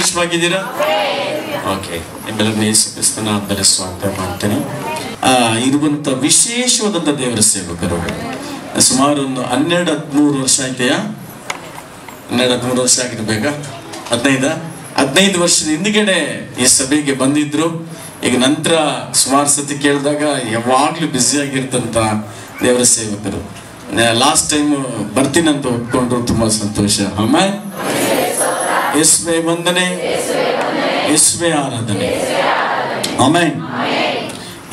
ಸಂತೋಷವಾಗಿದ್ದೀರಾ? Okay, ನಿಮ್ಮೆಲ್ಲರೂ ಯೇಸು ಕ್ರಿಸ್ತನ ನಾಮದಲ್ಲಿ ಸ್ವಾಗತ ಮಾಡ್ತೇನೆ. ಇರುವಂತ ವಿಶೇಷವಾದಂಥ ದೇವರ ಸೇವಕರು ಸುಮಾರು ಒಂದು 12-13 ವರ್ಷ ಆಯ್ತೆಯಾ? 12-13 ವರ್ಷ ಆಗಿರ್ಬೇಕಾ? 15 ವರ್ಷದ ಹಿಂದ್ಗಡೆ ಈ ಸಭೆಗೆ ಬಂದಿದ್ರು. ಈಗ ನಂತರ ಸುಮಾರು ಸತಿ ಕೇಳಿದಾಗ ಯಾವಾಗ್ಲೂ ಬ್ಯುಸಿ ಆಗಿರ್ತಂತ ದೇವರ ಸೇವಕರು ಲಾಸ್ಟ್ ಟೈಮ್ ಬರ್ತೀನಂತ ಒಪ್ಕೊಂಡ್ರು. ತುಂಬಾ ಸಂತೋಷ. ಆಮೇಲೆ ಯೇಸುವೇ ವಂದನೆ, ಯೇಸುವೇ ಆರಾಧನೆ. ಆಮೇಲೆ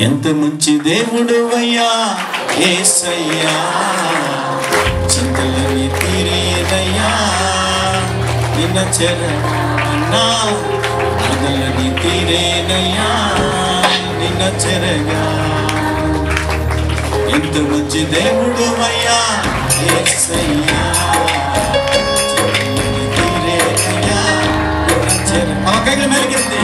ఎంత మంచి దేవుడవయ్యా యేసయ్యా, చింతలని తీరేదయ్యా నిన్న చెరగా, బాధలని తీరేదయ్యా నిన్న చెరగా. ఎంత మంచి దేవుడవయ్యా యేసయ్యా, చింతలని తీరేదయ్యా నిన్న చెరగా. కైలు మేలుకెత్తి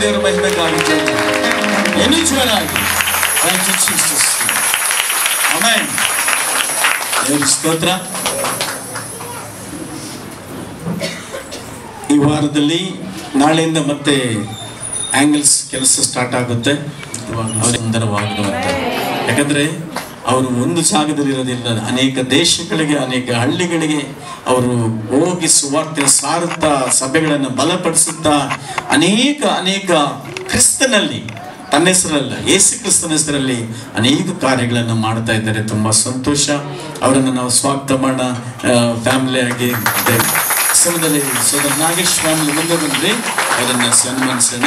ದೇವರ ಮಹಿಮೆಗಾಗಿ ಎನಿ ಜ್ವರಾಗಿ. Thank you Jesus. ಆಮೆನ್. ದೇವರ ಸ್ತೋತ್ರ. ಈ ವಾರದಲ್ಲಿ ನಾಳೆಯಿಂದ ಮತ್ತೆ ಆಂಗಲ್ಸ್ ಕೆಲಸ ಸ್ಟಾರ್ಟ್ ಆಗುತ್ತೆ. ಸುಂದರವಾಗಿರುವಂತ, ಯಾಕಂದ್ರೆ ಅವರು ಒಂದು ಜಾಗದಲ್ಲಿ ಇರೋದಿಲ್ಲ, ಅನೇಕ ದೇಶಗಳಿಗೆ, ಅನೇಕ ಹಳ್ಳಿಗಳಿಗೆ ಅವರು ಹೋಗಿ ಸುವಾರ್ತೆ ಸಾರುತ್ತಾ, ಸಭೆಗಳನ್ನು ಬಲಪಡಿಸುತ್ತಾ, ಅನೇಕ ಕ್ರಿಸ್ತನಲ್ಲಿ, ತನ್ನ ಹೆಸರಲ್ಲ ಯೇಸು ಕ್ರಿಸ್ತನ ಹೆಸರಲ್ಲಿ ಅನೇಕ ಕಾರ್ಯಗಳನ್ನು ಮಾಡ್ತಾ ಇದ್ದಾರೆ. ತುಂಬಾ ಸಂತೋಷ. ಅವರನ್ನು ನಾವು ಸ್ವಾಗತ ಮಾಡೋಣ ಫ್ಯಾಮಿಲಿಯಾಗಿ. ಸಮಯದಲ್ಲಿ ಸೋದರ ನಾಗೇಶ್ ಫ್ಯಾಮಿಲಿ ಮುಂದೆ ಬಂದ್ರೆ ಅವರನ್ನು ಸನ್ಮಾನಿಸೋಣ.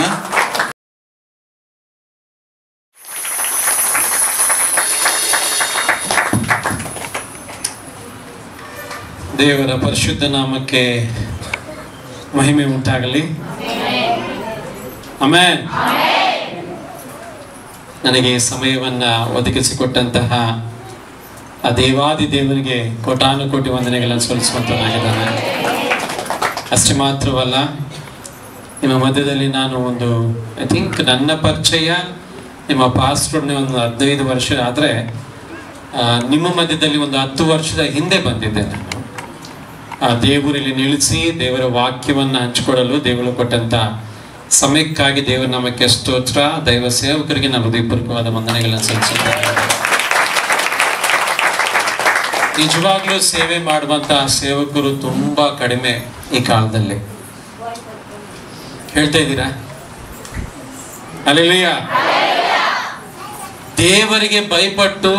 ದೇವರ ಪರಿಶುದ್ಧ ನಾಮಕ್ಕೆ ಮಹಿಮೆ ಉಂಟಾಗಲಿ. ಆಮೆನ್. ನನಗೆ ಸಮಯವನ್ನು ಒದಗಿಸಿಕೊಟ್ಟಂತಹ ಆ ದೇವಾದಿ ದೇವರಿಗೆ ಕೋಟಾನುಕೋಟಿ ವಂದನೆಗಳನ್ನು ಸಲ್ಲಿಸುವಂತನಾಗಿದ್ದಾನೆ. ಅಷ್ಟೇ ಮಾತ್ರವಲ್ಲ, ನಿಮ್ಮ ಮಧ್ಯದಲ್ಲಿ ನಾನು ಐ ಥಿಂಕ್ ನನ್ನ ಪರಿಚಯ ನಿಮ್ಮ ಪಾಸ್ಟರ್ನೇ 15 ವರ್ಷ ಆದರೆ ನಿಮ್ಮ ಮಧ್ಯದಲ್ಲಿ 10 ವರ್ಷದ ಹಿಂದೆ ಬಂದಿದ್ದೆ ನಾನು. ದೇವರಲ್ಲಿ ನಿಲ್ಲಿಸಿ ದೇವರ ವಾಕ್ಯವನ್ನು ಹಂಚಿಕೊಡಲು ದೇವರು ಕೊಟ್ಟಂತ ಸಮಯಕ್ಕಾಗಿ ದೇವರ ನಾಮಕ್ಕೆ ಸ್ತೋತ್ರ. ದೈವ ಸೇವಕರಿಗೆ ನಾನು ಹೃದಯಪೂರ್ವಕವಾದ ವಂದನೆಗಳನ್ನು ಸಲ್ಲಿಸುತ್ತೇನೆ. ನಿಜವಾಗ್ಲೂ ಸೇವೆ ಮಾಡುವಂತಹ ಸೇವಕರು ತುಂಬಾ ಕಡಿಮೆ ಈ ಕಾಲದಲ್ಲಿ. ಹೇಳ್ತಾ ಇದ್ದೀರಾ? ಹಲ್ಲೆಲೂಯಾ. ದೇವರಿಗೆ ಭಯಪಟ್ಟು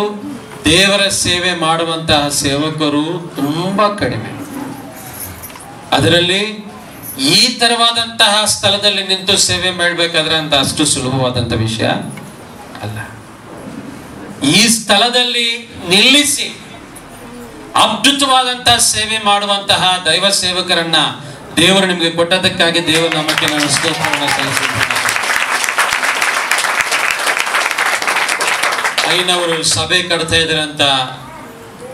ದೇವರ ಸೇವೆ ಮಾಡುವಂತಹ ಸೇವಕರು ತುಂಬಾ ಕಡಿಮೆ. ಅದರಲ್ಲಿ ಈ ತರವಾದಂತಹ ಸ್ಥಳದಲ್ಲಿ ನಿಂತು ಸೇವೆ ಮಾಡಬೇಕಾದ್ರೆ ಅಂತ ಅಷ್ಟು ಸುಲಭವಾದಂತ ವಿಷಯ ಅಲ್ಲ. ಈ ಸ್ಥಳದಲ್ಲಿ ನಿಲ್ಲಿಸಿ ಅದ್ಭುತವಾದಂತಹ ಸೇವೆ ಮಾಡುವಂತಹ ದೈವ ಸೇವಕರನ್ನ ದೇವರು ನಿಮಗೆ ಕೊಟ್ಟದಕ್ಕಾಗಿ ದೇವರ ನಾಮಕ್ಕೆ ನಾನು ಸ್ತೋತ್ರವನ್ನು ಸಲ್ಲಿಸುತ್ತೇನೆ. ಐನವರು ಸಭೆ ಕಟ್ತಾ ಇದ್ದಾರೆ ಅಂತ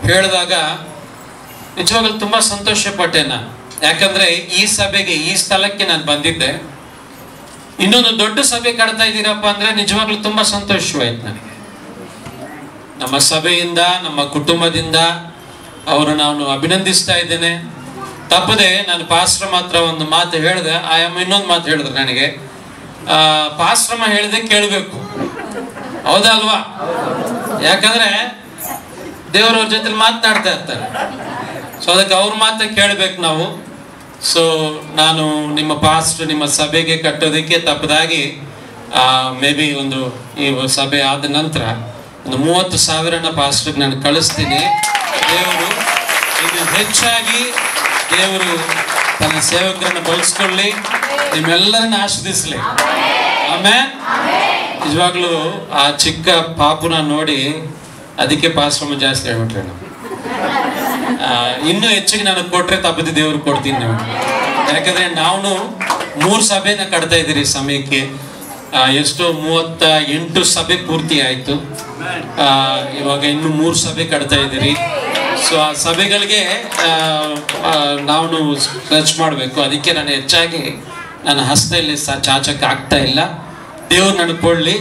ಹೇಳಿದಾಗ ನಿಜವಾಗ್ಲೂ ತುಂಬಾ ಸಂತೋಷ ಪಟ್ಟೆ ನಾನು. ಯಾಕಂದ್ರೆ ಈ ಸಭೆಗೆ, ಈ ಸ್ಥಳಕ್ಕೆ ನಾನು ಬಂದಿದ್ದೆ. ಇನ್ನೊಂದು ದೊಡ್ಡ ಸಭೆ ಕಟ್ತಾ ಇದ್ದೀರಪ್ಪ ಅಂದ್ರೆ ನಿಜವಾಗ್ಲೂ ತುಂಬಾ ಸಂತೋಷವಾಯ್ತು ನನಗೆ. ನಮ್ಮ ಸಭೆಯಿಂದ, ನಮ್ಮ ಕುಟುಂಬದಿಂದ ಅವರು ನಾನು ಅಭಿನಂದಿಸ್ತಾ ಇದ್ದೇನೆ. ತಪ್ಪದೆ ನಾನು ಪಾಸ್ಟ್ರ ಮಾತ್ರ ಒಂದು ಮಾತು ಹೇಳಿದೆ, ಇನ್ನೊಂದು ಮಾತು ಹೇಳಿದ್ರು ನನಗೆ, ಪಾಸ್ಟ್ರಮ್ಮ ಹೇಳಿದೆ ಕೇಳಬೇಕು, ಹೌದಲ್ವಾ? ಯಾಕಂದ್ರೆ ದೇವರವ್ರ ಜೊತೆ ಮಾತನಾಡ್ತಾ ಇರ್ತಾರೆ. ಸೊ ಅದಕ್ಕೆ ಅವ್ರ ಮಾತ್ರ ಕೇಳ್ಬೇಕು ನಾವು. ಸೊ ನಾನು ನಿಮ್ಮ ಪಾಸ್ಟ್ ನಿಮ್ಮ ಸಭೆಗೆ ಕಟ್ಟೋದಕ್ಕೆ ತಪ್ಪದಾಗಿ ಮೇ ಬಿ ಈ ಸಭೆ ಆದ ನಂತರ 30,000 ಪಾಸ್ಟ್ರಿಗೆ ನಾನು ಕಳಿಸ್ತೀನಿ. ದೇವರು ಇನ್ನು ಹೆಚ್ಚಾಗಿ ದೇವರು ತನ್ನ ಸೇವಕರನ್ನು ಬಳಸ್ಕೊಳ್ಳಿ, ನಿಮ್ಮೆಲ್ಲರನ್ನ ಆಶೀರ್ವದಿಸಲಿ. ಆಮೇಲೆ ನಿಜವಾಗ್ಲೂ ಆ ಚಿಕ್ಕ ಪಾಪುನ ನೋಡಿ ಅದಕ್ಕೆ ಪಾಸ್ಟ್ರಮ್ಮ ಜಾಸ್ತಿ ಹೇಳ್ಬಿಟ್ರೆ ನಾವು ಇನ್ನೂ ಹೆಚ್ಚಿಗೆ ನಾನು ಕೊಟ್ರೆ ತಪ್ಪದೆ ದೇವ್ರಿಗೆ ಕೊಡ್ತೀನಿ ನಾವು. ಯಾಕಂದ್ರೆ ನಾವು 3 ಸಭೆನ ಕಟ್ತಾ ಇದ್ದೀರಿ ಸಮಯಕ್ಕೆ. ಎಷ್ಟೋ 38 ಸಭೆ ಪೂರ್ತಿ ಆಯ್ತು. ಇವಾಗ ಇನ್ನು 3 ಸಭೆ ಕಟ್ತಾ ಇದ್ದೀರಿ. ಸೊ ಆ ಸಭೆಗಳಿಗೆ ನಾವು ಖರ್ಚು ಮಾಡಬೇಕು. ಅದಕ್ಕೆ ನಾನು ಹೆಚ್ಚಾಗಿ ನನ್ನ ಹಸ್ತದಲ್ಲಿ ಚಾಚಕ್ಕೆ ಆಗ್ತಾ ಇಲ್ಲ. ದೇವ್ರು ನನಗೆ ಕೊಡ್ಲಿ,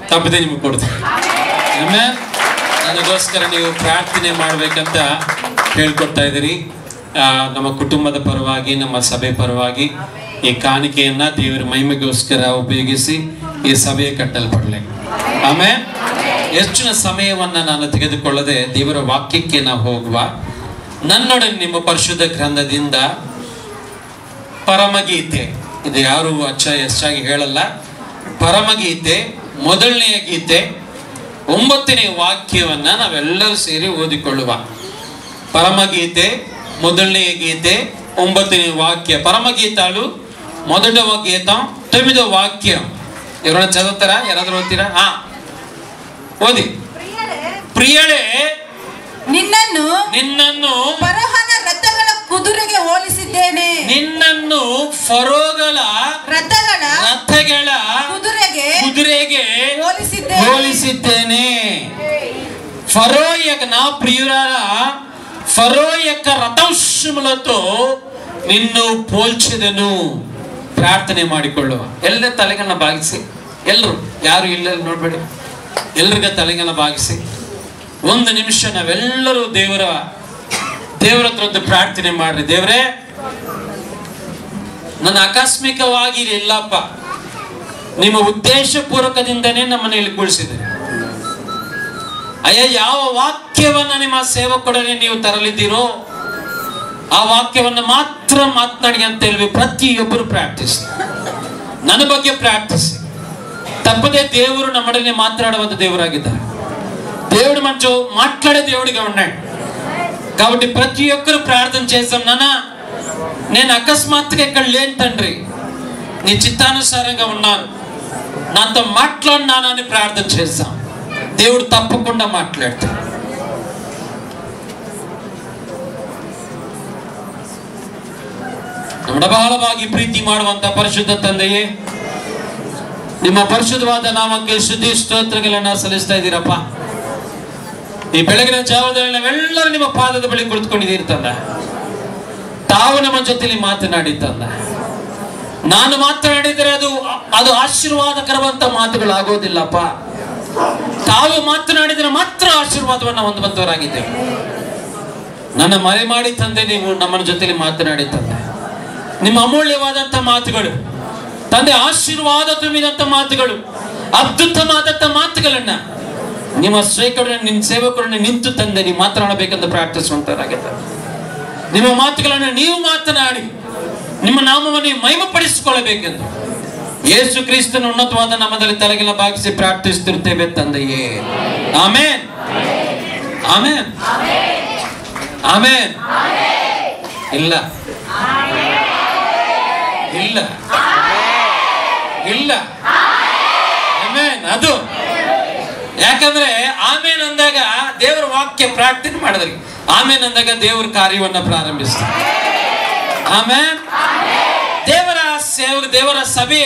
ತಪ್ಪದೆ ನಿಮಗೆ ಕೊಡ್ತೀನಿ. ಆಮೇಲೆ ನನಗೋಸ್ಕರ ನೀವು ಪ್ರಾರ್ಥನೆ ಮಾಡ್ಬೇಕಂತ ಹೇಳ್ಕೊಡ್ತಾ ಇದ್ದೀರಿ. ನಮ್ಮ ಕುಟುಂಬದ ಪರವಾಗಿ, ನಮ್ಮ ಸಭೆ ಪರವಾಗಿ ಈ ಕಾಣಿಕೆಯನ್ನ ದೇವರ ಮಹಿಮೆಗೋಸ್ಕರ ಉಪಯೋಗಿಸಿ ಈ ಸಭೆ ಕಟ್ಟಲ್ಪಡಲಿ. ಆಮೇಲೆ ಹೆಚ್ಚಿನ ಸಮಯವನ್ನ ನಾನು ತೆಗೆದುಕೊಳ್ಳದೆ ದೇವರ ವಾಕ್ಯಕ್ಕೆ ನಾವು ಹೋಗುವ. ನನ್ನೊಡನೆ ನಿಮ್ಮ ಪರಿಶುದ್ಧ ಗ್ರಂಥದಿಂದ ಪರಮಗೀತೆ, ಇದು ಯಾರು ಹೆಚ್ಚಾಗಿ ಹೇಳಲ್ಲ, ಪರಮಗೀತೆ 1ನೇ ಗೀತೆ 9ನೇ ವಾಕ್ಯವನ್ನ ನಾವೆಲ್ಲರೂ ಸೇರಿ ಓದಿಕೊಳ್ಳುವ. ಪರಮಗೀತೆ 1ನೇ ಗೀತೆ 9ನೇ ವಾಕ್ಯ. పరమగీతాలు 1వ గీతం 9వ వాక్యం. ఎవరైనా చదువుతారా? ಯಾರಾದರೂ ಓದ್ತೀರಾ? ಓದಿ. ಪ್ರಿಯಳೇ, ನಿನ್ನನ್ನು ಫರೋಹನ ರಥಗಳ ಕುದುರೆಗೆ ಹೋಲಿಸಿದ್ದೇನೆ. ನಿನ್ನನ್ನು ಫರೋಗಳ ರಥಗಳ ಕುದುರೆಗೆ ಹೋಲಿಸಿದ್ದೇನೆ. ఫరో యొక్క నా ప్రియురాలా, ఫరో యొక్క రథవృషములతో నిన్ను పోల్చెదను. ಪ್ರಾರ್ಥನೆ ಮಾಡಿಕೊಳ್ಳುವ. ಎಲ್ಲರ ತಲೆಗಳನ್ನ ಬಾಗಿಸಿ, ಎಲ್ಲರೂ, ಯಾರು ಇಲ್ಲ ನೋಡ್ಬೇಡಿ, ಎಲ್ರಿಗ ತಲೆಗಳನ್ನ ಬಾಗಿಸಿ 1 ನಿಮಿಷ ನಾವೆಲ್ಲರೂ ದೇವರ ಹತ್ರ ಒಂದು ಪ್ರಾರ್ಥನೆ ಮಾಡ್ರಿ. ದೇವರೇ, ನನ್ನ ಆಕಸ್ಮಿಕವಾಗಿ ಇಲ್ಲಪ್ಪ, ನಿಮ್ಮ ಉದ್ದೇಶ ಪೂರ್ವಕದಿಂದನೇ ನಮ್ಮನ್ನು ಇಲ್ಲಿ ಕುಳಿಸಿದೆ. ಅಯ್ಯ, ಯಾವ ವಾಕ್ಯವನ್ನ ನಿಮ್ಮ ಸೇವಕರೊಡನೆ ನೀವು ತರಲಿದ್ದೀರೋ ಆ ವಾಕ್ಯವನ್ನು ಮಾತ್ರ ಮಾತನಾಡಿ ಅಂತ ಹೇಳಿ ಪ್ರತಿಯೊಬ್ಬರು ಪ್ರಾರ್ಥಿಸಿ. ನನ್ನ ಬಗ್ಗೆ ಪ್ರಾರ್ಥಿಸಿ. తప్పదే దేవుడు నమ్మడనే మాట్లాడవద్దు. దేవురాగిದ್ದಾರೆ. దేవుడు మనతో మాట్లాడే దేవుడిగా ఉన్నాడు. కాబట్టి ప్రతి ఒక్కరు ప్రార్థన చేద్దాం. నేను అకస్మాత్తుగా ఇక్కడ లేను తండ్రి, నీ చిత్తానుసారంగా ఉన్నాను, నాతో మాట్లాడినానని ప్రార్థన చేద్దాం. దేవుడు తప్పకుండా మాట్లాడతాడు. ನಮ್ಮ ಬಹಳವಾಗಿ ಪ್ರೀತಿ ಮಾಡುವಂತ ಪರಿಶುದ್ಧ ತಂದೆಯೇ, ನಿಮ್ಮ ಪರಿಶುದ್ಧವಾದ ನಾಮಕ್ಕೆ ಸ್ತುತಿ ಸ್ತೋತ್ರಗಳನ್ನ ಸಲ್ಲಿಸ್ತಾ ಇದ್ದೀರಪ್ಪ. ಈ ಬೆಳಗಿನ ಜಾವದಲ್ಲಿ ನಾವೆಲ್ಲರೂ ನಿಮ್ಮ ಪಾದದ ಬಳಿ ಕುಳಿತುಕೊಂಡಿದ್ದೀರಿ ತಂದ. ತಾವು ನಮ್ಮ ಜೊತೆಲಿ ಮಾತನಾಡಿ ತಂದ. ನಾನು ಮಾತನಾಡಿದರೆ ಅದು ಆಶೀರ್ವಾದಕರವಂತ ಮಾತುಗಳು ಆಗೋದಿಲ್ಲಪ್ಪ. ತಾವು ಮಾತನಾಡಿದರೆ ಮಾತ್ರ ಆಶೀರ್ವಾದವನ್ನು ಹೊಂದುವಂತವರಾಗಿದ್ದೇವೆ. ನನ್ನ ಮರೆ ಮಾಡಿ ತಂದೆ, ನೀವು ನಮ್ಮ ಜೊತೆಲಿ ಮಾತನಾಡಿ ತಂದೆ, ನಿಮ್ಮ ಅಮೂಲ್ಯವಾದಂಥ ಮಾತುಗಳು ತಂದೆ, ಆಶೀರ್ವಾದ ತುಂಬಿದಂಥ ಮಾತುಗಳು, ಅದ್ಭುತವಾದಂಥ ಮಾತುಗಳನ್ನ ನಿಮ್ಮ ನಿನ್ನ ಸೇವಕರನ್ನ ನಿಂತು ತಂದೆ ನೀವು ಮಾತನಾಡಬೇಕೆಂದು ಪ್ರಾರ್ಥಿಸುವಂತವರಾಗಿದ್ದಾರೆ. ನಿಮ್ಮ ಮಾತುಗಳನ್ನು ನೀವು ಮಾತನಾಡಿ ನಿಮ್ಮ ನಾಮವನ್ನು ಮಹಿಮೆಪಡಿಸಿಕೊಳ್ಳಬೇಕೆಂದು ಯೇಸು ಕ್ರಿಸ್ತನ ಉನ್ನತವಾದ ನಾಮದಲ್ಲಿ ತಲೆಗೆಲ್ಲ ಭಾಗಿಸಿ ಪ್ರಾರ್ಥಿಸುತ್ತಿರುತ್ತೇವೆ ತಂದೆಯೇ. Amen, amen, amen. ಇಲ್ಲ ಇಲ್ಲ ಇಲ್ಲ, ಆಮೆನ್. ಅದು ಯಾಕಂದ್ರೆ ಆಮೇನ್ ಅಂದಾಗ ದೇವರ ವಾಕ್ಯ ಪ್ರಾರ್ಥನೆ ಮಾಡಿದ್ರಿ, ಆಮೇನ್ ಅಂದಾಗ ದೇವರ ಕಾರ್ಯವನ್ನ ಪ್ರಾರಂಭಿಸ್ತಾರೆ. ಆಮೇನ್. ದೇವರ ಸಭೆ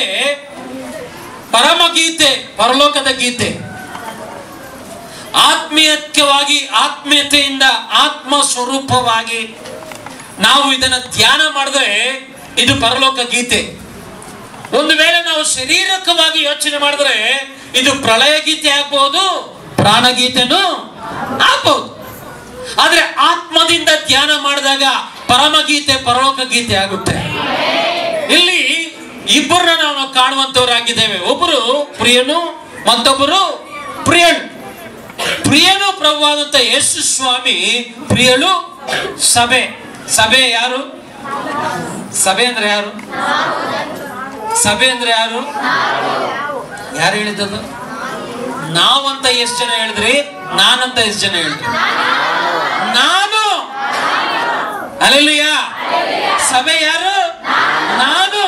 ಪರಮ ಗೀತೆ, ಪರಲೋಕದ ಗೀತೆ. ಆತ್ಮೀಯತೆಯಿಂದ ಆತ್ಮ ಸ್ವರೂಪವಾಗಿ ನಾವು ಇದನ್ನ ಧ್ಯಾನ ಮಾಡಿದ್ರೆ ಇದು ಪರಲೋಕ ಗೀತೆ. ಒಂದು ವೇಳೆ ನಾವು ಶಾರೀರಿಕವಾಗಿ ಯೋಚನೆ ಮಾಡಿದ್ರೆ ಇದು ಪ್ರಳಯ ಗೀತೆ ಆಗ್ಬಹುದು, ಪ್ರಾಣಗೀತೆನೂ ಆಗ್ಬಹುದು. ಆದ್ರೆ ಆತ್ಮದಿಂದ ಧ್ಯಾನ ಮಾಡಿದಾಗ ಪರಮ ಗೀತೆ, ಪರಲೋಕ ಗೀತೆ ಆಗುತ್ತೆ. ಇಲ್ಲಿ ಇಬ್ಬರನ್ನ ನಾವು ಕಾಣುವಂತವರಾಗಿದ್ದೇವೆ. ಒಬ್ಬರು ಪ್ರಿಯನು, ಮತ್ತೊಬ್ಬರು ಪ್ರಿಯಳು. ಪ್ರಿಯನು ಪ್ರಭುವಾದಂತ ಯೇಸು ಸ್ವಾಮಿ, ಪ್ರಿಯಳು ಸಭೆ. ಸಭೆ ಯಾರು? ಸಭೆ ಅಂದ್ರೆ ಯಾರು? ಸಭೆ ಅಂದ್ರೆ ಯಾರು? ಯಾರು ಹೇಳಿದ್ದದು? ನಾವಂತ ಎಷ್ಟು ಜನ ಹೇಳಿದ್ರಿ? ನಾನಂತ ಎಷ್ಟು ಜನ ಹೇಳಿದ್ರಿ? ನಾನು. ಹಲ್ಲೆಲೂಯಾ. ಸಭೆ ಯಾರು? ನಾನು.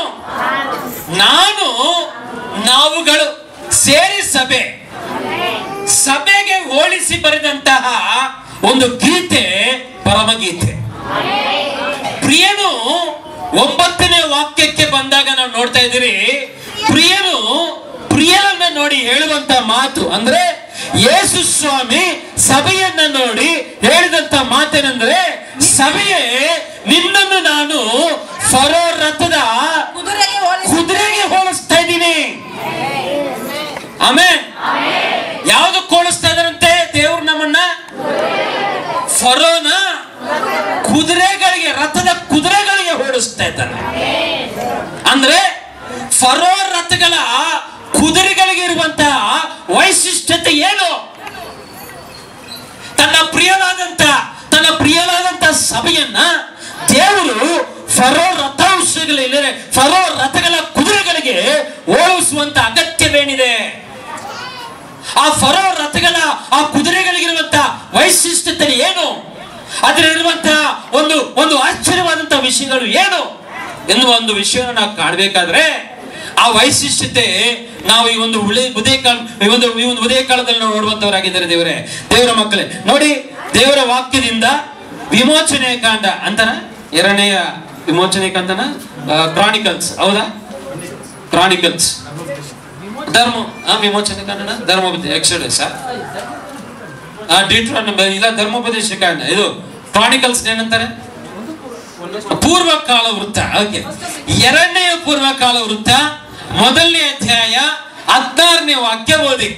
ನಾವುಗಳು ಸೇರಿ ಸಭೆ. ಸಭೆಗೆ ಹೋಲಿಸಿ ಬರೆದಂತಹ ಒಂದು ಗೀತೆ ಪರಮಗೀತೆ. ಪ್ರಿಯನು 9ನೇ ವಾಕ್ಯಕ್ಕೆ ಬಂದಾಗ ನಾವು ನೋಡ್ತಾ ಇದ್ದೀರಿ, ಪ್ರಿಯನು ಪ್ರಿಯರನ್ನ ನೋಡಿ ಹೇಳುವಂತ ಮಾತು ಅಂದ್ರೆ ಯೇಸು ಸ್ವಾಮಿ ಸಭೆಯನ್ನ ನೋಡಿ ಹೇಳಿದಂತ ಮಾತೇನೆಂದ್ರೆ, ಸಭೆಯೇ ನಿನ್ನನ್ನು ನಾನು ಫರೋ ರಥದ ಕುದುರೆಗೆ ಹೋಲಿಸ್ತಾ ಇದ್ದೀನಿ. ಆಮೇಲೆ ಯಾವ್ದಕ್ಕೆ ಹೋಲಿಸ್ತಾ ಇದ್ದಾರಂತೆ ದೇವ್ರು ನಮ್ಮನ್ನ? ಫರೋನ ಕುದುರೆಗಳಿಗೆ, ರಥದ ಕುದುರೆಗಳಿಗೆ ಹೋಲಿಸ್ತಾ ಇದ್ದಾನೆ. ಅಂದ್ರೆ ಫರೋ ರಥಗಳ ಕುದುರೆಗಳಿಗೆ ಇರುವಂತಹ ವೈಶಿಷ್ಟ್ಯತೆ ಏನು? ತನ್ನ ಪ್ರಿಯವಾದಂತ ಸಭೆಯನ್ನ ದೇವರು ಫರೋ ರಥಾಂಶಗಳಿಲ್ಲದೆ ಫರೋ ರಥಗಳ ಕುದುರೆಗಳಿಗೆ ಹೋಲಿಸುವಂತ ಅಗತ್ಯವೇನಿದೆ? ಆ ಫರೋ ರಥಗಳ ಆ ಕುದುರೆಗಳಿಗಿರುವಂತಹ ವೈಶಿಷ್ಟ್ಯತೆ ಏನು? ಅದರಲ್ಲಿರುವಂತಹ ಒಂದು ಆಶ್ಚರ್ಯವಾದಂತಹ ವಿಷಯಗಳು ಏನು ಎನ್ನುವ ಒಂದು ವಿಷಯವನ್ನು ನಾವು ಕಾಣಬೇಕಾದ್ರೆ ಆ ವೈಶಿಷ್ಟ್ಯತೆ ನಾವು ಈ ಒಂದು ಉದಯ ಕಾಲದಲ್ಲಿ ನಾವು ನೋಡುವಂತವರಾಗಿದ್ದಾರೆ. ದೇವರ ಮಕ್ಕಳೇ ನೋಡಿ, ದೇವರ ವಾಕ್ಯದಿಂದ ವಿಮೋಚನೆ ಕಾಂಡ ಅಂತಾನ, 2ನೇ ವಿಮೋಚನೆ ಕಾಂಡನ ಕ್ರಾನಿಕಲ್ಸ್, ಹೌದಾ? ಕ್ರಾನಿಕಲ್ಸ್ ವಿಮೋಚನೆ ಕಾಂಡನ ಧರ್ಮೋಪದೇಶ, ಎಕ್ಸೋಡಸ್, ಇಲ್ಲ ಧರ್ಮೋಪದೇಶ ಕಾಂಡ. ಇದು ಕ್ರಾನಿಕಲ್ಸ್ ಏನಂತಾರೆ? ಪೂರ್ವಕಾಲ ವೃತ್ತ. ಓಕೆ, 2ನೇ ಪೂರ್ವಕಾಲ ವೃತ್ತ 1ನೇ ಅಧ್ಯಾಯ 16ನೇ ವಾಕ್ಯ ಓದಿ.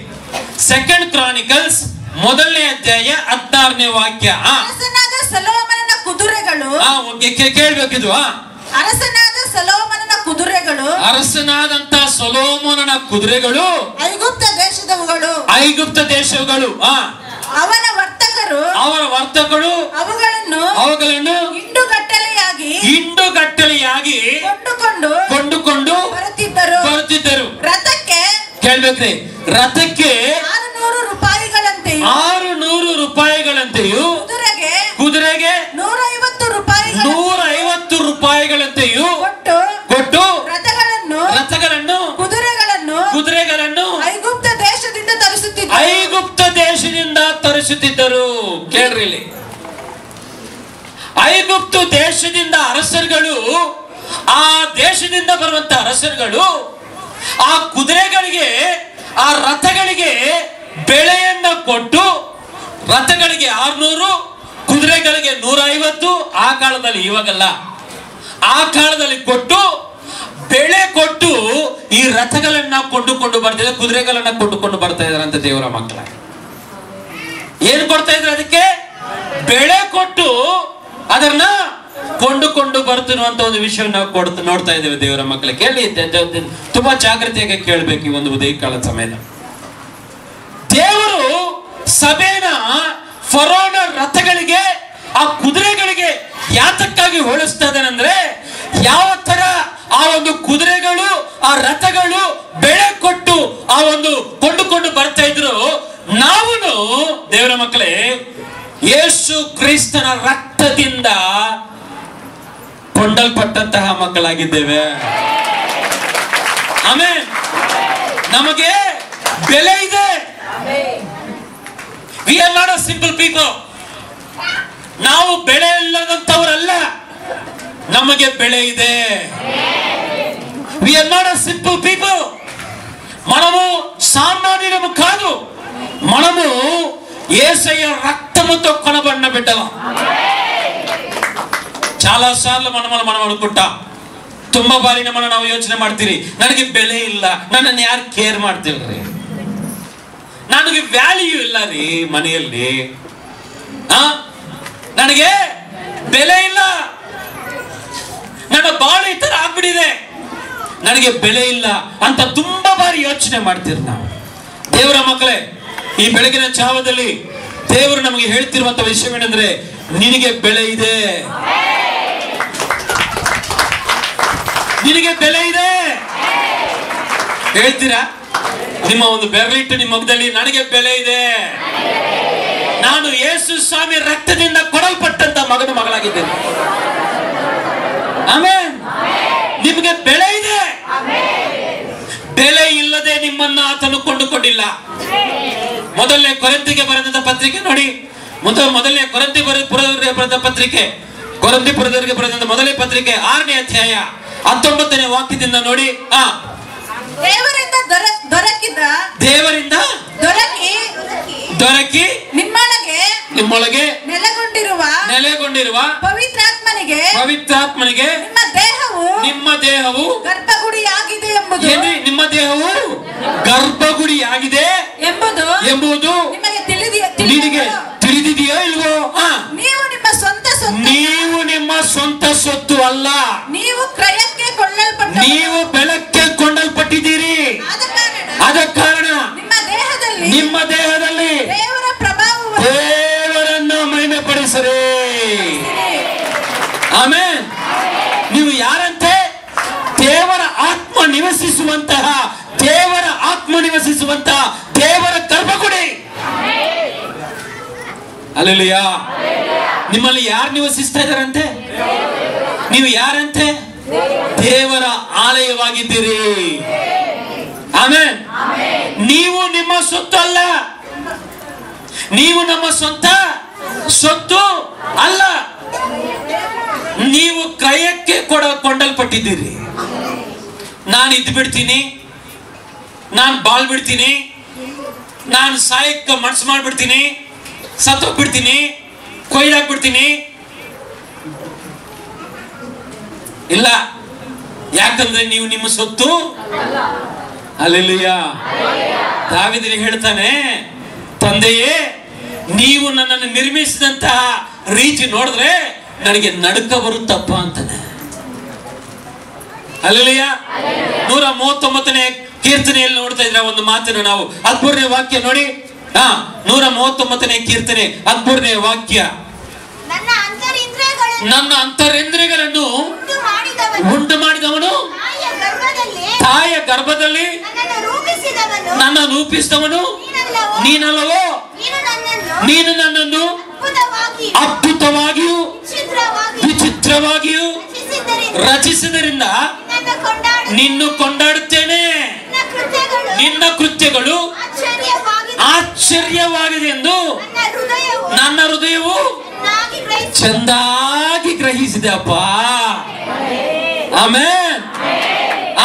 2nd ಕ್ರಾನಿಕಲ್ಸ್ 1ನೇ ಅಧ್ಯಾಯ 16ನೇ ವಾಕ್ಯ. ಅರಸನಾದ ಸೊಲೊಮೋನನ ಕುದುರೆಗಳು, ಕೇಳ್ಬೇಕಿದು. ಅರಸನಾದಂತ ಸೊಲೊಮೋನನ ಕುದುರೆಗಳು ಐಗುಪ್ತ ದೇಶಗಳು. ಅವರ ವರ್ತಕರು ಅವುಗಳನ್ನು ಹಿಂಡುಗಟ್ಟಲೆಯಾಗಿ ಕೊಂಡುಕೊಂಡು ಬರುತ್ತಿದ್ದರು. ರಥಕ್ಕೆ ಕೇಳ್ಬೇಕ್ರಿ, ರಥಕ್ಕೆ 600 ರೂಪಾಯಿಗಳಂತೆಯೂ ಕುದುರೆಗೆ 150 ರೂಪಾಯಿಗಳಂತೆಯೂ ಕೊಟ್ಟು ರಥಗಳನ್ನು ಕುದುರೆಗಳನ್ನು ಐಗುಪ್ತ ದೇಶದಿಂದ ತರಿಸುತ್ತಿದ್ದರು. ಕೇಳ್ರಿ, ಇಲ್ಲಿ ಐಗುಪ್ತ ದೇಶದಿಂದ ಅರಸರುಗಳು, ಆ ದೇಶದಿಂದ ಬರುವಂತ ಅರಸರುಗಳು ಆ ಕುದುರೆಗಳಿಗೆ, ಆ ರಥಗಳಿಗೆ ಬೆಳೆಯನ್ನ ಕೊಟ್ಟು, ರಥಗಳಿಗೆ 600, ಕುದುರೆಗಳಿಗೆ 150. ಆ ಕಾಲದಲ್ಲಿ, ಇವಾಗಲ್ಲ, ಆ ಕಾಲದಲ್ಲಿ ಕೊಟ್ಟು ಬೆಳೆ ಕೊಟ್ಟು ಈ ರಥಗಳನ್ನ ಕೊಂಡುಕೊಂಡು ಬರ್ತಿದ್ದಾರೆ, ಕುದುರೆಗಳನ್ನ ಕೊಂಡುಕೊಂಡು ಬರ್ತಾ ಇದಾರೆ ಅಂತ ದೇವರ ಮಕ್ಕಳ. ಏನ್ ಕೊಡ್ತಾ ಇದ್ರು? ಅದಕ್ಕೆ ಬೆಳೆ ಕೊಟ್ಟು ಅದನ್ನ ಕೊಂಡುಕೊಂಡು ಬರ್ತಿರುವಂತ ಒಂದು ವಿಷಯ ನಾವು ನೋಡ್ತಾ ಇದ್ದೇವೆ ದೇವರ ಮಕ್ಕಳ. ಕೇಳಿ, ತುಂಬಾ ಜಾಗ್ರತೆಯಾಗಿ ಕೇಳ್ಬೇಕು ಈ ಒಂದು ಉದಯ ಕಾಲದ ಸಮಯದ. ದೇವರು ಸಭೆನ ಫರೋನ ರಥಗಳಿಗೆ, ಆ ಕುದುರೆಗಳಿಗೆ ಯಾತಕ್ಕಾಗಿ ಹೋಲಿಸ್ತಾ ಇದ್ದಾನಂದ್ರೆ, ಯಾವ ತರ ಆ ಒಂದು ಕುದುರೆಗಳು, ಆ ರಥಗಳು ಬೆಳೆ ಕೊಟ್ಟು ಆ ಒಂದು ಕೊಂಡುಕೊಂಡು ಬರ್ತಾ ಇದ್ರು, ನಾವು ದೇವರ ಮಕ್ಕಳೇ ಯೇಸು ಕ್ರಿಸ್ತನ ರಕ್ತದಿಂದ ಕೊಂಡಲ್ಪಟ್ಟಂತಹ ಮಕ್ಕಳಾಗಿದ್ದೇವೆ. ಆಮೇಲೆ ನಮಗೆ ಬೆಲೆ ಇದೆ. We are not a simple people. ನಾವು ಬೆಳೆ ಇಲ್ಲದಂತವರಲ್ಲ, ನಮಗೆ ಬೆಳೆ ಇದೆ. We are not a simple people. మనము సామాన్యులము కాదు, మనము యేసయ్య రక్తముతో కొనబడిన బిడ్డలం. చాలా సార్లు మనం అనుకుంటాం, ತುಂಬಾ ಬಾರಿ ನಾವು ಯೋಚನೆ ಮಾಡ್ತೀರಿ, ನನಗೆ ಬೆಲೆ ಇಲ್ಲ, ನನ್ನನ್ನು ಯಾರು ಕೇರ್ ಮಾಡ್ತಿಲ್ರಿ, ನನಗೆ ವ್ಯಾಲ್ಯೂ ಇಲ್ಲ ರೀ ಮನೆಯಲ್ಲಿ, ನನಗೆ ಬೆಲೆ ಇಲ್ಲ, ನನ್ನ ಬಾಳು ಈ ತರ ಆಗ್ಬಿಟ್ಟಿದೆ, ನನಗೆ ಬೆಲೆ ಇಲ್ಲ ಅಂತ ತುಂಬಾ ಬಾರಿ ಯೋಚನೆ ಮಾಡ್ತೀರಿ ನಾವು. ದೇವರ ಮಕ್ಕಳೇ, ಈ ಬೆಳಗಿನ ಜಾವದಲ್ಲಿ ದೇವರು ನಮಗೆ ಹೇಳ್ತಿರುವಂತ ವಿಷಯವೇನೆಂದ್ರೆ, ನಿನಗೆ ಬೆಲೆ ಇದೆ, ನಿನಗೆ ಬೆಲೆ ಇದೆ. ಹೇಳ್ತೀರಾ? ನಿಮ್ಮ ಒಂದು ಬೆರಳಿಟ್ಟು ನಿಮ್ಮ ಮುಖದಲ್ಲಿ, ನನಗೆ ಬೆಲೆ ಇದೆ, ನಾನು ಯೇಸು ಸ್ವಾಮಿ ರಕ್ತದಿಂದ ಕೊಡಲ್ಪಟ್ಟಂತ ಮಗಳಾಗಿದ್ದೇನೆ. ಆಮೆನ್. ನಿಮಗೆ ಬೆಲೆ ಇದೆ. ಬೆಲೆ ಇಲ್ಲದೆ ನಿಮ್ಮನ್ನ ಆತನು ಕೊಂಡುಕೊಂಡಿಲ್ಲ. ಮೊದಲನೇ ಕೊರಿಂಥಿಗೆ ಬರೆದ ಪತ್ರಿಕೆ ನೋಡಿ, ಮೊದಲನೇ ಬರೆದ ಪತ್ರಿಕೆ, ಕೊರಿಂಥಿಯರಿಗೆ ಬರೆದ ಮೊದಲನೇ ಪತ್ರಿಕೆ 6ನೇ ಅಧ್ಯಾಯ 19ನೇ ವಾಕ್ಯದಿಂದ ನೋಡಿ. ದೇವರಿಂದ ದೊರಕಿ ನಿಮ್ಮೊಳಗೆ ನೆಲೆಗೊಂಡಿರುವ ಪವಿತ್ರಾತ್ಮನಿಗೆ ನಿಮ್ಮ ದೇಹವು ಗರ್ಭಗುಡಿಯಾಗಿದೆ ಎಂಬುದು ನಿನಗೆ ತಿಳಿದಿದೆಯೋ ಇಲ್ವೋ? ನೀವು ನಿಮ್ಮ ಸ್ವಂತ ಸೊತ್ತು ಅಲ್ಲ, ನೀವು ಬೆಳಕ್ಕೆ ಕೊಂಡಲ್ಪಟ್ಟಿದ್ದೀರಿ. ಆದ ಕಾರಣ ನಿಮ್ಮ ದೇಹದಲ್ಲಿ ದೇವರನ್ನು ಮಹಿಮೆಪಡಿಸಿರಿ. ಆಮೆನ್. ನೀವು ಯಾರಂತೆ? ದೇವರ ಆತ್ಮ ನಿವಸಿಸುವಂತಹ ದೇವರ ಗರ್ಭಗುಡಿ. ಹಲ್ಲೆಲೂಯಾ. ನಿಮ್ಮಲ್ಲಿ ಯಾರು ನಿವಸಿಸ್ತಾ ಇದ್ದಾರಂತೆ? ನೀವು ಯಾರಂತೆ? ದೇವರ ಆಲಯವಾಗಿದ್ದೀರಿ. ಆಮೆನ್. ನೀವು ನಿಮ್ಮ ಸೊತ್ತು ಅಲ್ಲ, ನೀವು ನಮ್ಮ ಸ್ವಂತ ಸೊತ್ತು ಅಲ್ಲ, ನೀವು ಕ್ರಯಕ್ಕೆ ಕೊಂಡಲ್ಪಟ್ಟಿದ್ದೀರಿ. ನಾನು ಇದ್ದು ಬಿಡ್ತೀನಿ, ನಾನು ಬಾಳ್ ಬಿಡ್ತೀನಿ, ನಾನು ಸಾಯಕ್ಕೆ ಮನಸ್ಸು ಮಾಡ್ಬಿಡ್ತೀನಿ, ಸತ್ತೋಗ್ಬಿಡ್ತೀನಿ, ಕೊಯ್ದಾಕ್ಬಿಡ್ತೀನಿ. ಇಲ್ಲ, ಯಾಕಂದ್ರೆ ನೀವು ನಿಮ್ಮ ಸೊತ್ತು. ಹಲ್ಲೆಲೂಯಾ. ದಾವೀದನು ಹೇಳ್ತಾನೆ, ತಂದೆಯೇ, ನೀವು ನನ್ನನ್ನು ನಿರ್ಮಿಸಿದಂತಹ ರೀತಿ ನೋಡಿದ್ರೆ ನನಗೆ ನಡುಕ ಬರುತ್ತಪ್ಪ ಅಂತಾನೆ. ಹಲ್ಲೆಲೂಯಾ. 139ನೇ ಕೀರ್ತನೆಯಲ್ಲಿ ನೋಡ್ತಾ ಇದ್ರೆ ಒಂದು ಮಾತನ್ನು ನಾವು, 13ನೇ ವಾಕ್ಯ ನೋಡಿ. 139ನೇ ಕೀರ್ತನೆ 13ನೇ ವಾಕ್ಯ. ನನ್ನ ಅಂತರೇಂದ್ರಿಯಗಳನ್ನು ಉಂಟು ಮಾಡಿದವನು, ತಾಯಿಯ ಗರ್ಭದಲ್ಲಿ ನನ್ನ ರೂಪಿಸಿದವನು ನೀನಲ್ಲವೋ? ನೀನು ನನ್ನನ್ನು ಅದ್ಭುತವಾಗಿಯೂ ವಿಚಿತ್ರವಾಗಿಯೂ ರಚಿಸಿದರಿಂದ ನಿನ್ನ ಕೊಂಡಾಡುತ್ತೇನೆ. ನಿನ್ನ ಕೃತ್ಯಗಳು ಆಶ್ಚರ್ಯವಾಗಿದೆ ಎಂದು ನನ್ನ ಹೃದಯವು ಚಂದಾಗಿ ಗ್ರಹಿಸಿದೆ ಅಪ್ಪ. Amen,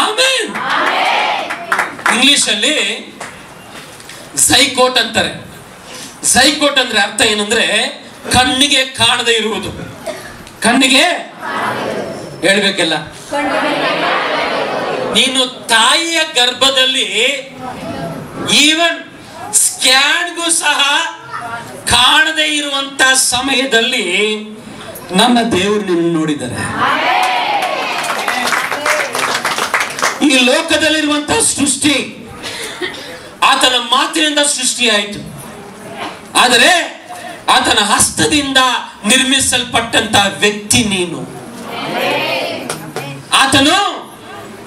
amen. ಇಂಗ್ಲಿಷ್ ಅಲ್ಲಿ ಝೈಕೋಟ್ ಅಂತಾರೆ. ಝೈಕೋಟ್ ಅಂದ್ರೆ ಅರ್ಥ ಏನಂದ್ರೆ ಕಣ್ಣಿಗೆ ಕಾಣದೇ ಇರುವುದು. ಕಣ್ಣಿಗೆ ಹೇಳ್ಬೇಕಲ್ಲ, ನೀನು ತಾಯಿಯ ಗರ್ಭದಲ್ಲಿ ಈವನ್ ಸ್ಕ್ಯಾನ್ಗೂ ಸಹ ಕಾಣದೇ ಇರುವಂತ ಸಮಯದಲ್ಲಿ ನನ್ನ ದೇವರು ನಿನ್ನ ನೋಡಿದ್ದಾರೆ. ಈ ಲೋಕದಲ್ಲಿರುವಂತಹ ಸೃಷ್ಟಿ ಆತನ ಮಾತಿನಿಂದ ಸೃಷ್ಟಿಯಾಯಿತು. ಆದರೆ ಆತನ ಹಸ್ತದಿಂದ ನಿರ್ಮಿಸಲ್ಪಟ್ಟಂತ ವ್ಯಕ್ತಿ ನೀನು. ಆತನು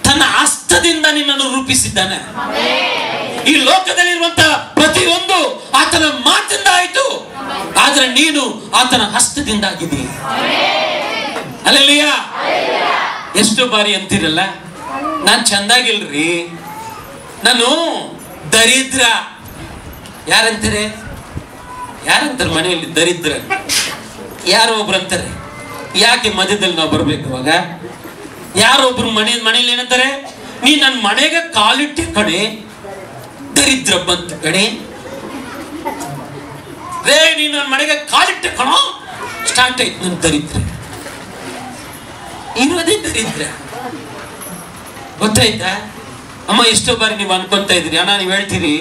ತನ್ನ ಹಸ್ತದಿಂದ ನಿನ್ನನ್ನು ರೂಪಿಸಿದ್ದಾನೆ. ಈ ಲೋಕದಲ್ಲಿರುವಂತಹ ಪ್ರತಿಯೊಂದು ಆತನ ಮಾತಿಂದ ಆಯಿತು, ಆದ್ರೆ ನೀನು ಆತನ ಹಸ್ತದಿಂದ ಆಗಿದ್ದೀಯ. ಹಲ್ಲೆಲೂಯಾ. ಎಷ್ಟು ಬಾರಿ ಅಂತಿರಲ್ಲ, ನಾನ್ ಚಂದಾಗಿಲ್ರಿ, ನಾನು ದರಿದ್ರ. ಯಾರಂತಾರೆ ಮನೆಯಲ್ಲಿ ದರಿದ್ರ? ಯಾರೋ ಒಬ್ರು ಅಂತಾರೆ. ಯಾಕೆ ಮಧ್ಯದಲ್ಲಿ ನಾವು ಬರ್ಬೇಕು? ಅವಾಗ ಯಾರೋ ಒಬ್ರು ಮನೆಯಲ್ಲಿ ಏನಂತಾರೆ, ನೀ ನನ್ನ ಮನೆಗೆ ಕಾಲಿಟ್ಟೆ ಕಣೆ, ದರಿದ್ರ ಬಂತ ಕಣೆ. ರೇ ನೀ ನನ್ನ ಮನೆಗೆ ಕಾಲಿಟ್ಟೆ ಕಣೋ, ಸ್ಟಾರ್ಟ್ ಆಯ್ತು ನನ್ನ ದರಿದ್ರ. ಇರೋದೇ ದರಿದ್ರ. ಗೊತ್ತಾಯ್ತಾ ಅಮ್ಮ? ಎಷ್ಟೋ ಬಾರಿ ನೀವು ಅನ್ಕೊಂತ ಇದ್ರಿ, ಅಣ್ಣ ನೀವು ಹೇಳ್ತೀರಿ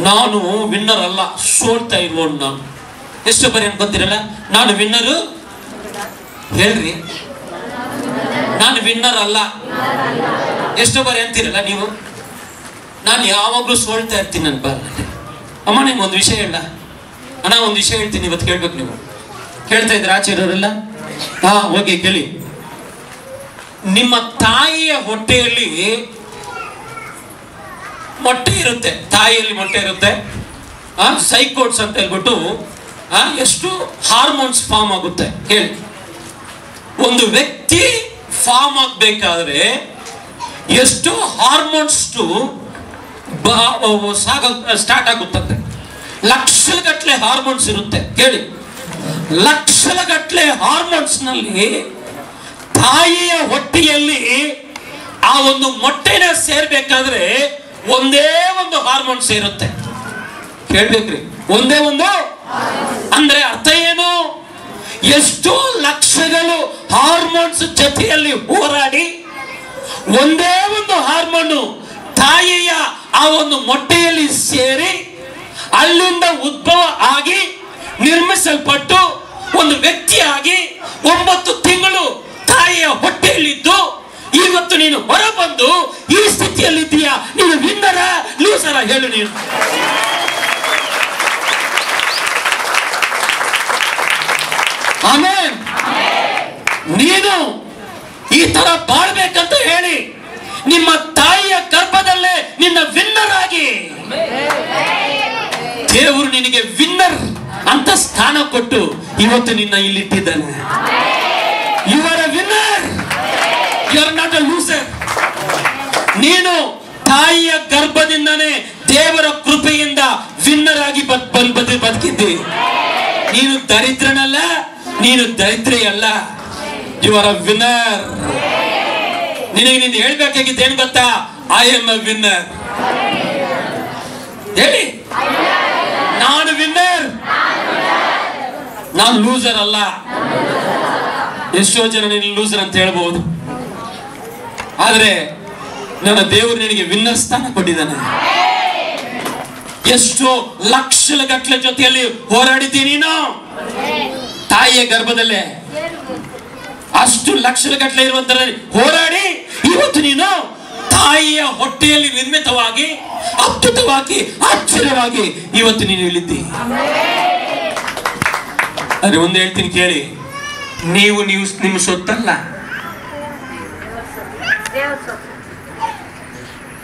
ನಾನು ವಿನ್ನರ್ ಅಲ್ಲ, ಸೋಲ್ತಾ ಇಲ್ವೋನು ನಾನು. ಎಷ್ಟೋ ಬಾರಿ ಅನ್ಕೊಂತೀರಲ್ಲ, ನಾನು ವಿನ್ನರು. ಹೇಳ್ರಿ, ನಾನು ವಿನ್ನರ್ ಅಲ್ಲ. ಎಷ್ಟೋ ಬಾರಿ ಅಂತೀರಲ್ಲ ನೀವು, ನಾನು ಯಾವಾಗ್ಲೂ ಸೋಲ್ತಾ ಇರ್ತೀನಿ ನನ್ನ ಬಾರ್. ಅಮ್ಮ ನಿಮ್ಗೆ ಒಂದು ವಿಷಯ ಹೇಳ ಅಣ್ಣ, ಒಂದು ವಿಷಯ ಹೇಳ್ತೀನಿ, ಇವತ್ತು ಕೇಳ್ಬೇಕು. ನೀವು ಕೇಳ್ತಾ ಇದ್ರ ಆಚೆ ಇರೋರೆಲ್ಲ? ಹಾ, ಹೋಗಿ ಕೇಳಿ. ನಿಮ್ಮ ತಾಯಿಯ ಹೊಟ್ಟೆಯಲ್ಲಿ ಮೊಟ್ಟೆ ಇರುತ್ತೆ, ತಾಯಿಯಲ್ಲಿ ಮೊಟ್ಟೆ ಇರುತ್ತೆ. ಸೈಕೋಟ್ಸ್ ಅಂತ ಹೇಳ್ಬಿಟ್ಟು ಎಷ್ಟು ಹಾರ್ಮೋನ್ಸ್ ಫಾರ್ಮ್ ಆಗುತ್ತೆ ಹೇಳಿ. ಒಂದು ವ್ಯಕ್ತಿ ಫಾರ್ಮ್ ಆಗ್ಬೇಕಾದ್ರೆ ಎಷ್ಟು ಹಾರ್ಮೋನ್ಸ್ ಸ್ಟಾರ್ಟ್ ಆಗುತ್ತದೆ. ಲಕ್ಷಗಟ್ಟಲೆ ಹಾರ್ಮೋನ್ಸ್ ಇರುತ್ತೆ ಕೇಳಿ. ಲಕ್ಷಗಟ್ಟಲೆ ಹಾರ್ಮೋನ್ಸ್ ನಲ್ಲಿ ತಾಯಿಯ ಹೊಟ್ಟೆಯಲ್ಲಿ ಆ ಒಂದು ಮೊಟ್ಟೆನ ಸೇರ್ಬೇಕಾದ್ರೆ ಒಂದೇ ಒಂದು ಹಾರ್ಮೋನ್ ಸೇರುತ್ತೆ. ಕೇಳ್ಬೇಕ್ರಿ, ಒಂದೇ ಒಂದು. ಅಂದ್ರೆ ಅರ್ಥ ಏನು? ಎಷ್ಟೋ ಲಕ್ಷಗಳು ಹಾರ್ಮೋನ್ಸ್ ಜೊತೆಯಲ್ಲಿ ಹೋರಾಡಿ ಒಂದೇ ಒಂದು ಹಾರ್ಮೋನು ತಾಯಿಯ ಆ ಒಂದು ಮೊಟ್ಟೆಯಲ್ಲಿ ಸೇರಿ ಅಲ್ಲಿಂದ ಉದ್ಭವ ಆಗಿ ನಿರ್ಮಿಸಲ್ಪಟ್ಟು ಒಂದು ವ್ಯಕ್ತಿಯಾಗಿ 9 ತಿಂಗಳು ತಾಯಿಯ ಹೊಟ್ಟೆಯಲ್ಲಿದ್ದು ಇವತ್ತು ನೀನು ಹೊರಬಂದು ಈ ಸ್ಥಿತಿಯಲ್ಲಿದ್ದೀಯಾ. ನೀನು ವಿನ್ನರ ಲೂಸರ? ಹೇಳು ನೀನು. ಆಮೇನ್. ನೀನು ಈ ತರ ಬಾಳ್ಬೇಕಂತ ಹೇಳಿ ನಿಮ್ಮ ತಾಯಿಯ ಗರ್ಭದಲ್ಲೇ ನಿನ್ನ ವಿನ್ನರ್ ಆಗಿ ದೇವರು ನಿನಗೆ ವಿನ್ನರ್ ಅಂತ ಸ್ಥಾನ ಕೊಟ್ಟು ಇವತ್ತು ನಿನ್ನ ಇಲ್ಲಿಟ್ಟಿದ್ದಾನೆ. You are a winner, you are not a loser. ನೀನು ತಾಯಿಯ ಗರ್ಭದಿಂದನೇ ದೇವರ ಕೃಪೆಯಿಂದ ವಿನ್ನರ್ ಆಗಿ ಬದುಕಿದ್ದಿ. ನೀನು ದರಿದ್ರನಲ್ಲ, ನೀನು ದರಿದ್ರೆಯಲ್ಲ. You are a winner. ನಿನಗೆ ನೀನು ಹೇಳ್ಬೇಕಾಗಿದ್ದು ಏನ್ ಗೊತ್ತಾ? I am a winner. ಹೇಳಿ, ನಾನು ವಿನ್ನರ್, ನಾನು ಲೂಸರ್ ಅಲ್ಲ. ಎಷ್ಟೋ ಜನ ನೀನು ಲೂಸರ್ ಅಂತ ಹೇಳ್ಬಹುದು, ಆದ್ರೆ ನನ್ನ ದೇವರು ನಿನಗೆ ವಿನ್ನರ್ ಸ್ಥಾನ ಕೊಟ್ಟಿದ್ದಾನೆ. ಎಷ್ಟೋ ಲಕ್ಷಲ ಗಟ್ಟಲೆ ಜೊತೆಯಲ್ಲಿ ಹೋರಾಡಿದ್ದೀನಿ ನೀನು ತಾಯಿಯ ಗರ್ಭದಲ್ಲೇ. ಅಷ್ಟು ಲಕ್ಷಲ ಗಟ್ಟಲೆ ಇರುವಂತ ಹೋರಾಡಿ ಇವತ್ತು ನೀನು ತಾಯಿಯ ಹೊಟ್ಟೆಯಲ್ಲಿ ನಿರ್ಮಿತವಾಗಿ ಅದ್ಭುತವಾಗಿ ಆಶ್ಚರ್ಯವಾಗಿ ಇವತ್ತು ನೀನು ಇಲ್ಲಿದ್ದಿ. ಅದೇ ಒಂದು ಹೇಳ್ತೀನಿ ಕೇಳಿ, ನೀವು ನಿಮ್ಮ ಸೊತ್ತಲ್ಲ,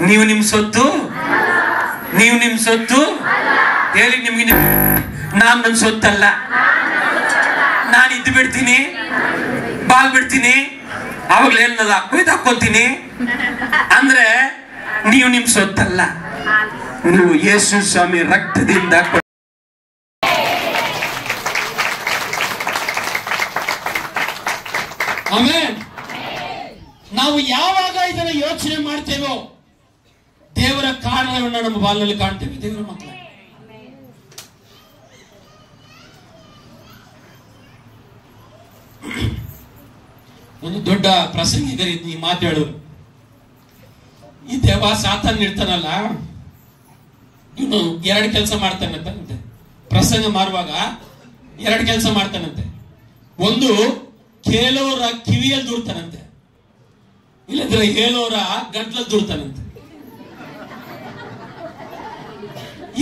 ನೀವು ನಿಮ್ಮ ಸೊತ್ತು, ನೀವು ನಿಮ್ಮ ಸೊತ್ತು. ಹೇಳಿ, ನಿಮ್ಗೆ ನಾನು ನನ್ನ ಸೊತ್ತಲ್ಲ. ನಾನು ಇದ್ದು ಬಿಡ್ತೀನಿ, ಬಾಲ್ ಬಿಡ್ತೀನಿ, ಅವಾಗಲೇ ಏನದ ಕೊಯ್ದು ಹಾಕೊಂತೀನಿ ಅಂದ್ರೆ ನೀವು ನಿಮ್ಮ ಸೊತ್ತಲ್ಲ. ನೀವು ಯೇಸು ಸ್ವಾಮಿ ರಕ್ತದಿಂದ ಆಮೇಲೆ ನಾವು ಯಾವಾಗ ಇದನ್ನ ಯೋಚನೆ ಮಾಡ್ತೇವೋ ದೇವರ ಕಾರಣವನ್ನು ನಮ್ಮ ಬಾಲ್ಯದಲ್ಲಿ ಕಾಣ್ತೇವೆ. ದೇವರ ಮಕ್ಕಳ, ಒಂದು ದೊಡ್ಡ ಪ್ರಸಂಗಿಗರಿದ್ದು ಈ ಮಾತು ಹೇಳೋರು. ಈ ದೇವ ಸಾತಾನ್ ಇರ್ತಾನಲ್ಲ, ಇವನು 2 ಕೆಲಸ ಮಾಡ್ತಾನಂತೆ. ಪ್ರಸಂಗ ಮಾರುವಾಗ 2 ಕೆಲಸ ಮಾಡ್ತಾನಂತೆ. ಒಂದು, ಕೇಳೋರ ಕಿವಿಯಲ್ಲಿ ದೂರ್ತಾನಂತೆ, ಇಲ್ಲಂದ್ರೆ ಹೇಳೋರ ಗಂಟ್ಲಲ್ಲಿ ದೂರ್ತಾನಂತೆ.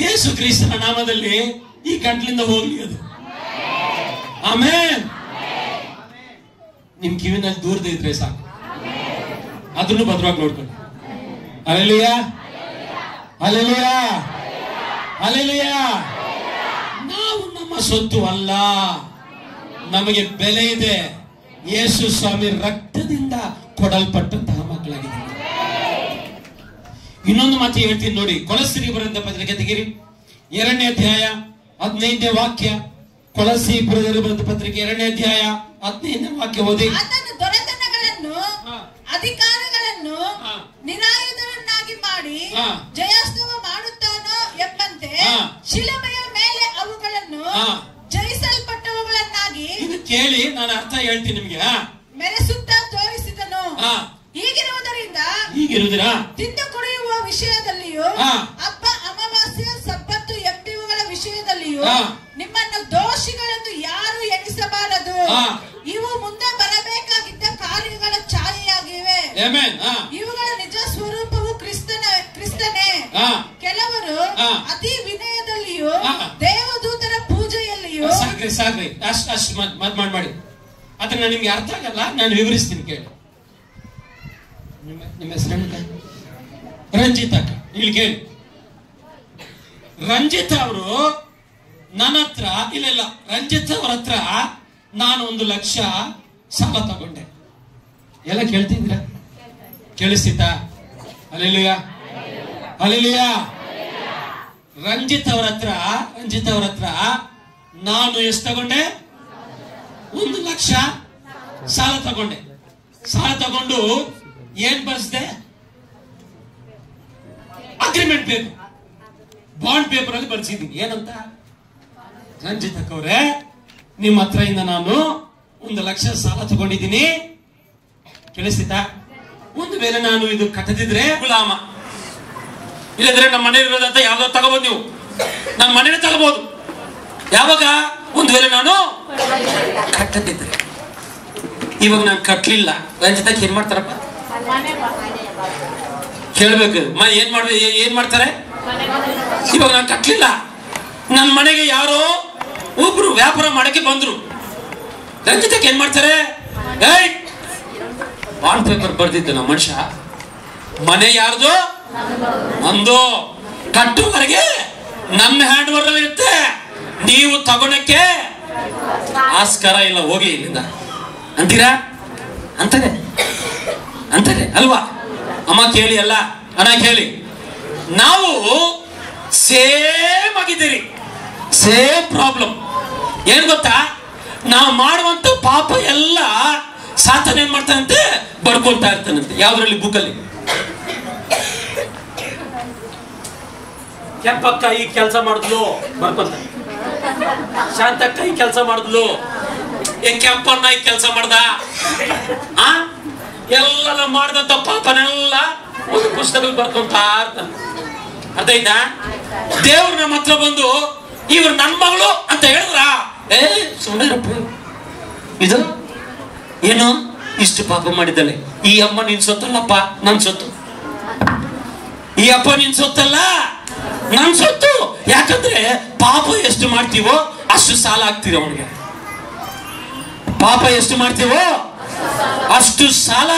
ಯೇಸು ಕ್ರಿಸ್ತನ ನಾಮದಲ್ಲಿ ಈ ಗಂಟ್ಲಿಂದ ಹೋಗ್ಲಿ ಅದು. ಆಮೇನ್. ನಿಮ್ ಕಿವಿನಲ್ಲಿ ದೂರದೇ ಇದ್ರೆ ಸಾಕು, ಅದನ್ನು ಭದ್ರವಾಗಿ ನೋಡ್ಕೊಳ್ಳಿ. Hallelujah, hallelujah, hallelujah. ನಾವು ನಮ್ಮ ಸೊತ್ತು ಅಲ್ಲ, ನಮಗೆ ಬೆಲೆ ಇದೆ. ಯೇಸು ಸ್ವಾಮಿ ರಕ್ತದಿಂದ ಕೊಡಲ್ಪಟ್ಟಂತಹ ಮಕ್ಕಳಾಗಿದೆ. ಇನ್ನೊಂದು ಮಾತು ಹೇಳ್ತೀನಿ ನೋಡಿ. ಕೊಲಸ್ಸರಿಗೆ ಬರೆದ ಪತ್ರಿಕೆ ತೆಗಿರಿ, 2ನೇ ಅಧ್ಯಾಯ 15ನೇ ವಾಕ್ಯ. ಕೊಲಸ್ಸರಿಗೆ ಬರೆದ ಪತ್ರಿಕೆ 2ನೇ ಅಧ್ಯಾಯ 15ನೇ ವಾಕ್ಯ ಓದಿ. ಆತನು ದೊರೆತನಗಳನ್ನು ಅಧಿಕಾರಗಳನ್ನು ನಿರಾಯುಧವನ್ನಾಗಿ ಮಾಡಿ ಜಯೋತ್ಸವ ಮಾಡುತ್ತಾನೋ ಎಂಬಂತೆ ಶಿಲುಬೆಯ ಮೇಲೆ ಅವುಗಳನ್ನು ಜಯಿಸಲ್ಪಟ್ಟವುಗಳನ್ನಾಗಿ. ಇದು ಕೇಳಿ, ನಾನು ಅರ್ಥ ಹೇಳ್ತೀನಿ ನಿಮ್ಗೆ. ಮೆರೆಸುತ್ತಾ ತೋರಿಸಿದನು. ಹೀಗಿರುವುದರಿಂದ ತಿಂದು ಕುಡಿಯುವ ವಿಷಯದಲ್ಲಿಯೂ ಹಬ್ಬ, ಅಮಾವಾಸ್ಯೆ, ಸಬ್ಬತ್ತು ಎಂಬಿವುಗಳ ವಿಷಯದಲ್ಲಿಯೂ ನಿಮ್ಮನ್ನು ದೋಷಿಗಳೆಂದು ಯಾರು ಎಣಿಸಬಾರದು. ಇವು ಮುಂದೆ ಬರಬೇಕಾಗಿದ್ದ ಕಾರ್ಯಗಳ ಛಾಯೆಯಾಗಿವೆ. ಇವುಗಳ ನಿಜ ಸ್ವರೂಪವು ಕ್ರಿಸ್ತನೇ. ಕೆಲವರು ಅತಿ ವಿನಯದಲ್ಲಿಯೂ ದೇವದೂತರ ಪೂಜೆಯಲ್ಲಿಯೂ. ಸಾಕ್ರಿ ಅಷ್ಟು ಮಾಡಿ. ಅದನ್ನ ನಿಮ್ಗೆ ಅರ್ಥ ಆಗಲ್ಲ, ನಾನು ವಿವರಿಸ್ತೀನಿ ಕೇಳಿ. ನಿಮ್ಮ ಹೆಸರು ರಂಜಿತ್ ಅಕ್ಕ, ಇಲ್ಲಿ ಕೇಳಿ. ರಂಜಿತ್ ಅವರು ನನ್ನ ಹತ್ರ ಇಲ್ಲ ರಂಜಿತ್ ಅವ್ರ ಹತ್ರ ನಾನು 1 ಲಕ್ಷ ಸಾಲ ತಗೊಂಡೆ. ಎಲ್ಲ ಕೇಳ್ತಿದ್ದೀರಾ? ಕೇಳಿಸ್ತಿತ್ತಾ? Hallelujah, hallelujah. ರಂಜಿತ್ ಅವ್ರ ಹತ್ರ ನಾನು ಎಷ್ಟು ತಗೊಂಡೆ? 1 ಲಕ್ಷ ಸಾಲ ತಗೊಂಡೆ. ಸಾಲ ತಗೊಂಡು ಏನ್ ಬರ್ಸ್ದೆ? ಅಗ್ರಿಮೆಂಟ್ ಬೇಕು, ಬಾಂಡ್ ಪೇಪರ್ ಅಲ್ಲಿ ಬರ್ಸಿದ್ದೀನಿ. ಏನಂತ? ರಂಜಿತ್ ಅಕ್ಕವ್ರೆ, ನಿಮ್ಮ ಹತ್ರ ಇಂದ ನಾನು 1 ಲಕ್ಷ ಸಾಲ ತಗೊಂಡಿದ್ದೀನಿ. ಕೇಳಿಸ್ತಿತ್ತಾ? ಒಂದು ವೇಳೆ ನಾನು ಇದು ಕಟ್ಟದಿದ್ರೆ ಗುಲಾಮ, ಇಲ್ಲದ್ರೆ ನಮ್ಮ ಮನೆ ಇರೋದಂತ ಯಾವ್ದೋ ತಗೋಬಹುದು. ನೀವು ನನ್ನ ಮನೇನೆ ತಗೋಬಹುದು. ಯಾವಾಗ? ಒಂದು ವೇಳೆ ನಾನು ಕಟ್ಟದಿದ್ರೆ. ಇವಾಗ ನಾನು ಕಟ್ಲಿಲ್ಲ, ರಂಜಿತಕ್ಕೆ ಏನ್ ಮಾಡ್ತಾರಪ್ಪ? ಕೇಳ್ಬೇಕು. ಏನ್ ಮಾಡ್ತಾರೆ? ಇವಾಗ ನಾನು ಕಟ್ಲಿಲ್ಲ, ನನ್ನ ಮನೆಗೆ ಯಾರೋ ಒಬ್ರು ವ್ಯಾಪಾರ ಮಾಡಕ್ಕೆ ಬಂದ್ರು. ರಂಜಿತಕ್ಕೆ ಏನ್ ಮಾಡ್ತಾರೆ? ಬಾಂಡ್ ಪೇಪರ್ ಬರ್ದಿದ್ದ ನಮ್ಮ ಮನುಷ್ಯ, ಮನೆ ಯಾರ್ದು? ನಂದು. ಕಟ್ಟುವರೆಗೆ ನನ್ನ ಹ್ಯಾಂಡ್ ಓವರ್ ಅಲ್ಲಿ ಇರುತ್ತೆ, ನೀವು ತಗೊಳಕ್ಕೆ ಆಸ್ಕಾರ ಇಲ್ಲ, ಹೋಗಿ ಇಲ್ಲಿಂದ ಅಂತೀರಾ? ಅಂತಾರೆ ಅಲ್ವಾ? ಅಮ್ಮ ಕೇಳಿ, ಅಲ್ಲ ಅಣ್ಣ ಕೇಳಿ. ನಾವು ಸೇಮ್ ಆಗಿದ್ದೀರಿ, ಸೇಮ್ ಪ್ರಾಬ್ಲಮ್. ಏನ್ ಗೊತ್ತಾ? ನಾವು ಮಾಡುವಂತ ಪಾಪ ಎಲ್ಲ ಸಾತಾನ ಏನ್ ಮಾಡ್ತಾನಂತೆ? ಬರ್ಕೊಳ್ತಾ ಇರ್ತಾನಂತೆ. ಯಾವ್ದ್ರಲ್ಲಿ? ಬುಕ್ಕಲ್ಲಿ. ಕೆಂಪಕ್ಕ ಈ ಕೆಲಸ ಮಾಡಿದ್ಲು ಬರ್ಕೊಂತಾನೆ, ಶಾಂತಕ್ಕ ಈ ಕೆಲಸ ಮಾಡಿದ್ಲು, ಕೆಂಪನ್ನ ಈ ಕೆಲಸ ಮಾಡ್ದ. ಎಲ್ಲ ಮಾಡಿದಂತ ಪಾಪನೆಲ್ಲ ಒಂದು ಪುಸ್ತಕದಲ್ಲಿ ಬರ್ಕೊಂತಾ ಇರ್ತಾನೆ. ಅರ್ಥ ಆಯ್ತಾ? ದೇವ್ರು ನಮ್ಮ ಹತ್ರ ಬಂದು ಇವ್ರು ನನ್ನ ಮಗಳು ಅಂತ ಹೇಳಿದ್ರ, ಸುಮ್ಮನೆ ಇದು ಏನು ಇಷ್ಟು ಪಾಪ ಮಾಡಿದ್ದಾಳೆ, ಈ ಅಮ್ಮ ನಿನ್ ಸೊತ್ತಲ್ಲಪ್ಪ, ನನ್ ಸೊತ್ತು. ಈ ಅಪ್ಪ ನಿನ್ ಸೊತ್ತಲ್ಲ, ನನ್ ಸೊತ್ತು. ಯಾಕಂದ್ರೆ ಪಾಪ ಎಷ್ಟು ಮಾಡ್ತೀವೋ ಅಷ್ಟು ಸಾಲ ಆಗ್ತೀವಿ ಅವನಿಗೆ. ಪಾಪ ಎಷ್ಟು ಮಾಡ್ತೀವೋ ಅಷ್ಟು ಸಾಲ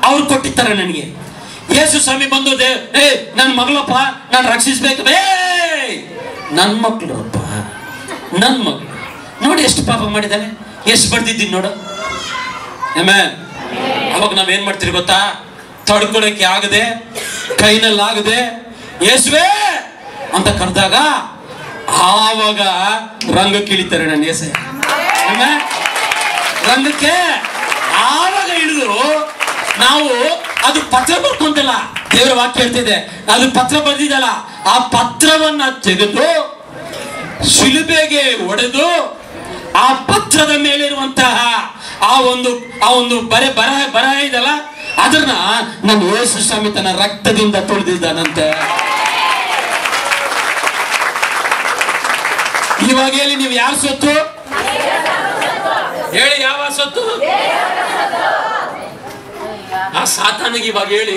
ಅವ್ರು ಕೊಟ್ಟಿರ್ತಾರೆ ನನಗೆ. ಯೇಸು ಸ್ವಾಮಿ ಬಂದು ನನ್ನ ಮಗಳಪ್ಪ, ನಾನು ರಕ್ಷಿಸ್ಬೇಕು. ನನ್ನ ಮಕ್ಕಳಪ್ಪ, ನನ್ನ ಮಗಳು ನೋಡಿ ಎಷ್ಟು ಪಾಪ ಮಾಡಿದ್ದಾನೆ, ಎಷ್ಟು ಬರ್ದಿದ್ದೀನಿ ನೋಡು. ಆಮೇಲೆ ಅವಾಗ ನಾವೇನ್ ಮಾಡ್ತೀರಿ ಗೊತ್ತಾ? ತಡ್ಕೊಳಕ್ಕೆ ಆಗದೆ, ಕೈನಲ್ಲಾಗದೆ ಯೇಸುವೆ ಅಂತ ಕರೆದಾಗ ಆವಾಗ ರಂಗಕ್ಕೆ ಇಳಿತಾರೆ ನನ್ನ ಯೇಸು. ರಂಗಕ್ಕೆ ಆವಾಗ ಇಳಿದು ನಾವು ಅದು ಪತ್ರ ಬರ್ಕೊಂತಲ್ಲ, ದೇವರ ವಾಕ್ಯ ಹೇಳ್ತಿದೆ, ಅದು ಪತ್ರ ಬರ್ದಿದಲ್ಲ, ಆ ಪತ್ರವನ್ನ ತೆಗೆದು ಶಿಲುಬೆಗೆ ಒಡೆದು ಆ ಪತ್ರದ ಮೇಲಿರುವಂತಹ ಆ ಒಂದು ಬರಹ ಇದಲ್ಲ, ಅದನ್ನ ನನ್ನ ಯೇಸು ಸ್ವಾಮಿ ತನ್ನ ರಕ್ತದಿಂದ ತೊಳೆದಿದ್ದಾನಂತೆ. ಇವಾಗ ಹೇಳಿ, ನೀವು ಯಾರ ಸೊತ್ತು ಹೇಳಿ? ಯಾವ ಸೊತ್ತು? ಆ ಸಾತಾನಿಗೆ ಇವಾಗ ಹೇಳಿ,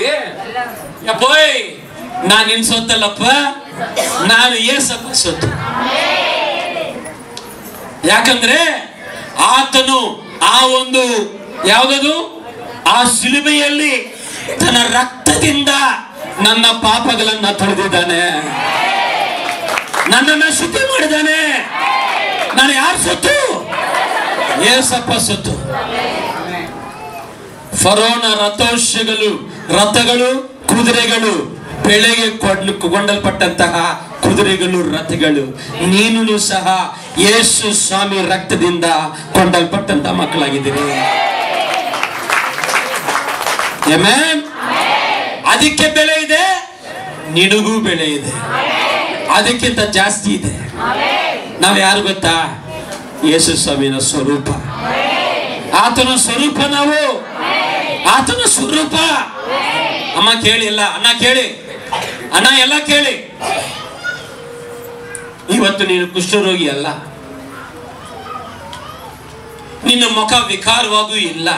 ಯಪ್ಪೋಯ್ ನಾನು ನಿನ್ ಸೊತ್ತಲ್ಲಪ್ಪ, ನಾನು ಏಸಪ್ಪ ಸೊತ್ತು. ಯಾಕಂದ್ರೆ ಆತನು ಆ ಒಂದು ಯಾವುದದು ಆ ಶಿಲುಬೆಯಲ್ಲಿ ತನ್ನ ರಕ್ತದಿಂದ ನನ್ನ ಪಾಪಗಳನ್ನ ತೊಳೆದಿದ್ದಾನೆ, ನನ್ನನ್ನ ಶುದ್ಧಿ ಮಾಡಿದ್ದಾನೆ. ನಾನು ಯಾರ ಸೊತ್ತು? ಏಸಪ್ಪ ಸೊತ್ತು. ಫರೋನ ರಥಗಳು ಕುದುರೆಗಳು, ಬೆಳೆಗೆ ಕೊಂಡಲ್ಪಟ್ಟಂತಹ ಕುದುರೆಗಳು ರಥಗಳು. ನೀನು ಸಹ ಯೇಸು ಸ್ವಾಮಿ ರಕ್ತದಿಂದ ಕೊಂಡಲ್ಪಟ್ಟಂತ ಮಕ್ಕಳಾಗಿದ್ದೀರಿ. ಆಮೆನ್. ಅದಕ್ಕೆ ಬೆಲೆ ಇದೆ, ನಿನಗೂ ಬೆಲೆ ಇದೆ, ಅದಕ್ಕಿಂತ ಜಾಸ್ತಿ ಇದೆ. ನಾವು ಯಾರು ಗೊತ್ತಾ? ಯೇಸು ಸ್ವಾಮಿನ ಸ್ವರೂಪ, ಆತನ ಸ್ವರೂಪ. ನಾವು ಆತನ ಸ್ವರೂಪ. ಅಮ್ಮ ಕೇಳಿ, ಎಲ್ಲ ಅಣ್ಣ ಕೇಳಿ, ಅಣ್ಣ ಎಲ್ಲ ಕೇಳಿ. ಇವತ್ತು ನೀನು ಕುಷ್ಠರೋಗಿ ಅಲ್ಲ, ನಿನ್ನ ಮುಖ ವಿಕಾರವಾಗೂ ಇಲ್ಲ,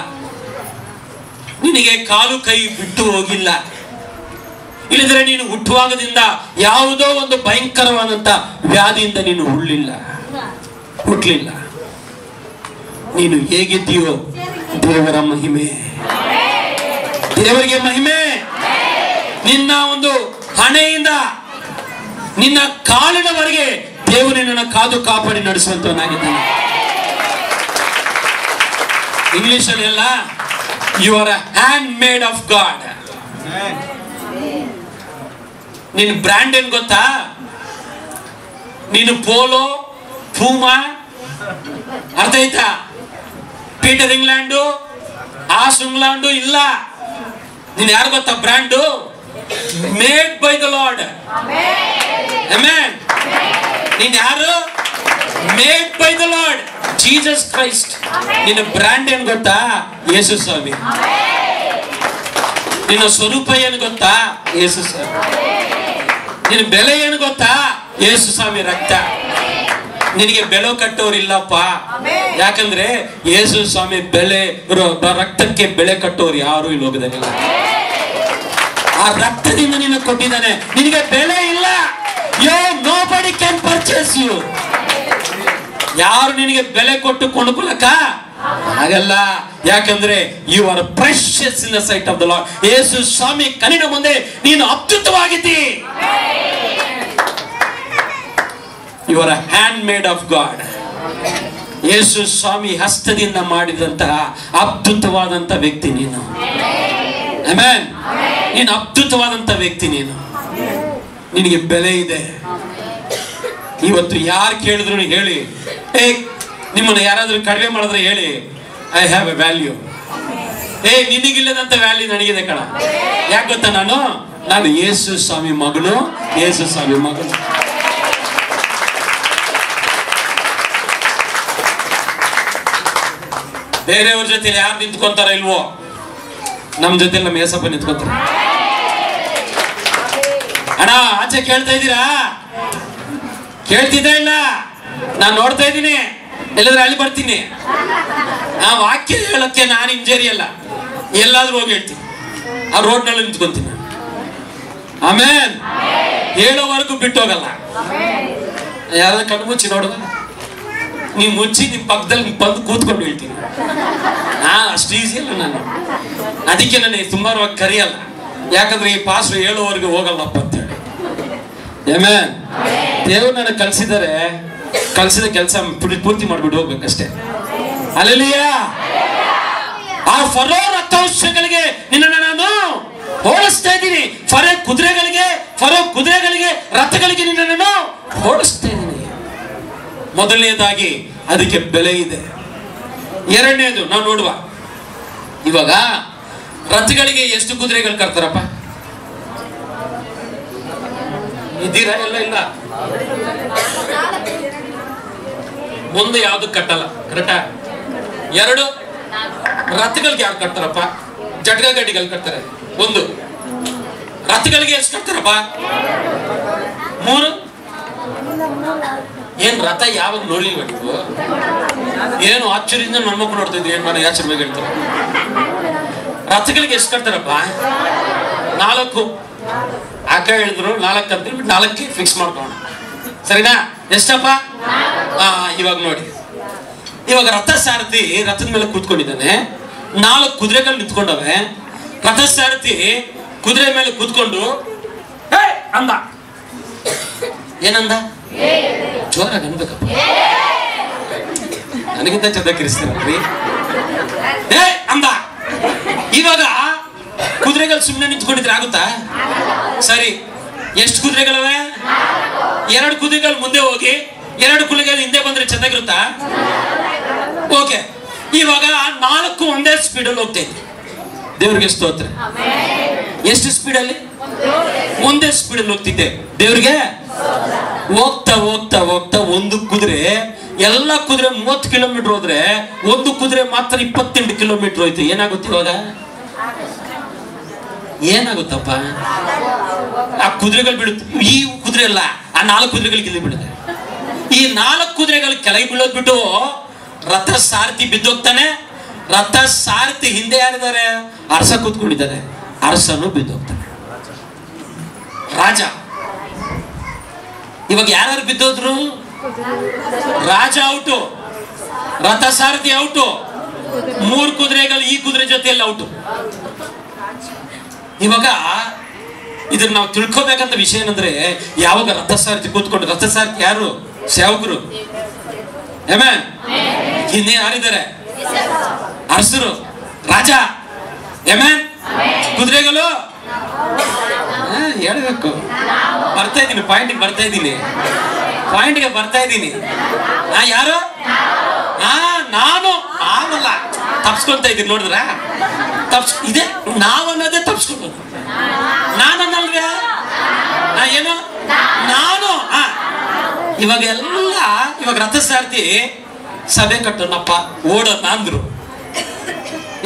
ನಿನಗೆ ಕಾಲು ಕೈ ಬಿಟ್ಟು ಹೋಗಿಲ್ಲ. ಇಲ್ಲದ್ರೆ ನೀನು ಹುಟ್ಟುವಾಗದಿಂದ ಯಾವುದೋ ಒಂದು ಭಯಂಕರವಾದಂತ ವ್ಯಾಧಿಯಿಂದ ನೀನು ಹುಟ್ಟಲಿಲ್ಲ. ನೀನು ಹೇಗಿದ್ದೀಯೋ ದೇವರ ಮಹಿಮೆ, ದೇವರಿಗೆ ಮಹಿಮೆ. ನಿನ್ನ ಒಂದು ಹಣೆಯಿಂದ ನಿನ್ನ ಕಾಲಿನವರೆಗೆ ದೇವರು ನಿನ್ನನ್ನು ಕಾದು ಕಾಪಾಡಿ ನಡೆಸುವಂತವನಾಗಿದ್ದಾನೆ. ಇಂಗ್ಲಿಷ್ ಅಲ್ಲಿ ಎಲ್ಲ, you are a hand made of God. ನಿನ್ ಬ್ರ್ಯಾಂಡ್ ಏನ್ ಗೊತ್ತಾ? ನೀನು ಪೋಲೋ, ಪೂಮಾ, ಅರ್ಥ ಆಯ್ತಾ? ಪೀಟರ್ ಇಂಗ್ಲೆಂಡು, ಇಂಗ್ಲೆಂಡು ಇಲ್ಲ. ನೀನ್ ಯಾರು ಗೊತ್ತಾ brand? Made by the lord. Amen. ನೀನ್ ಯಾರು? Made by the lord Jesus Christ. ನಿನ್ನ ಬ್ರ್ಯಾಂಡ್ ಏನ್ ಗೊತ್ತಾ? ಯೇಸು ಸ್ವಾಮಿ. ನಿನ್ನ ಸ್ವರೂಪ ಏನು ಗೊತ್ತಾ? ಯೇಸು ಸ್ವಾಮಿ. ನಿನ್ನ ಬೆಲೆ ಏನು ಗೊತ್ತಾ? ಯೇಸು ಸ್ವಾಮಿ ರಕ್ತ. ನಿನಗೆ ಬೆಲೆ ಕಟ್ಟೋರಿಲ್ಲಪ್ಪ. ಯಾಕಂದ್ರೆ ಯೇಸು ಸ್ವಾಮಿ ರಕ್ತಕ್ಕೆ ಬೆಲೆ ಕಟ್ಟೋರು ಯಾರು ಈ ಲೋಕದಲ್ಲಿಲ್ಲ. ಆ ರಕ್ತದಿಂದ ನಿನ್ನ ಕೊಟ್ಟಿದ್ದಾನೆ, ನಿನಗೆ ಬೆಲೆ ಇಲ್ಲ. Nobody can purchase you. ಯಾರು ನಿನಗೆ ಬೆಲೆ ಕೊಟ್ಟು ಕೊಂಡುಕೊಳ್ಳಕ ಆಗಲ್ಲ. ಯಾಕಂದ್ರೆ you are precious in the sight of the lord. Yesu Swami ಕಣ್ಣಿನ ಮುಂದೆ ನೀನು ಅದ್ಭುತವಾಗಿದ್ದಿ. You are a hand made of god. Yesu Swami ಹಸ್ತದಿಂದ ಮಾಡಿದಂತಹ ಅದ್ಭುತವಾದಂತ ವ್ಯಕ್ತಿ ನೀನು. ಆಮೆನ್. ನೀನು ಅದ್ಭುತವಾದಂತ ವ್ಯಕ್ತಿ ನೀನು. ನಿನಗೆ ಬೆಲೆ ಇದೆ. ಇವತ್ತು ಯಾರು ಕೇಳಿದ್ರು ಹೇಳಿ, ನಿಮ್ಮನ್ನ ಯಾರಾದ್ರೂ ಕಡಿಮೆ ಮಾಡಿದ್ರೆ ಹೇಳಿ, ಐ ಹ್ಯಾವ್ ಎ ವ್ಯಾಲ್ಯೂ. ನಿನಗಿಲ್ಲದಂತ ವ್ಯಾಲ್ಯೂ ನನಗಿದೆ ಕಣ. ಯಾಕೆ ಗೊತ್ತಾ? ನಾನು ಯೇಸು ಸ್ವಾಮಿ ಮಗನು, ಯೇಸು ಸ್ವಾಮಿ ಮಗನು. ಬೇರೆಯವ್ರ ಜೊತೆ ಯಾರು ನಿಂತ್ಕೊಂತಾರ ಇಲ್ವೋ, ನಮ್ ಜೊತೆ ನಮ್ಮ ಏಸಪ್ಪ ನಿಂತ್ಕೊಂತಾರೆ. ಅಣ್ಣ ಆಚೆ ಕೇಳ್ತಾ ಇದ್ದೀರಾ? ಕೇಳ್ತಿದ್ದ ಇಲ್ಲ? ನಾನು ನೋಡ್ತಾ ಇದ್ದೀನಿ. ಎಲ್ಲಾದ್ರೂ ಅಲ್ಲಿ ಬರ್ತೀನಿ. ಆ ವಾಕ್ಯ ಹೇಳಕ್ಕೆ ನಾನು ಇಂಜರಿ ಅಲ್ಲ, ಎಲ್ಲಾದ್ರೂ ಹೋಗಿ ಹೇಳ್ತೀನಿ. ಆ ರೋಡ್ ನಲ್ಲಿ ನಿಂತ್ಕೊಂತೀನಿ. ಆಮೇನ್. ಹೇಳೋವರೆಗೂ ಬಿಟ್ಟೋಗಲ್ಲ. ಯಾರಾದ್ರೂ ಕಣ್ಣು ಮುಚ್ಚಿ ನೋಡುವ, ನೀವು ಮುಚ್ಚಿ ನಿಮ್ ಪಕ್ಕದಲ್ಲಿ ಬಂದು ಕೂತ್ಕೊಂಡು ಹೇಳ್ತೀನಿ. ಅಷ್ಟು ಈಸಿ ಅಲ್ಲ ನಾನು. ಅದಕ್ಕೆ ನನಗೆ ತುಂಬಾ ಕರಿಯಲ್ಲ. ಯಾಕಂದ್ರೆ ಈ ಪಾಸ್ ಹೇಳೋವರೆಗೂ ಹೋಗಲ್ಲಪ್ಪ ಅಂತ ಹೇಳಿ. ಆಮೆನ್. ದೇವರು ನನಗೆ ಕಲಿಸಿದ ಕೆಲಸ ಪೂರ್ತಿ ಮಾಡ್ಬಿಟ್ಟು ಹೋಗ್ಬೇಕಷ್ಟೇ. ಹಲ್ಲೆಲೂಯಾ. ಆ ಫರೋ ರಥೋತ್ಸವಗಳಿಗೆ ನಿನ್ನನ್ನು ನಾನು ಹೋಲಿಸ್ತಾ ಇದ್ದೀನಿ. ಫರೋ ಕುದುರೆಗಳಿಗೆ ರಥಗಳಿಗೆ ನಿನ್ನನ್ನು ಹೋಲಿಸ್ತಾ ಇದ್ದೀನಿ. ಮೊದಲನೇದಾಗಿ ಅದಕ್ಕೆ ಬೆಲೆ ಇದೆ. ಎರಡನೇದು ನಾವು ನೋಡುವ, ಇವಾಗ ರಥಗಳಿಗೆ ಎಷ್ಟು ಕುದುರೆಗಳು ಕರ್ತಾರಪ್ಪ? ಇದ್ದೀರಾ? ಇಲ್ಲ. ಮುಂದೆ ಯಾವ್ದು ಕಟ್ಟಲ್ಲ. ಕರೆಕ್ಟಾ? ಎರಡು ರಥಗಳಿಗೆ ಯಾರು ಕಟ್ತಾರಪ್ಪ? ಜಟ್ಗ ಗಡ್ಡಿಗಳು ಕಟ್ತಾರೆ. ಒಂದು ರಥಗಳಿಗೆ ಎಷ್ಟು ಕಟ್ತಾರಪ್ಪ? 3. ಏನ್ ರಥ ಯಾವಾಗ ನೋಡ್ಲಿಲ್ವ ನೀವು? ಏನು ಆಶ್ಚರ್ಯದಿಂದ ನನ್ನ ಮಕ್ಕಳು ನೋಡ್ತಾ ಇದ್ವಿ. ಏನ್ ಮಾಡಿ ಆಶ್ಚರ್ಯ ಹೇಳ್ತಾರೆ. ರಥಗಳಿಗೆ ಎಷ್ಟು ಕಟ್ತಾರಪ್ಪ? 4. ಅಕ್ಕ ಹೇಳಿದ್ರು 4 ಅಂತ ಹೇಳ್ಬಿಟ್ಟು 4ಕ್ಕೆ ಫಿಕ್ಸ್ ಮಾಡ್ಕೊಂಡು, ಸರಿನಾ? ಎಷ್ಟಪ್ಪ? ಇವಾಗ ನೋಡಿ, ಇವಾಗ ರಥ ಸಾರಥಿ ರಥದ ಮೇಲೆ ಕೂತ್ಕೊಂಡಿದ್ದಾನೆ. 4 ಕುದುರೆಗಳು ನಿಂತ್ಕೊಂಡವೆ. ರಥ ಸಾರಥಿ ಕುದುರೆ ಮೇಲೆ ಕೂತ್ಕೊಂಡು ಅಂದ. ಏನಂದ? ಜೋರಾಗಿ ಅನ್ಬೇಕಪ್ಪ, ನನಗಿಂತ ಚಂದ ಕಿರಿಸ್ತೀರಲ್ರಿ. ಅಂದ. ಇವಾಗ ಕುದುರೆಗಳು ಸುಮ್ಮನೆ ನಿಂತ್ಕೊಂಡಿದ್ರೆ ಆಗುತ್ತಾ? ಸರಿ, ಎಷ್ಟು ಕುದುರೆಗಳವೆ? 2 ಕುದುರೆಗಳು ಮುಂದೆ ಹೋಗಿ 2 ಕುದುರೆಗಳು ಹಿಂದೆ ಬಂದ್ರೆ ಚೆನ್ನಾಗಿರುತ್ತಾ? ಓಕೆ. ಇವಾಗ 4 ಒಂದೇ ಸ್ಪೀಡಲ್ಲಿ ಹೋಗ್ತೈತೆ. ದೇವ್ರಿಗೆ ಸ್ತೋತ್ರ. ಎಷ್ಟು ಸ್ಪೀಡಲ್ಲಿ? ಒಂದೇ ಸ್ಪೀಡಲ್ಲಿ ಹೋಗ್ತಿದ್ದೆ. ದೇವ್ರಿಗೆ ಹೋಗ್ತಾ ಹೋಗ್ತಾ ಹೋಗ್ತಾ ಒಂದು ಕುದುರೆ, ಎಲ್ಲ ಕುದುರೆ 30 ಕಿಲೋಮೀಟರ್ ಹೋದ್ರೆ ಒಂದು ಕುದುರೆ ಮಾತ್ರ 28 ಕಿಲೋಮೀಟರ್ ಹೋಯ್ತು. ಏನಾಗುತ್ತೆ ಇವಾಗ? ಏನಾಗುತ್ತಪ್ಪ? ಆ ಕುದುರೆಗಳು ಬೀಳುತ್ತೆ. ಈ ಕುದುರೆ ಅಲ್ಲ, ಆ 4 ಕುದುರೆಗಳು ಗಿಲ್ಲಿ ಬೀಳುತ್ತೆ. ಈ 4 ಕುದುರೆಗಳು ಕೆಳಗೆ ಬೀಳೋದ್ ಬಿಟ್ಟು ರಥ ಸಾರಥಿ ಬಿದ್ದೋಗ್ತಾನೆ. ರಥ ಸಾರಥಿ ಹಿಂದೆ ಯಾರಿದ್ದಾರೆ? ಅರಸ ಕೂತ್ಕೊಂಡಿದ್ದಾರೆ. ಅರಸನು ಬಿದ್ದೋಗ್ತಾನೆ. ರಾಜ. ಇವಾಗ ಯಾರು ಬಿದ್ದೋದ್ರು? ರಾಜ ಔಟು, ರಥ ಸಾರಥಿ ಔಟು, 3 ಕುದುರೆಗಳು ಈ ಕುದುರೆ ಜೊತೆಯಲ್ಲಿ ಔಟು. ಇವಾಗ ಇದನ್ನ ನಾವು ತಿಳ್ಕೋಬೇಕಂತ ವಿಷಯ ಏನಂದ್ರೆ, ಯಾವಾಗ ರಥ ಸಾರಥಿ ಕೂತ್ಕೊಂಡು, ರಥ ಸಾರಥಿ ಯಾರು? ಸೇವಕರು. ಹಿಂದೆ ಯಾರಿದ್ದಾರೆ? ಅರಸರು, ರಾಜ. ಕುದುರೆಗಳು ಹೇಳ್ಬೇಕು. ಬರ್ತಾ ಇದ್ದೀನಿ ಪಾಯಿಂಟ್ಗೆ, ಬರ್ತಾ ಇದ್ದೀನಿ ಪಾಯಿಂಟ್ಗೆ ಬರ್ತಾ ಇದ್ದೀನಿ. ಯಾರು? ನಾನು ಆಗಲ್ಲ, ತಪ್ಸ್ಕೊಳ್ತಾ ಇದ್ದೀನಿ. ನೋಡಿದ್ರ? ಇದೆ ನಾವು ಅನ್ನೋದೇ ತಪ್ಸ್ಕೊಳ್ಬೋದು. ನಾನನ್ನಲ್ವೇ? ಏನು ನಾನು? ಇವಾಗ ರಥ ಸಾರಥಿ ಸಭೆ ಕಟ್ಟೋಣಪ್ಪ, ಓಡೋಣ ಅಂದ್ರು.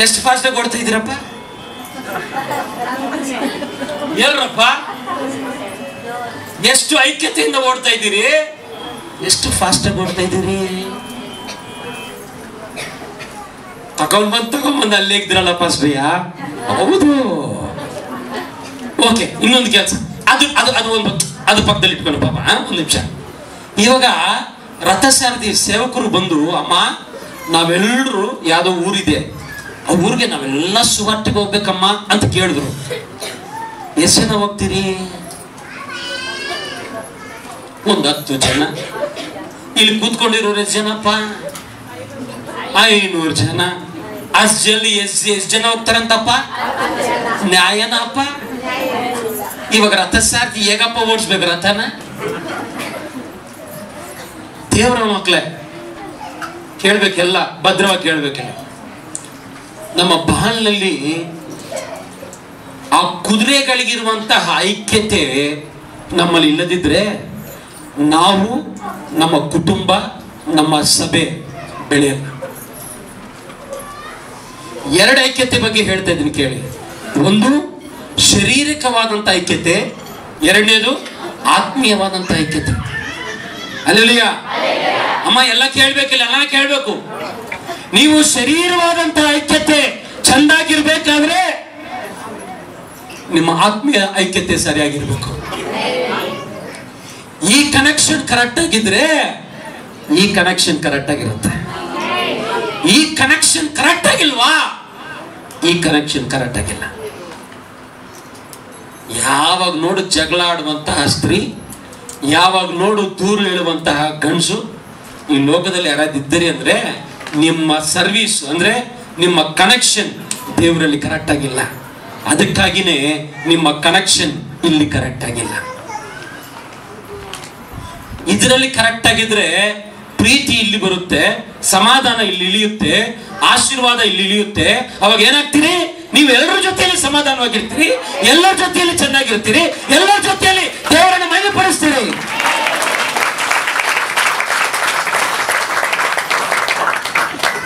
ಎಷ್ಟು ಫಾಸ್ಟ್ ಆಗಿ ಓಡ್ತಾ ಇದ್ದೀರಪ್ಪ? ಹೇಳ್ರಪ್ಪ, ಎಷ್ಟು ಐಕ್ಯತೆಯಿಂದ ಓಡ್ತಾ ಇದ್ದೀರಿ? ಎಷ್ಟು ಫಾಸ್ಟ್ ಆಗಿ ಓಡ್ತಾ ಇದ್ದೀರಿ? ತಗೊಂಡ್ಬಂದು ಅಲ್ಲೇ ಇದ್ರಲ್ಲಪ್ಪ ಶ್ರೀಯ. ಹೌದು. ಓಕೆ, ಇನ್ನೊಂದು ಕೆಲಸ, ಅದು ಪಕ್ಕದಲ್ಲಿ ಇಟ್ಕೊಂಡು ಪಾಪ. 1 ನಿಮಿಷ. ಇವಾಗ ರಥ ಸಾರಥಿ ಸೇವಕರು ಬಂದು, ಅಮ್ಮ ನಾವೆಲ್ಲರೂ ಯಾವ್ದೋ ಊರಿದೆ, ಆ ಊರಿಗೆ ನಾವೆಲ್ಲ ಸುವಾರ್ತೆಗೆ ಹೋಗ್ಬೇಕಮ್ಮ ಅಂತ ಕೇಳಿದ್ರು. ಎಷ್ಟು ಜನ ಹೋಗ್ತೀರಿ? ಒಂದು 10 ಜನ. ಇಲ್ಲಿ ಕೂತ್ಕೊಂಡಿರೋರು ಎಷ್ಟು ಜನಪ್ಪ? 500 ಜನ. ಅಷ್ಟಲ್ಲಿ ಎಷ್ಟು ಜನ ಹೋಗ್ತಾರಂತಪ್ಪ? ನ್ಯಾಯನಪ್ಪ? ಇವಾಗ ರಥ ಸಾರಥಿ ಹೇಗಪ್ಪ ಓಡಿಸ್ಬೇಕು ರಥನ? ದೇವರ ಮಕ್ಕಳೇ ಕೇಳ್ಬೇಕೆಲ್ಲ, ಭದ್ರವಾಗಿ ಕೇಳ್ಬೇಕೆಲ್ಲ. ನಮ್ಮ ಬಾಲ್ನಲ್ಲಿ ಆ ಕುದುರೆಗಳಿಗಿರುವಂತಹ ಐಕ್ಯತೆ ನಮ್ಮಲ್ಲಿ ಇಲ್ಲದಿದ್ರೆ ನಾವು, ನಮ್ಮ ಕುಟುಂಬ, ನಮ್ಮ ಸಭೆ ಬೆಳೆಯಲ್ಲ. 2 ಐಕ್ಯತೆ ಬಗ್ಗೆ ಹೇಳ್ತಾ ಇದ್ದೀನಿ ಕೇಳಿ. ಒಂದು ಶಾರೀರಿಕವಾದಂಥ ಐಕ್ಯತೆ, 2ನೇದು ಆತ್ಮೀಯವಾದಂಥ ಐಕ್ಯತೆ. ಅಲ್ಲೆಲ್ಲಯ್ಯ ಅಮ್ಮ, ಎಲ್ಲ ಕೇಳ್ಬೇಕಿಲ್ಲ, ಎಲ್ಲ ಕೇಳ್ಬೇಕು. ನೀವು ಶರೀರವಾದಂಥ ಐಕ್ಯತೆ ಚಂದಾಗಿರ್ಬೇಕಾದ್ರೆ ನಿಮ್ಮ ಆತ್ಮೀಯ ಐಕ್ಯತೆ ಸರಿಯಾಗಿರ್ಬೇಕು. ಈ ಕನೆಕ್ಷನ್ ಕರೆಕ್ಟ್ ಆಗಿದ್ರೆ ಈ ಕನೆಕ್ಷನ್ ಕರೆಕ್ಟ್ ಆಗಿರುತ್ತೆ. ಈ ಕನೆಕ್ಷನ್ ಕರೆಕ್ಟ್ ಆಗಿಲ್ವಾ? ಈ ಕನೆಕ್ಷನ್ ಕರೆಕ್ಟ್ ಆಗಿಲ್ಲ. ಯಾವಾಗ ನೋಡು ಜಗಳ ಆಡುವಂತಹ ಸ್ತ್ರೀ, ಯಾವಾಗ ನೋಡು ದೂರ ಹೇಳುವಂತಹ ಗಂಡಸು ಈ ಲೋಕದಲ್ಲಿ ಯಾರಾದಿದ್ದೀರಿ ಅಂದ್ರೆ ನಿಮ್ಮ ಸರ್ವಿಸ್ ಅಂದ್ರೆ ನಿಮ್ಮ ಕನೆಕ್ಷನ್ ದೇವರಲ್ಲಿ ಕರೆಕ್ಟ್ ಆಗಿಲ್ಲ. ಅದಕ್ಕಾಗಿನೇ ನಿಮ್ಮ ಕನೆಕ್ಷನ್ ಇಲ್ಲಿ ಕರೆಕ್ಟ್ ಆಗಿಲ್ಲ. ಇದರಲ್ಲಿ ಕರೆಕ್ಟ್ ಆಗಿದ್ರೆ ಪ್ರೀತಿ ಇಲ್ಲಿ ಬರುತ್ತೆ, ಸಮಾಧಾನ ಇಲ್ಲಿ ಇಳಿಯುತ್ತೆ, ಆಶೀರ್ವಾದ ಇಲ್ಲಿ ಇಳಿಯುತ್ತೆ. ಅವಾಗ ಏನಾಗ್ತೀರಿ? ನೀವು ಎಲ್ಲರ ಜೊತೆಯಲ್ಲಿ ಸಮಾಧಾನವಾಗಿರ್ತೀರಿ, ಎಲ್ಲರ ಜೊತೆಯಲ್ಲಿ ಚೆನ್ನಾಗಿರ್ತೀರಿ, ಎಲ್ಲರ ಜೊತೆಯಲ್ಲಿ ದೇವರನ್ನು ಮಹಿಮೆಪಡಿಸ್ತೀರಿ.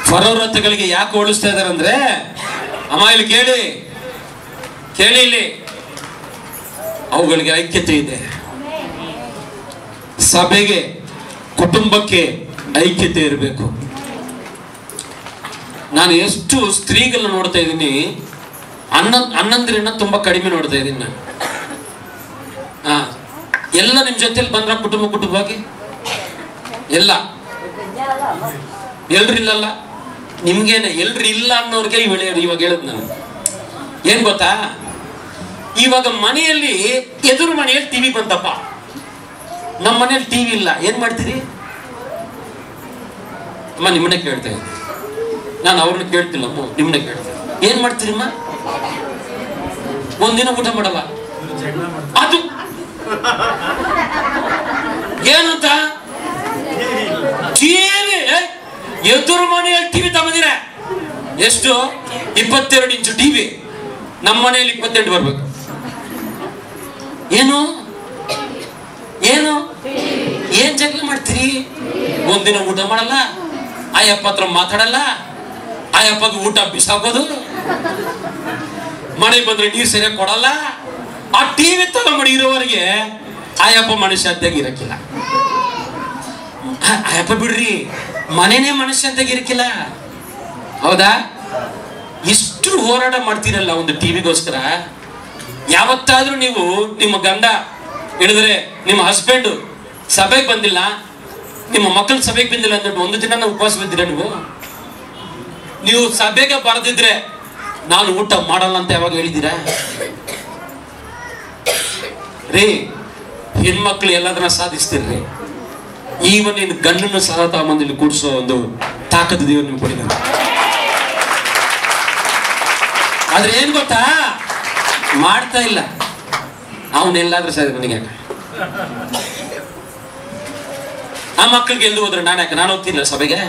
ಫರೋ ರಥಗಳಿಗೆ ಯಾಕೆ ಓಡಿಸ್ತಾ ಇದಾರೆ ಅಂದ್ರೆ ಅಮ್ಮ ಇಲ್ಲಿ ಕೇಳಿ ಕೇಳಿ, ಇಲ್ಲಿ ಅವುಗಳಿಗೆ ಐಕ್ಯತೆ ಇದೆ. ಸಭೆಗೆ, ಕುಟುಂಬಕ್ಕೆ ಐಕ್ಯತೆ ಇರಬೇಕು. ನಾನು ಎಷ್ಟು ಸ್ತ್ರೀಗಳನ್ನ ನೋಡ್ತಾ ಇದ್ದೀನಿ, ಅಣ್ಣಂದ್ರನ್ನ ತುಂಬಾ ಕಡಿಮೆ ನೋಡ್ತಾ ಇದ್ದೀನಿ ನಾನು. ಎಲ್ಲ ನಿಮ್ ಜೊತೆಲಿ ಬಂದ್ರ ಕುಟುಂಬವಾಗಿ ಎಲ್ಲ ಎಲ್ರಿಲ್ಲಲ್ಲ, ನಿಮ್ಗೇನೆ ಎಲ್ರು ಇಲ್ಲ ಅನ್ನೋರ್ಗೆ ಇವಾಗ ಹೇಳದ್ ನಾನು. ಏನ್ ಗೊತ್ತಾ, ಇವಾಗ ಮನೆಯಲ್ಲಿ ಎದುರು ಮನೆಯಲ್ಲಿ ಟಿವಿ ಬಂತಪ್ಪ, ನಮ್ಮ ಮನೇಲಿ ಟಿವಿ ಇಲ್ಲ, ಏನ್ ಮಾಡ್ತೀರಿ? ಅಮ್ಮ ನಿಮ್ಮನ್ನೇ ಕೇಳ್ತಾ ಇದ್ದೀನಿ ನಾನು, ಅವ್ರನ್ನ ಕೇಳ್ತಿಲ್ಲ, ನಿಮ್ಮನ್ನೇ ಕೇಳ್ತೀನಿ. ಏನ್ ಮಾಡ್ತೀರಿಮ್ಮ? ಒಂದಿನ ಊಟ ಮಾಡಲ್ಲ. ಅದು ಏನಂತ ಟಿವಿ, ಎದುರು ಮನೆಯಲ್ಲಿ ಟಿವಿ ತಗೊಂಡಿರ ಎಷ್ಟು? 22 ಇಂಚು ಟಿವಿ. ನಮ್ಮ ಮನೆಯಲ್ಲಿ 28 ಬರ್ಬೇಕು. ಏನು ಏನು ಏನ್ ಜಗಳ ಮಾಡ್ತೀರಿ? ಒಂದಿನ ಊಟ ಮಾಡಲ್ಲ, ಆಯಪ್ಪ ಹತ್ರ ಮಾತಾಡಲ್ಲ, ಆಯಪ್ಪಗೆ ಊಟ ಬಿಸಾಕೋದು, ಮನೆಗೆ ಬಂದ್ರೆ ನೀರು ಸರಿಯಾಗಿ ಕೊಡಲ್ಲ. ಆ ಟಿವಿ ತಗೊಂಡ್ಬಿಡಿ ಇರೋವರೆಗೆ ಆಯಪ್ಪ ಮನುಷ್ಯಂತಾಗಿ ಇರಕ್ಕಿಲ್ಲ. ಆಯಪ್ಪ ಬಿಡ್ರಿ, ಮನೆನೇ ಮನುಷ್ಯಂತಾಗಿ ಇರಕ್ಕಿಲ್ಲ. ಹೌದಾ? ಇಷ್ಟು ಹೋರಾಟ ಮಾಡ್ತೀರಲ್ಲ ಒಂದು ಟಿವಿಗೋಸ್ಕರ. ಯಾವತ್ತಾದ್ರೂ ನೀವು ನಿಮ್ಮ ಗಂಡ ಹಿಡಿದ್ರೆ, ನಿಮ್ಮ ಹಸ್ಬೆಂಡ್ ಸಭೆಗೆ ಬಂದಿಲ್ಲ, ನಿಮ್ಮ ಮಕ್ಕಳು ಸಭೆಗೆ ಬಂದಿಲ್ಲ ಅಂದ್ರೆ ಒಂದು ದಿನ ಉಪವಾಸ ಬಿದ್ದೀರಾ? ನೀವು ಸಭೆಗೆ ಬರೆದಿದ್ರೆ ನಾನು ಊಟ ಮಾಡಲ್ಲ ಅಂತ ಯಾವಾಗ ಹೇಳಿದ್ದೀರಾ ರೀ? ಹೆಣ್ಮಕ್ಳು ಎಲ್ಲದನ್ನ ಸಾಧಿಸ್ತಿರ್ರಿ. ಈವನ್ ನೀನು ಗಂಡನ್ನು ಸಹ ತಗೊಂಬಂದಿಲ್ಲಿ ಕೂಡಿಸೋ ಒಂದು ತಾಕತ್ತು ದೇವರು ನಿಮ್ಗೆ ಕೊಡಿದ್ದಾರೆ. ಆದ್ರೆ ಏನ್ ಗೊತ್ತಾ, ಮಾಡ್ತಾ ಇಲ್ಲ. ಅವನೆಲ್ಲಾದ್ರೂ ಸರಿ, ನನಗೆ ಯಾಕೆ ಆ ಮಕ್ಕಳಿಗೆ ಎಲ್ಲಿ ಹೋದ್ರೆ ನಾನು ಯಾಕೆ? ನಾನು ಹೋಗ್ತಿಲ್ಲ ಸಭೆಗೆ.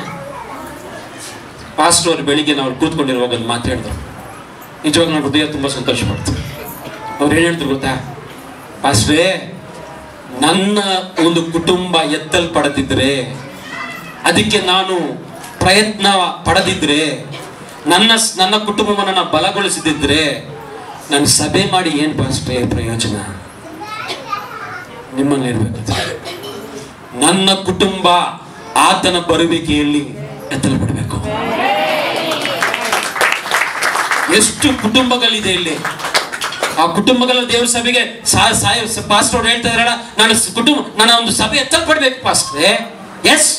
ಪಾಸ್ಟರ್ ಅವ್ರು ಬೆಳಿಗ್ಗೆ ನಾವು ಕೂತ್ಕೊಂಡಿರುವಾಗ ಒಂದು ಮಾತು ಹೇಳಿದ್ರು, ನಿಜವಾಗ ನನ್ನ ಹೃದಯ ತುಂಬಾ ಸಂತೋಷ ಪಡ್ತು. ಅವ್ರು ಏನ್ ಹೇಳಿದ್ರು ಗೊತ್ತಾ? ಪಾಸ್ಟ್ರೇ, ನನ್ನ ಒಂದು ಕುಟುಂಬ ಎತ್ತಲ್ಪಡದಿದ್ರೆ, ಅದಕ್ಕೆ ನಾನು ಪ್ರಯತ್ನ ಪಡದಿದ್ರೆ, ನನ್ನ ಕುಟುಂಬವನ್ನು ಬಲಗೊಳಿಸದಿದ್ರೆ ನಾನು ಸಭೆ ಮಾಡಿ ಏನ್ ಪಾಸ್ಟ್ರೇ ಪ್ರಯೋಜನ? ನಿಮ್ಮಲ್ಲಿ ಇರ್ಬೇಕು. ನನ್ನ ಕುಟುಂಬ ಆತನ ಬರುವಿಕೆಯಲ್ಲಿ ಎತ್ತಲ್ಪಡಬೇಕು. ಎಷ್ಟು ಕುಟುಂಬಗಳಿದೆ ಇಲ್ಲಿ. ಆ ಕುಟುಂಬಗಳ ದೇವ್ರ ಸಭೆಗೆ ಪಾಸ್ಟರ್ ಹೇಳ್ತಾ ಇದ್ದಾರಲ್ಲ, ನನ್ನ ಒಂದು ಸಭೆ ಎತ್ತಲ್ಪಡ್ಬೇಕು ಪಾಸ್ಟ್ರೇ. ಎಸ್,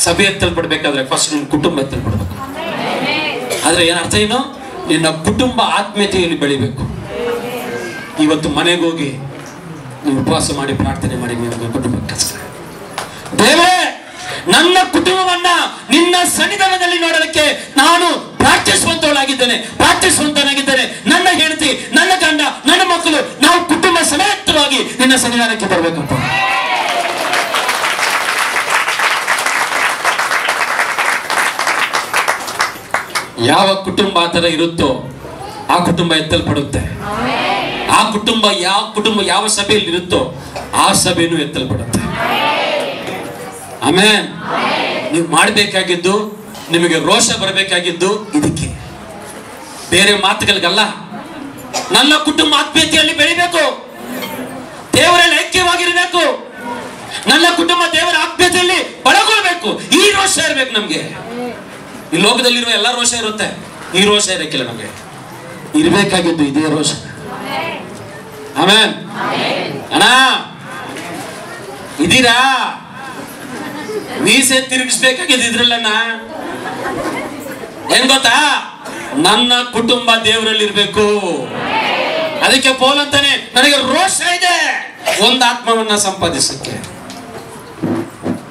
ಸಭೆ ಎತ್ತಲ್ಪಡ್ಬೇಕಾದ್ರೆ ಫಸ್ಟ್ ನಿನ್ನ ಕುಟುಂಬ ಎತ್ತಲ್ಪಡ್ಬೇಕು. ಆದ್ರೆ ಏನ್ ಅರ್ಥ ಏನು? ನಿನ್ನ ಕುಟುಂಬ ಆತ್ಮೀಯತೆಯಲ್ಲಿ ಬೆಳಿಬೇಕು. ಇವತ್ತು ಮನೆಗೆ ಹೋಗಿ ನೀವು ಉಪವಾಸ ಮಾಡಿ ಪ್ರಾರ್ಥನೆ ಮಾಡಿ ನಿಮ್ಮ ಕುಟುಂಬಕ್ಕೋಸ್ಕರ, ದೇವರೇ ನನ್ನ ಕುಟುಂಬವನ್ನ ನಿನ್ನ ಸನ್ನಿಧಾನದಲ್ಲಿ ನೋಡಲಿಕ್ಕೆ ನಾನು ಪ್ರಾರ್ಥಿಸುವಂತನಾಗಿದ್ದೇನೆ. ನನ್ನ ಹೆಂಡತಿ, ನನ್ನ ಗಂಡ, ನನ್ನ ಮಕ್ಕಳು, ನಾವು ಕುಟುಂಬ ಸಮೇತವಾಗಿ ನಿನ್ನ ಸನ್ನಿಧಾನಕ್ಕೆ ಬರ್ಬೇಕಪ್ಪ. ಯಾವ ಕುಟುಂಬ ಆ ತರ ಇರುತ್ತೋ ಆ ಕುಟುಂಬ ಎತ್ತಲ್ಪಡುತ್ತೆ. ಆ ಕುಟುಂಬ ಯಾವ ಸಭೆಯಲ್ಲಿ ಇರುತ್ತೋ ಆ ಸಭೆನೂ ಎತ್ತಲ್ಪಡುತ್ತೆ. ಆಮೇನ್. ನೀವು ಮಾಡಬೇಕಾಗಿದ್ದು, ನಿಮಗೆ ರೋಷ ಬರಬೇಕಾಗಿದ್ದು ಇದಕ್ಕೆ, ಬೇರೆ ಮಾತುಗಳಿಗಲ್ಲ. ನನ್ನ ಕುಟುಂಬ ಆತ್ಮೀಯತೆಯಲ್ಲಿ ಬೆಳಿಬೇಕು, ದೇವರಲ್ಲಿ ಐಕ್ಯವಾಗಿರಬೇಕು, ನನ್ನ ಕುಟುಂಬ ದೇವರ ಆತ್ಮೀಯತೆಯಲ್ಲಿ ಬಳಗೊಳ್ಬೇಕು. ಈ ರೋಷ ಇರಬೇಕು ನಮ್ಗೆ. ಈ ಲೋಕದಲ್ಲಿರುವ ಎಲ್ಲ ರೋಷ ಇರುತ್ತೆ, ಈ ರೋಷ ಇರಕ್ಕಿಲ್ಲ. ನಮ್ಗೆ ಇರಬೇಕಾಗಿದ್ದು ಇದೇ ರೋಷ. ಆಮೇನ್. ಅಣ್ಣ ಇದೀರಾ? ಮೀಸೆ ತಿರುಗಿಸ್ಬೇಕಾಗಿದ್ದು ಇದ್ರಲ್ಲಣ್ಣ. ಏನ್ ಗೊತ್ತಾ, ನನ್ನ ಕುಟುಂಬ ದೇವರಲ್ಲಿ ಇರ್ಬೇಕು. ಅದಕ್ಕೆ ಪೌಲ್ ಅಂತಾನೆ, ನನಗೆ ರೋಷ ಇದೆ ಒಂದು ಆತ್ಮವನ್ನ ಸಂಪಾದಿಸಕ್ಕೆ.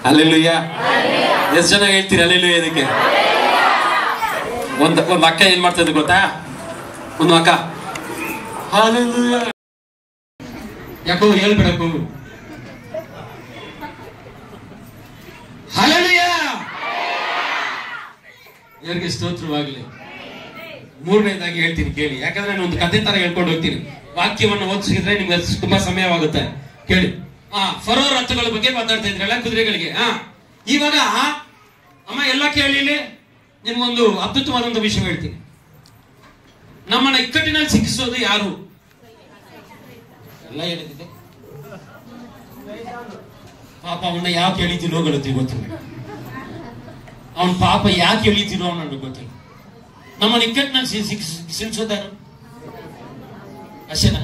ಹಲ್ಲೆಲೂಯಾ. ಎಷ್ಟು ಜನ ಹೇಳ್ತೀರಿ ಹಲ್ಲೆಲೂಯಾ? ಇದಕ್ಕೆ ಒಂದು ಅಕ್ಕ ಏನ್ ಮಾಡ್ತದೆ ಗೊತ್ತಾ? ಒಂದು ಅಕ್ಕ ಹಲ್ಲೆಲೂಯಾ ಯಾಕೋ ಹೇಳ್ಬಿಡಕು, ಹಲ್ಲೆಲೂಯಾ ಯಾರಿಗೆ ಸ್ತೋತ್ರವಾಗಲಿ. ಮೂರನೇದಾಗಿ ಹೇಳ್ತೀನಿ ಕೇಳಿ, ಯಾಕಂದ್ರೆ ನಾನು ಒಂದು ಕಥೆ ತರ ಹೇಳ್ಕೊಂಡು ಹೋಗ್ತೀನಿ. ವಾಕ್ಯವನ್ನು ಓದಿಸಿದ್ರೆ ನಿಮ್ಗೆ ತುಂಬಾ ಸಮಯವಾಗುತ್ತೆ. ಕೇಳಿ. ಫರೋ ರಥಗಳ ಬಗ್ಗೆ ಮಾತಾಡ್ತಾ ಇದ್ರಲ್ಲ, ಕುದುರೆಗಳಿಗೆ. ಇವಾಗ ಅಮ್ಮ ಎಲ್ಲ ಕೇಳಿ, ನಿಮ್ಗೊಂದು ಅದ್ಭುತವಾದಂತ ವಿಷಯ ಹೇಳ್ತೀನಿ. ನಮ್ಮನ್ನ ಇಕ್ಕಟ್ಟಿನಲ್ಲಿ ಸಿಕ್ಕಿಸೋದು ಯಾರು? ಎಲ್ಲ ಹೇಳಿದ್ದೆ. ಪಾಪ ಅವನ್ನ ಯಾಕೆ ಎಳಿತೀರೋ ಗೊತ್ತಿಲ್ಲ. ಅವನ್ ಪಾಪ ಯಾಕೆ ಎಳಿತೀರೋ ನನಗೆ ಗೊತ್ತಿಲ್ಲ. ನಮ್ಮನ್ನ ಇಕ್ಕಟ್ಟಿನಲ್ಲಿ ಸಿಕ್ಕಿಸೋದಾರು? ಅಷ್ಟೇನಾ?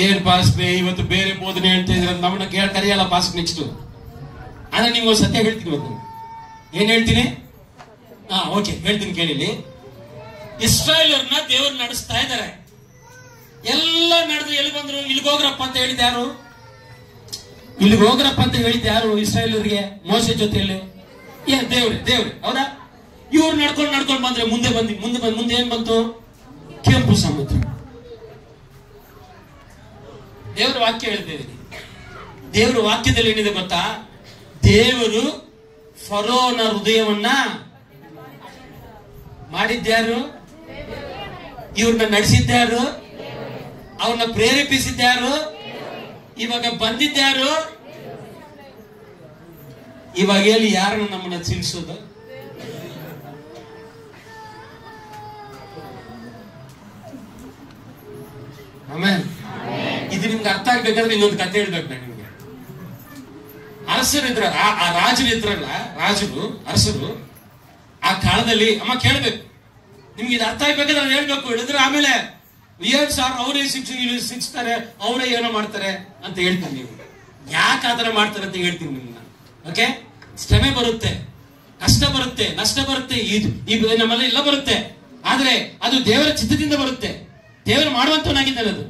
ಏನ್ ಪಾಸ್ ಇವತ್ತು ಬೇರೆ ಬೋಧನೆ ಹೇಳ್ತಾ ಇದ್ರೆ ನಮ್ಮನ್ನ ಕರೆಯಲ್ಲ ಪಾಸ್ ನೆಕ್ಸ್ಟ್. ಆದ್ರೆ ನೀವು ಸತ್ಯ ಹೇಳ್ತೀನಿ ಇವತ್ತು. ಏನ್ ಹೇಳ್ತೀನಿ? ಓಕೆ ಹೇಳ್ತೀನಿ ಕೇಳಿಲಿ. ಇಸ್ರಾಯೇಲರನ್ನ ದೇವರು ನಡೆಸ್ತಾ ಇದ್ದಾರೆ. ಎಲ್ಲ ನಡೆದು ಎಲ್ಲಿ ಬಂದ್ರು? ಇಲ್ಲಿಗೆ ಹೋಗ್ರಪ್ಪ ಅಂತ ಹೇಳಿದ ಯಾರು? ಇಲ್ಲಿಗೆ ಹೋಗ್ರಪ್ಪ ಅಂತ ಹೇಳಿದ ಯಾರು ಇಸ್ರಾಯೇಲರಿಗೆ? ಮೋಶೆ ಜೊತೆಯಲ್ಲಿ ದೇವ್ರೆ ಹೌದಾ? ಇವ್ರು ನಡ್ಕೊಂಡು ಬಂದ್ರೆ ಮುಂದೆ ಏನ್ ಬಂತು? ಕೆಂಪು ಸಮುದ್ರ. ದೇವರ ವಾಕ್ಯ ಹೇಳ್ತೇವೆ. ದೇವರ ವಾಕ್ಯದಲ್ಲಿ ಏನಿದೆ ಗೊತ್ತಾ? ದೇವರು ಫರೋನ ಹೃದಯವನ್ನ ಮಾಡಿದ್ಯಾರು? ಇವ್ರನ್ನ ನಡೆಸಿದ್ಯಾರು? ಅವ್ರನ್ನ ಪ್ರೇರೇಪಿಸಿದ್ಯಾರು? ಇವಾಗ ಬಂದಿದ್ಯಾರು? ಇವಾಗ ಎಲ್ಲಿ ಯಾರನ್ನ ನಮ್ಮನ್ನ ತಿಳಿಸೋದು? ಆಮೇಲೆ ಇದು ನಿಮ್ಗೆ ಅರ್ಥ ಆಗ್ಬೇಕಾದ್ರೆ ಇನ್ನೊಂದು ಕಥೆ ಹೇಳ್ಬೇಕು ನಾನು ನಿಮ್ಗೆ. ಅರಸರಿದ್ರ, ಆ ರಾಜರು ಇದ್ರಲ್ಲ, ಅರಸರು ಆ ಕಾಲದಲ್ಲಿ ಅಮ್ಮ ಕೇಳ್ಬೇಕು. ನಿಮ್ಗೆ ಇದು ಅರ್ಥ ಆಗ್ಬೇಕಾದ್ರೆ ಅದು ಹೇಳ್ಬೇಕು. ಹೇಳಿದ್ರೆ ಆಮೇಲೆ ಏನ್ ಸಾರ್ ಅವರೇ ಶಿಕ್ಷಿಸ್ತಾರೆ, ಅವರೇ ಏನೋ ಮಾಡ್ತಾರೆ ಅಂತ ಹೇಳ್ತೀನಿ. ನೀವು ಯಾಕೆ ಆತರ ಮಾಡ್ತಾರೆ ಅಂತ ಹೇಳ್ತೀನಿ ನಿಮ್ಗೆ. ಓಕೆ, ಶ್ರಮೆ ಬರುತ್ತೆ, ಕಷ್ಟ ಬರುತ್ತೆ, ನಷ್ಟ ಬರುತ್ತೆ, ಈಗ ನಮ್ಮಲ್ಲಿ ಎಲ್ಲ ಬರುತ್ತೆ. ಆದ್ರೆ ಅದು ದೇವರ ಚಿತ್ತದಿಂದ ಬರುತ್ತೆ. ದೇವರು ಮಾಡುವಂತವನಾಗಿದ್ದಾನೆ. ಅದು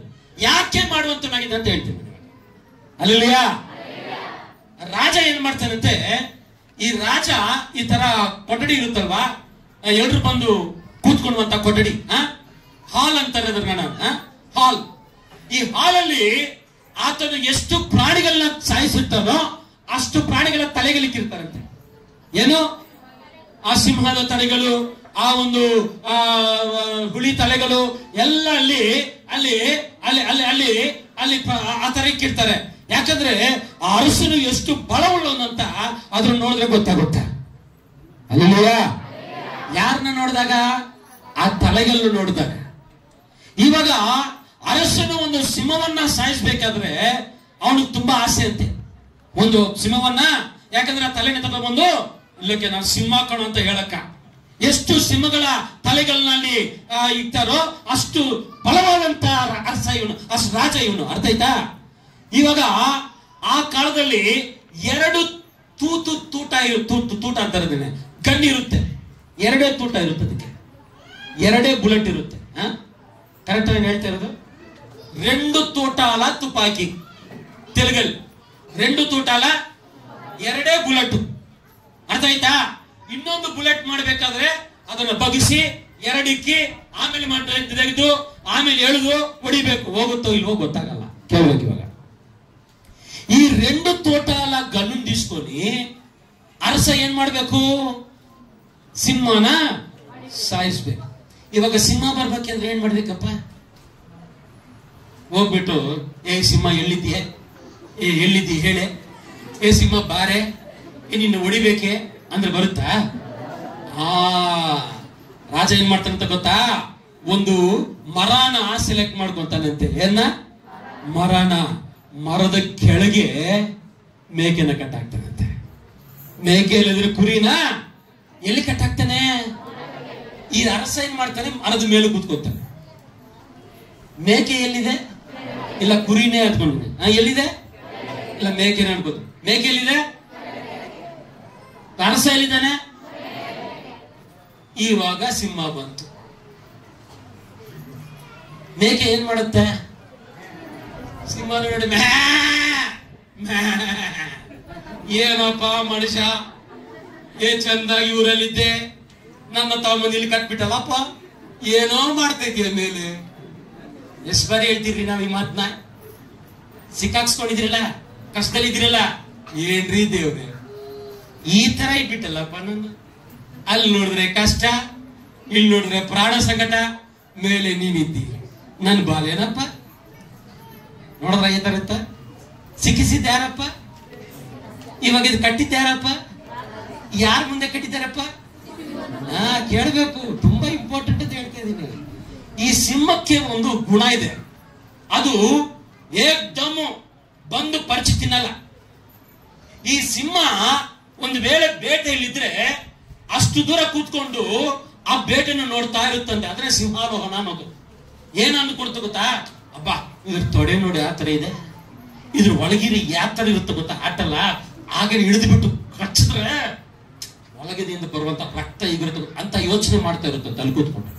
ಯಾಕೆ ಮಾಡುವಂತವನಾಗಿದೆ ಅಂತ ಹೇಳ್ತೀನಿ. ಅಲ್ಲಿಯ ರಾಜ ಏನ್ ಮಾಡ್ತಾನಂತೆ, ಈ ರಾಜ ಈ ತರ ಕೊಠಡಿ ಇರುತ್ತಲ್ವಾ, ಎಲ್ರು ಬಂದು ಕೂತ್ಕೊಳ್ಳುವಂತ ಕೊಠಡಿ, ಹಾಲ್ ಅಂತಾರೆ ಅದನ್ನ. ಹಾಲ್. ಈ ಹಾಲಲ್ಲಿ ಆತನು ಎಷ್ಟು ಪ್ರಾಣಿಗಳನ್ನ ಸಾಯಿಸಿರ್ತಾನೋ ಅಷ್ಟು ಪ್ರಾಣಿಗಳ ತಲೆಗಳಿಕ್ಕಿರ್ತಾರಂತೆ. ಏನು? ಆ ಸಿಂಹದ ತಲೆಗಳು, ಆ ಒಂದು ಹುಳಿ ತಲೆಗಳು ಎಲ್ಲ ಅಲ್ಲಿ ಅಲ್ಲಿ ಅಲ್ಲಿ ಅಲ್ಲಿ ಅಲ್ಲಿ ಅಲ್ಲಿ ಆ ತರ ಇಕ್ಕಿರ್ತಾರೆ. ಯಾಕಂದ್ರೆ ಆ ಅರಸನು ಎಷ್ಟು ಬಲವುಳ್ಳವನಂತ ಅದ್ರ ನೋಡಿದ್ರೆ ಗೊತ್ತಾಗುತ್ತೆ. ಅಲ್ಲ, ಯಾರನ್ನ ನೋಡಿದಾಗ? ಆ ತಲೆಗಳನ್ನು ನೋಡಿದಾಗ. ಇವಾಗ ಅರಸನು ಒಂದು ಸಿಂಹವನ್ನ ಸಾಯಿಸ್ಬೇಕಾದ್ರೆ ಅವನಿಗೆ ತುಂಬಾ ಆಸೆ ಅಂತೆ, ಒಂದು ಸಿಂಹವನ್ನ. ಯಾಕಂದ್ರೆ ಆ ತಲೆನ ತಗೊಂಡ್ಬಂದು ಇಲ್ಲಕ್ಕೆ ನಾನು ಸಿಂಹ ಕಣು ಅಂತ ಹೇಳಕ್ಕ. ಎಷ್ಟು ಸಿಂಹಗಳ ತಲೆಗಳಲ್ಲಿ ಇರ್ತಾರೋ ಅಷ್ಟು ಬಲವಾದಂತ ಅರಸ ಇವನು, ಅಷ್ಟು ರಾಜ ಇವನು. ಅರ್ಥ ಆಯ್ತಾ? ಇವಾಗ ಆ ಕಾಲದಲ್ಲಿ 2 ತೂಟ ಅಂತಾರೆ ಅದನ್ನೇ, ಗಣ್ಣಿರುತ್ತೆ. 2 ತೂಟ ಇರುತ್ತೆ, ಅದಕ್ಕೆ 2 ಬುಲೆಟ್ ಇರುತ್ತೆ. ಕರೆಕ್ಟ್ ಆಗಿ ಹೇಳ್ತಾ ಇರೋದು? 2 ತೂಟಾಲ ತುಪಾಕಿ ತೆಲುಗಲ್ಲಿ 2 ತೂಟಾಲ 2 ಬುಲೆಟ್. ಅರ್ಥ ಆಯ್ತಾ? ಇನ್ನೊಂದು ಬುಲೆಟ್ ಮಾಡ್ಬೇಕಾದ್ರೆ ಅದನ್ನ ಬಗ್ಗಿಸಿ 2 ಇಕ್ಕಿ ಆಮೇಲೆ ತೆಗೆದು ಆಮೇಲೆ ಎಳೆದು ಹೊಡಿಬೇಕು. ಹೋಗುತ್ತೋ ಇಲ್ವೋ ಗೊತ್ತಾಗಲ್ಲ. ಕೇಳ್ಬೇಕು. ಇವಾಗ ಈ 2 ತೋಟಾಲ ಗನ್ನು తీసుకొని ಅರಸ ಏನ್ ಮಾಡ್ಬೇಕು? ಸಿಂಹನ ಸಾಯಿಸ್ಬೇಕು. ಇವಾಗ ಸಿಂಹ ಬರ್ಬೇಕಂದ್ರೆ ಏನ್ ಮಾಡ್ಬೇಕಪ್ಪ? ಹೋಗ್ಬಿಟ್ಟು, ಏ ಸಿಂಹ ಎಲ್ಲಿದ್ದೀಯ, ಎಲ್ಲಿದ್ದೀಯ ಹೇಳೆ, ಏ ಸಿಂಹ ಬಾರೆ, ನಿನ್ನ ಹೊಡಿಬೇಕೆ ಅಂದ್ರೆ ಬರುತ್ತಾ? ರಾಜ ಏನ್ ಮಾಡ್ತಾನಂತ ಗೊತ್ತಾ? ಒಂದು ಮರನ ಸೆಲೆಕ್ಟ್ ಮಾಡ್ಕೊಂತಾನಂತೆ. ಏನ ಮರದ ಕೆಳಗೆ ಮೇಕೆನ ಕಟ್ಟಾಕ್ತಾನಂತೆ. ಮೇಕೆ ಇಲ್ಲದ್ರೆ ಕುರಿನ ಎಲ್ಲಿ ಕಟ್ಟಾಕ್ತಾನೆ? ಈ ಅರಸ ಏನ್ ಮಾಡ್ತಾನೆ? ಮರದ ಮೇಲೆ ಕೂತ್ಕೊತಾನೆ. ಮೇಕೆ ಎಲ್ಲಿದೆ? ಇಲ್ಲ ಕುರಿನೇ ಹತ್ಕೊಂಡಿದೆ. ಎಲ್ಲಿದೆ? ಇಲ್ಲ ಮೇಕೆನೇ ಅನ್ಕೋದು. ಮೇಕೆ ಎಲ್ಲಿದೆ? ಅರಸ ಎಲ್ಲಿದ್ದಾನೆ? ಇವಾಗ ಸಿಂಹ ಬಂತು. ಮೇಕೆ ಏನ್ ಮಾಡುತ್ತೆ? ಸಿಂಹ ನೋಡಿ, ಏನಪ್ಪ ಮನುಷ್ಯ, ಚಂದಾಗಿ ಊರಲ್ಲಿದ್ದೆ, ನನ್ನ ತಮ್ಮನಿಲ್ಲಿ ಕಟ್ಬಿಟ್ಟಲ್ಲಪ್ಪ, ಏನೋ ಮಾಡ್ತಾ ಇದೀಯ ಮೇಲೆ. ಎಷ್ಟು ಬಾರಿ ಹೇಳ್ತೀರಿ ನಾವ್ ಈ ಮಾತನ್ನ? ಸಿಕ್ಕಾಕ್ಸ್ಕೊಂಡಿದ್ರಲ್ಲ, ಕಷ್ಟದಲ್ಲಿ ಇದ್ರಲ್ಲ, ಏನ್ರಿ ದೇವ್ರೆ ಈ ತರ ಇಟ್ಬಿಟ್ಟಲ್ಲಪ್ಪ ನನ್ನ. ಅಲ್ಲಿ ನೋಡಿದ್ರೆ ಕಷ್ಟ, ಇಲ್ಲಿ ನೋಡಿದ್ರೆ ಪ್ರಾಣ ಸಂಕಟ, ಮೇಲೆ ನೀವಿದ್ದೀರಿ, ನನ್ ಬಾಲೇನಪ್ಪ. ನೋಡಿದ್ರ ಈ ತರ ಇತ್ತ? ಸಿಕ್ಕಿಸಿದ್ದ ಯಾರಪ್ಪ? ಇವಾಗ ಇದು ಕಟ್ಟಿದ್ದ ಯಾರಪ್ಪ? ಯಾರ ಮುಂದೆ ಕಟ್ಟಿದ್ದಾರಪ್ಪ? ಕೇಳಬೇಕು, ತುಂಬಾ ಇಂಪಾರ್ಟೆಂಟ್ ಅಂತ ಹೇಳ್ತಾ ಇದ್ದೀನಿ. ಈ ಸಿಂಹಕ್ಕೆ ಒಂದು ಗುಣ ಇದೆ, ಅದು ಏಕ್ದಮ್ ಬಂದು ಪರಿಚಿ ತಿನ್ನಲ್ಲ. ಈ ಸಿಂಹ ಒಂದು ವೇಳೆ ಬೇಟೆಯಲ್ಲಿದ್ರೆ ಅಷ್ಟು ದೂರ ಕೂತ್ಕೊಂಡು ಆ ಬೇಟೆನ ನೋಡ್ತಾ ಇರುತ್ತಂತೆ. ಆದ್ರೆ ಸಿಂಹಾರೋಹಣ ಅನ್ನೋದು ಏನ್ ಅಂದ್ಕೊಡ್ತು ಗೊತ್ತಾ? ಅಬ್ಬಾ ಇದ್ರ ತೊಡೆ ನೋಡಿ ಯಾವ ತರ ಇದೆ, ಇದ್ರ ಒಳಗಿರಿ ಯಾವ ತರ ಇರುತ್ತೆ ಗೊತ್ತಾ, ಆಟಲ್ಲ ಹಾಗೆ ಹಿಡಿದು ಬಿಟ್ಟು ಕಚ್ಚಿದ್ರೆ ಒಳಗದಿಂದ ಬರುವಂತ ರಕ್ತ ಈಗಿರುತ್ತೆ ಅಂತ ಯೋಚನೆ ಮಾಡ್ತಾ ಇರುತ್ತೆ ಅಲ್ಲಿ ಕೂತ್ಕೊಂಡು.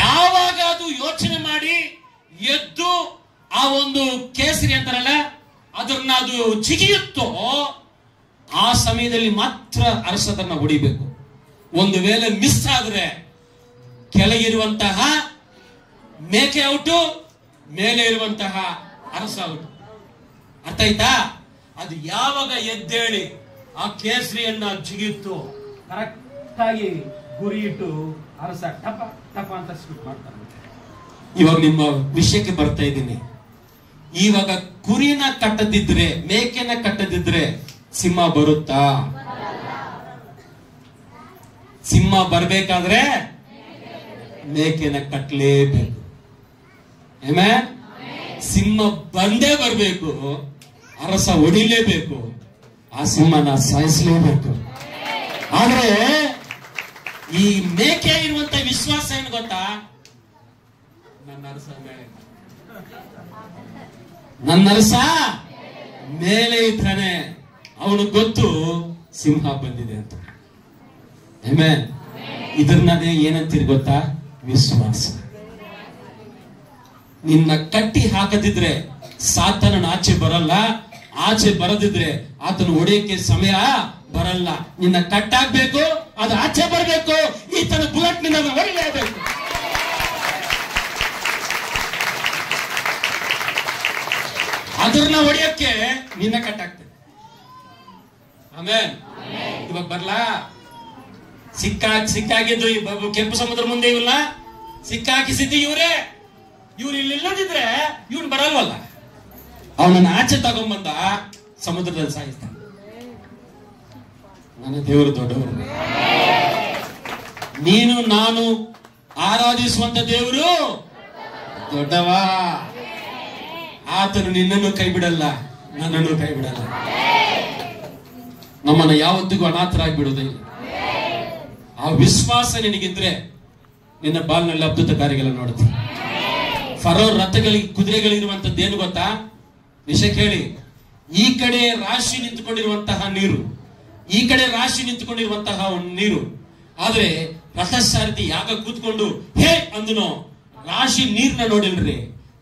ಯಾವಾಗ ಅದು ಯೋಚನೆ ಮಾಡಿ ಎದ್ದು ಆ ಒಂದು ಕೇಸರಿ ಅಂತಾರಲ್ಲ ಅದನ್ನ ಅದು ಜಿಗಿಯುತ್ತೋ ಆ ಸಮಯದಲ್ಲಿ ಮಾತ್ರ ಅರಸದನ್ನ ಹೊಡಿಬೇಕು. ಒಂದು ವೇಳೆ ಮಿಸ್ ಆದ್ರೆ ಕೆಳಗಿರುವಂತಹ ಮೇಕೆ ಔಟು, ಮೇಲೆ ಇರುವಂತಹ ಅರಸ ಔಟು. ಅರ್ಥ ಆಯ್ತಾ? ಅದು ಯಾವಾಗ ಎದ್ದೇಳಿ ಆ ಕೇಸರಿಯನ್ನ ಜಿಗಿಯುತ್ತೋ ಕರೆಕ್ಟ್ ಆಗಿ ಗುರಿ ಇಟ್ಟು ಅರಸ ಟಪ ಟಪ ಅಂತ ಸ್ಕಿಪ್ ಮಾಡ್ತಾರೆ. ಇವಾಗ ನಿಮ್ಮ ವಿಷಯಕ್ಕೆ ಬರ್ತಾ ಇದ್ದೀನಿ. ಇವಾಗ ಕುರಿನ ಕಟ್ಟದಿದ್ರೆ, ಮೇಕೆನ ಕಟ್ಟದಿದ್ರೆ ಸಿಂಹ ಬರುತ್ತಾ? ಸಿಂಹ ಬರ್ಬೇಕಾದ್ರೆ ಮೇಕೆನ ಕಟ್ಟಲೇಬೇಕು. ಸಿಂಹ ಬಂದೇ ಬರ್ಬೇಕು, ಅರಸ ಹೊಡಿಲೇಬೇಕು, ಆ ಸಿಂಹನ ಸಾಯಿಸಲೇಬೇಕು. ಆದ್ರೆ ಈ ಮೇಕೆ ಇರುವಂತ ವಿಶ್ವಾಸ ಏನು ಗೊತ್ತಾ? ನನ್ನ ಅರಸ ಮೇಲೆ ಇದ್ದಾನೆ, ಅವನು ಗೊತ್ತು ಸಿಂಹ ಬಂದಿದೆ ಅಂತ. ಇದನ್ನೇ ಏನಂತೀರಿ ಗೊತ್ತಾ? ವಿಶ್ವಾಸ. ನಿನ್ನ ಕಟ್ಟಿ ಹಾಕದಿದ್ರೆ ಸಾತನ ಆಚೆ ಬರಲ್ಲ, ಆಚೆ ಬರದಿದ್ರೆ ಆತನ ಹೊಡೆಯಕ್ಕೆ ಸಮಯ ಬರಲ್ಲ. ನಿನ್ನ ಕಟ್ಟಾಗ್ಬೇಕು, ಅದು ಆಚೆ ಬರಬೇಕು, ಈತನ ಬುಲೆಟ್ ನಿನ್ನ ಹೊಡಿಲೇಬೇಕು. ಅದನ್ನ ಹೊಡೆಯಕ್ಕೆ ನಿನ್ನ ಕಟ್ಟಾಗ್ತದೆ. ಆಮೇಲೆ ಇವಾಗ ಬರ್ಲಾ ಸಿಕ್ಕಾಗಿದ್ದು ಕೆಂಪು ಸಮುದ್ರ ಮುಂದೆ ಇವಲ್ಲ ಸಿಕ್ಕಾಕಿಸಿದ್ದು ಇವ್ರು ಇಲ್ಲಿ ಇಲ್ಲದಿದ್ರೆ ಇವನು ಬರಲ್ವಲ್ಲ. ಅವನನ್ನ ಆಚೆ ತಗೊಂಡ್ಬಂದ ಸಮುದ್ರದಲ್ಲಿ ಸಾಯಿಸ್ತಾನೆ. ನನ್ನ ದೇವರು ದೊಡ್ಡವರು. ನೀನು ನಾನು ಆರಾಧಿಸುವಂತ ದೇವರು ದೊಡ್ಡವ. ಆತನು ನಿನ್ನನ್ನು ಕೈ ಬಿಡಲ್ಲ, ನನ್ನನ್ನು ಕೈ ಬಿಡಲ್ಲ. ನಮ್ಮನ್ನ ಯಾವತ್ತಿಗೂ ಅನಾಥರಾಗಿ ಬಿಡುವುದಿಲ್ಲ. ಆ ವಿಶ್ವಾಸ ನಿನಗಿದ್ರೆ ನಿನ್ನ ಬಾಲ್ನಲ್ಲಿ ಅದ್ಭುತ ಕಾರ್ಯಗಳನ್ನು ನೋಡುತ್ತೆ. ಫರೋ ರಥಗಳಿಗೆ ಕುದುರೆಗಳಿರುವಂತದ್ದು ಏನು ಗೊತ್ತಾ? ವಿಷಯ ಕೇಳಿ. ಈ ಕಡೆ ರಾಶಿ ನಿಂತುಕೊಂಡಿರುವಂತಹ ನೀರು, ಈ ಕಡೆ ರಾಶಿ ನಿಂತುಕೊಂಡಿರುವಂತಹ ಒಂದು ನೀರು. ಆದ್ರೆ ರಥಸಾರಥಿ ಯಾಕ ಕೂತ್ಕೊಂಡು ಹೇ ಅಂದನೋ? ರಾಶಿ ನೀರ್ನ ನೋಡಿಲ್ರಿ,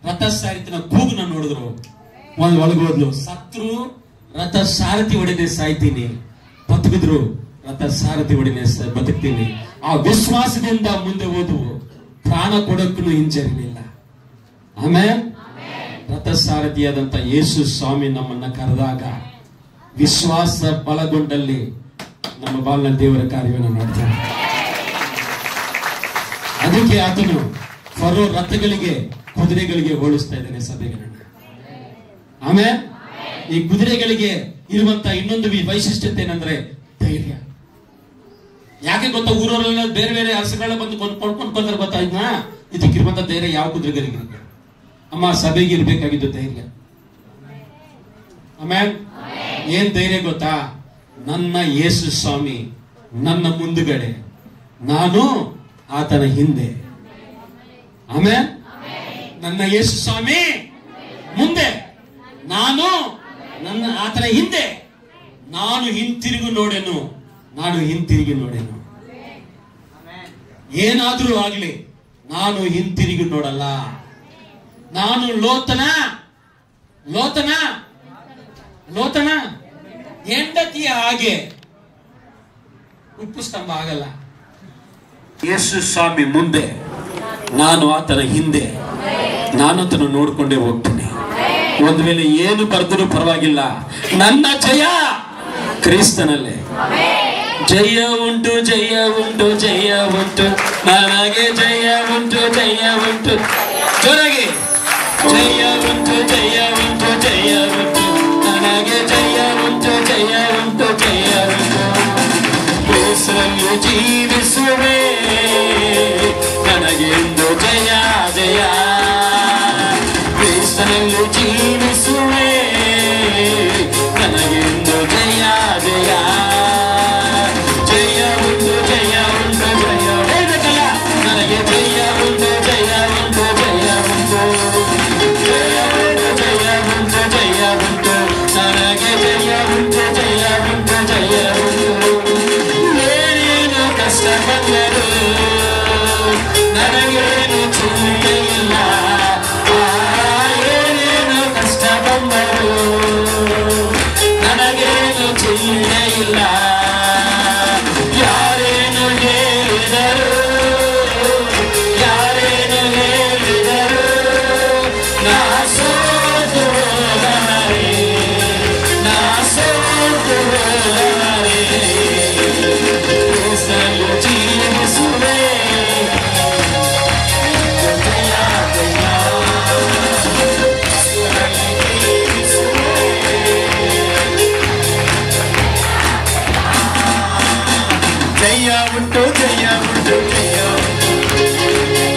ರಥಸಾರಥಿನ ಕೂಗನ ನೋಡಿದ್ರು. ಒಳಗೋದ್ಲು. ಸತ್ರು ರಥ ಸಾರಥಿ ಒಡನೆ ಸಾಯ್ತೀನಿ, ಬದುಕಿದ್ರು ರಥ ಸಾರಥಿ ಒಡನೆ ಬದುಕ್ತೀನಿ. ಆ ವಿಶ್ವಾಸದಿಂದ ಮುಂದೆ ಹೋದವು, ಪ್ರಾಣ ಕೊಡಕ್ಕೂ ಹಿಂಜರಿಲಿಲ್ಲ. ಆಮೇಲೆ ರಥ ಸಾರಥಿಯಾದಂತ ಯೇಸು ಸ್ವಾಮಿ ನಮ್ಮನ್ನ ಕರೆದಾಗ ವಿಶ್ವಾಸ ಬಲಗೊಂಡಲ್ಲಿ ನಮ್ಮ ಬಾಲ್ನಲ್ಲಿ ದೇವರ ಕಾರ್ಯವನ್ನು ನೋಡ್ತಾನೆ. ಅದಕ್ಕೆ ಆತನು ಫರೋ ರಥಗಳಿಗೆ ಕುದುರೆಗಳಿಗೆ ಹೋಲಿಸ್ತಾ ಇದ್ದಾನೆ ಸಭೆಗಳನ್ನ. ಆಮೇಲೆ ಈ ಕುದುರೆಗಳಿಗೆ ಇರುವಂತ ಇನ್ನೊಂದು ವೈಶಿಷ್ಟ್ಯತೆ ಏನಂದ್ರೆ ಧೈರ್ಯ. ಯಾಕೆ ಗೊತ್ತಾ? ಊರವರೆಲ್ಲ ಬೇರೆ ಬೇರೆ ಅರಸುಗಳ ಬಂದು ಕೊಂಡ್ಕೊಂಡ್ರೆ ಗೊತ್ತಾ? ಇದಕ್ಕಿರುವಂತ ಧೈರ್ಯ ಯಾವ ಕುದುರೆಗಳಿಗೆ? ಅಮ್ಮ, ಸಭೆಗೆ ಇರ್ಬೇಕಾಗಿದ್ದು ಧೈರ್ಯ. ಆಮೇಲೆ ಏನ್ ಧೈರ್ಯ ಗೊತ್ತಾ? ನನ್ನ ಯೇಸು ಸ್ವಾಮಿ ನನ್ನ ಮುಂದುಗಡೆ, ನಾನು ಆತನ ಹಿಂದೆ. ಆಮೇಲೆ ನನ್ನ ಯೇಸು ಸ್ವಾಮಿ ಮುಂದೆ, ನಾನು ಆತನ ಹಿಂದೆ. ನಾನು ಹಿಂತಿರುಗಿ ನೋಡೆನು, ನಾನು ಹಿಂತಿರುಗಿ ನೋಡೆನು. ಏನಾದ್ರೂ ಆಗ್ಲಿ ನಾನು ಹಿಂತಿರುಗಿ ನೋಡಲ್ಲ. ನಾನು ಲೋತನ ಹೆಂಡತಿಯ ಹಾಗೆ ಉಪ್ಪು ಸ್ತಂಭ ಆಗಲ್ಲ. ಯೇಸು ಸ್ವಾಮಿ ಮುಂದೆ, ನಾನು ಆತನ ಹಿಂದೆ. ನಾನು ಆತನ ನೋಡ್ಕೊಂಡೇ ಹೋಗ್ತೀನಿ. ಒಂದು ವೇಳೆ ಏನು ಬರೆದರೂ ಪರವಾಗಿಲ್ಲ, ನನ್ನ ಜಯ ಕ್ರಿಸ್ತನಲ್ಲೇ. ಜಯ ಉಂಟು, ಜಯ ಉಂಟು, ಜಯ ಉಂಟು, ನನಗೆ ಜಯ ಉಂಟು, ಜಯ ಉಂಟು. ಜೊರಗೆ ಜಯ ಉಂಟು, ಜಯ ಉಂಟು, ಜಯ ಉಂಟು, ನನಗೆ ಜಯ ಉಂಟು, ಜಯ ಉಂಟು, ಜಯ ಉಂಟು. ಕ್ರಿಸ್ತನಲ್ಲಿ ಜೀವಿಸುವೆ, ನನಗೆಂದು ಜಯ ಜಯ. ಕ್ರಿಸ್ತನಲ್ಲಿ ಜೀವಿಸುವೆ, ನನಗೆಂದು ಜಯ ಜಯ. ಜಯ ಉಂಟು ಜಯ ಉಂಟು ಜಯ ಹೇಳಬೇಕಲ್ಲ, ನನಗೆ ಜಯ ಉಂಟು ಜಯ ಉಂಟು ಜಯ ಉಂಟು. ಜಯ ಉಂಟು ಜಯ ಉಂಟು ಜಯ ಉಂಟು, ನನಗೆ ಜಯ ಉಂಟು ಜಯ ಉಂಟು ಜಯ ಉಂಟು. ಏನೇನು ಕಷ್ಟ ಬಂದರು ನನಗೇನು ಚಿಂತೆ ಇಲ್ಲ, ಏನೇನು ಕಷ್ಟ ಬಂದರು ನನಗೇನು ಚಿಂತೆ ಇಲ್ಲ. ಯಾರೇನು ಹೇಳಿದರು ಯಾರೇನು ಹೇಳಿದರು, ನಾ ಸೋತು ಹೋಗಲಾರೆ, ನಾ ಸೋತು ಹೋಗಲಾರೆ. ಕ್ರಿಸ್ತನಲ್ಲಿ ಜೀವಿಸುವೆ, ಜಯ ಜಯ. ಕ್ರಿಸ್ತನಲ್ಲಿ ಜೀವಿಸುವೆ, ಜಯ ಉಂಟು ಜಯ ಉಂಟು ಜಯ ಉಂಟು,